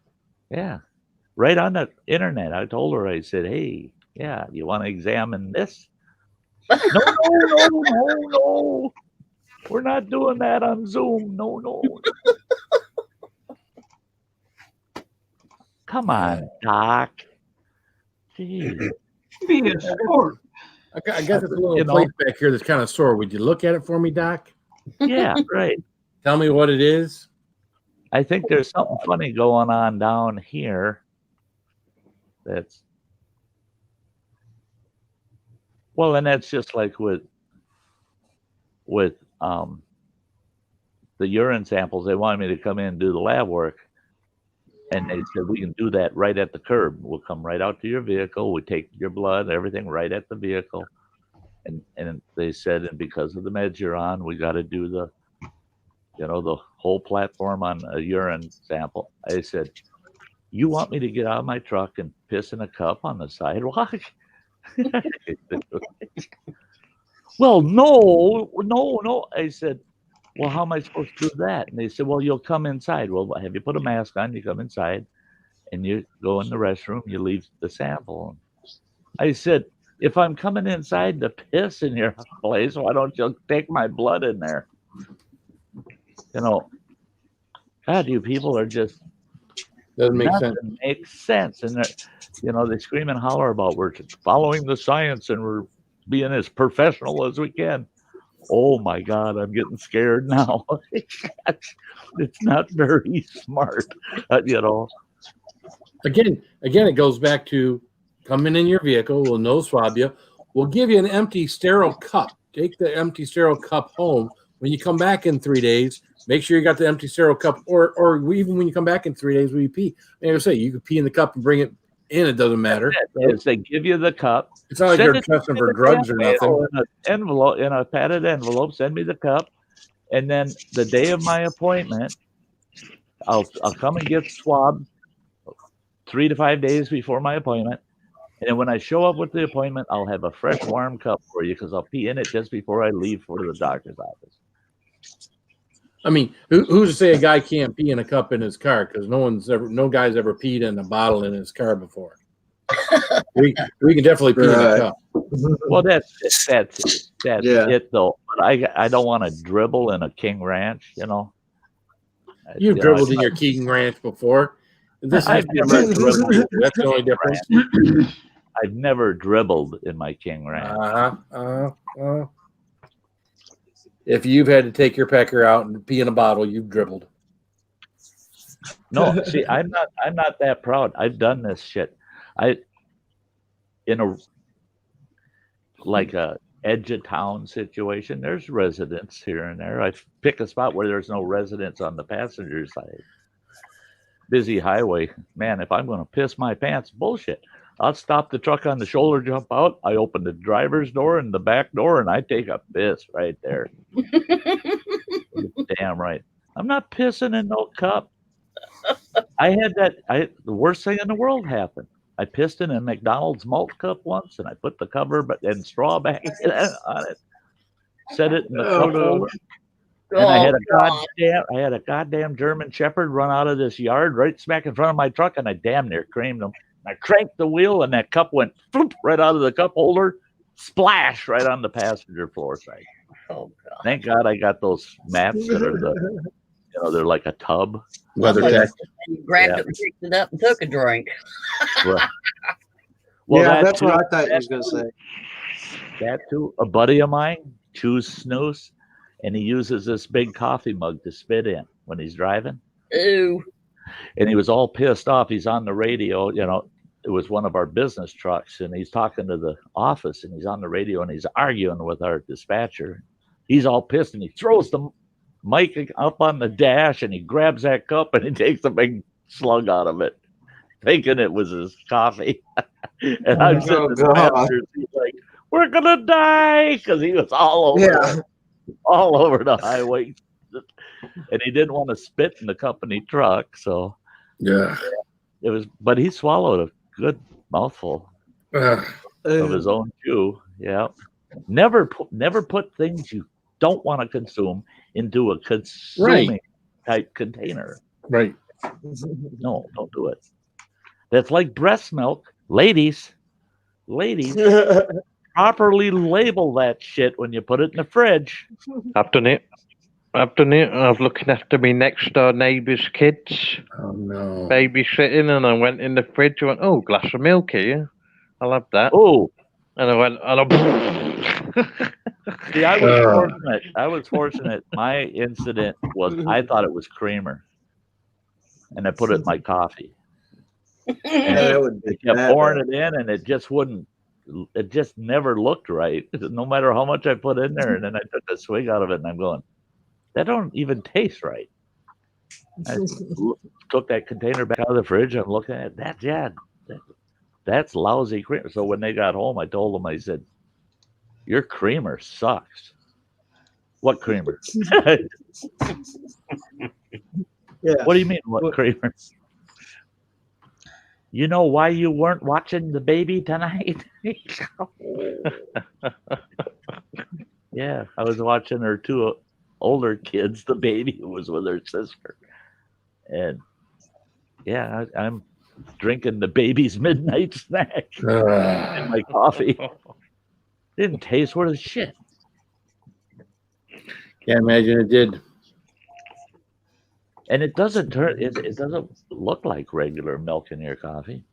Yeah, right on the internet. I told her, I said, "Hey, yeah, you want to examine this?" No. We're not doing that on Zoom. No. Come on, Doc. Jeez. Be a sport. I got this little plate back here that's kind of sore. Would you look at it for me, Doc? Yeah, right. Tell me what it is. I think there's something funny going on down here. That's and that's just like with the urine samples. They wanted me to come in and do the lab work. And they said, we can do that right at the curb. We'll come right out to your vehicle. We take your blood, everything right at the vehicle. And they said, and because of the meds you're on, we got to do the whole platform on a urine sample. I said, you want me to get out of my truck and piss in a cup on the sidewalk? Well, no. I said, well, how am I supposed to do that? And they said, well, you'll come inside. Well, have you put a mask on? You come inside and you go in the restroom, you leave the sample. I said, if I'm coming inside to piss in your place, why don't you take my blood in there? God, you people are just doesn't make sense. Makes sense. And they scream and holler about we're following the science and we're being as professional as we can. Oh my God, I'm getting scared now. It's not very smart, Again, it goes back to coming in your vehicle. We'll nose swab you. We'll give you an empty sterile cup. Take the empty sterile cup home. When you come back in 3 days, make sure you got the empty sterile cup. Or even when you come back in 3 days, when you pee, I say you can pee in the cup and bring it in. It doesn't matter. Yes, they give you the cup. It's not like you're testing for drugs or nothing. In a padded envelope, send me the cup, and then the day of my appointment, I'll come and get swabbed 3 to 5 days before my appointment, and then when I show up with the appointment, I'll have a fresh, warm cup for you because I'll pee in it just before I leave for the doctor's office. I mean, who's to say a guy can't pee in a cup in his car? Because no guy's ever peed in a bottle in his car before. we can definitely pee in a cup. Well, that's it though. But I don't want to dribble in a King Ranch, you know. You've dribbled in your King Ranch before. I've never dribbled. That's the only difference. I've never dribbled in my King Ranch. If you've had to take your pecker out and pee in a bottle, you've dribbled. No, see, I'm not that proud. I've done this shit. In a edge of town situation, there's residents here and there. I pick a spot where there's no residents on the passenger side. Busy highway. Man, if I'm going to piss my pants, bullshit. I'll stop the truck on the shoulder, jump out. I open the driver's door and the back door, and I take a piss right there. Damn right. I'm not pissing in no cup. I had the worst thing in the world happen. I pissed in a McDonald's malt cup once, and I put the cover and straw back on it. Set it in the cup holder. And I had a goddamn German Shepherd run out of this yard right smack in front of my truck, and I damn near creamed him. I cranked the wheel, and that cup went right out of the cup holder, splash right on the passenger floor side. Oh God! Thank God I got those mats that are they're like a tub. WeatherTech. You grabbed it, picked it up, and took a drink. Well, yeah, that's what I thought you was going to say. That too. A buddy of mine chews snooze, and he uses this big coffee mug to spit in when he's driving. Ew. And he was all pissed off. He's on the radio, it was one of our business trucks, and he's talking to the office, and he's on the radio, and he's arguing with our dispatcher. He's all pissed, and he throws the mic up on the dash, and he grabs that cup, and he takes a big slug out of it, thinking it was his coffee. And I'm sitting in the passenger seat like, we're going to die, because he was all over the highway. And he didn't want to spit in the company truck, so it was. But he swallowed a good mouthful of his own chew. Yeah, never put things you don't want to consume into a consuming type container. Right. No, don't do it. That's like breast milk, ladies. Properly label that shit when you put it in the fridge. I've done it. I was looking after my next door neighbour's kids. Oh no! Babysitting, and I went in the fridge. I went, "Oh, glass of milk here. I'll have that." Oh, and I went, See, I was fortunate. I was fortunate. My incident was I thought it was creamer, and I put it in my coffee. And I kept pouring it in, and it just wouldn't. It just never looked right, no matter how much I put in there. And then I took a swig out of it, and I'm going, that don't even taste right. I took that container back out of the fridge. I'm looking at that. Yeah, that's lousy creamer. So when they got home, I told them, I said, your creamer sucks. What creamer? What do you mean, what creamer? You know why you weren't watching the baby tonight? Yeah, I was watching her two older kids. The baby was with her sister. And yeah, I'm drinking the baby's midnight snack in my coffee. Didn't taste worth a shit. Can't imagine it did. And it doesn't turn. It doesn't look like regular milk in your coffee.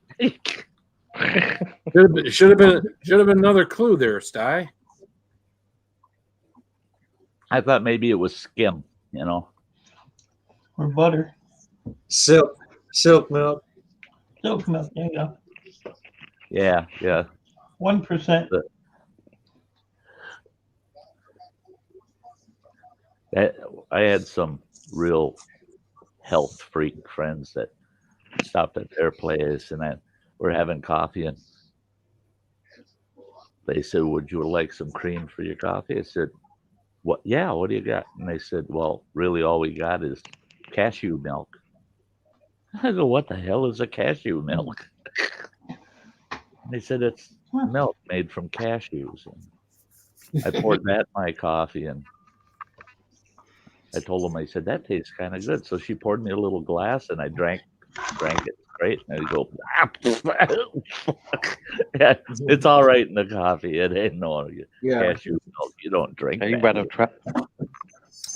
Should have been another clue there, Sty. I thought maybe it was skim, or butter, silk milk. Silk milk. There you go. Yeah. 1%. I had some real health freak friends that stopped at their place, and we're having coffee, and they said, "Would you like some cream for your coffee?" I said, "What? Yeah, what do you got?" And they said, "Well, really, all we got is cashew milk." I go, "What the hell is a cashew milk?" And they said, "It's milk made from cashews." And I poured that in my coffee, and I told them, I said, that tastes kind of good. So she poured me a little glass, and I drank it right? And you go, yeah, it's all right in the coffee. It ain't no cashew milk. You don't drink. Hey, Rattle Trap.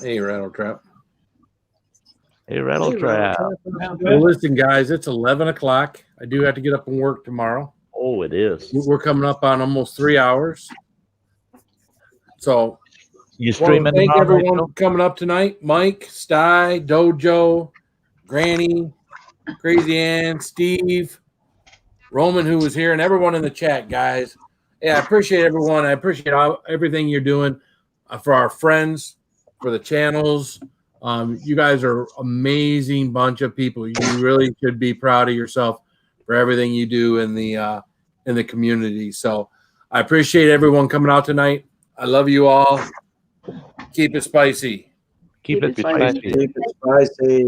Hey, Rattle Trap. Hey, Rattle Trap. Well, listen, guys, it's 11 o'clock. I do have to get up and work tomorrow. Oh, it is. We're coming up on almost 3 hours. So you streaming? Thank everyone coming up tonight. Mike, Sty, Dojo, Granny, Crazy Ann, Steve, Roman, who was here, and everyone in the chat, guys. Yeah, I appreciate everyone. I appreciate everything you're doing for our friends, for the channels. You guys are amazing bunch of people. You really should be proud of yourself for everything you do in the community. So I appreciate everyone coming out tonight. I love you all. Keep it spicy. Keep it spicy. Keep it spicy.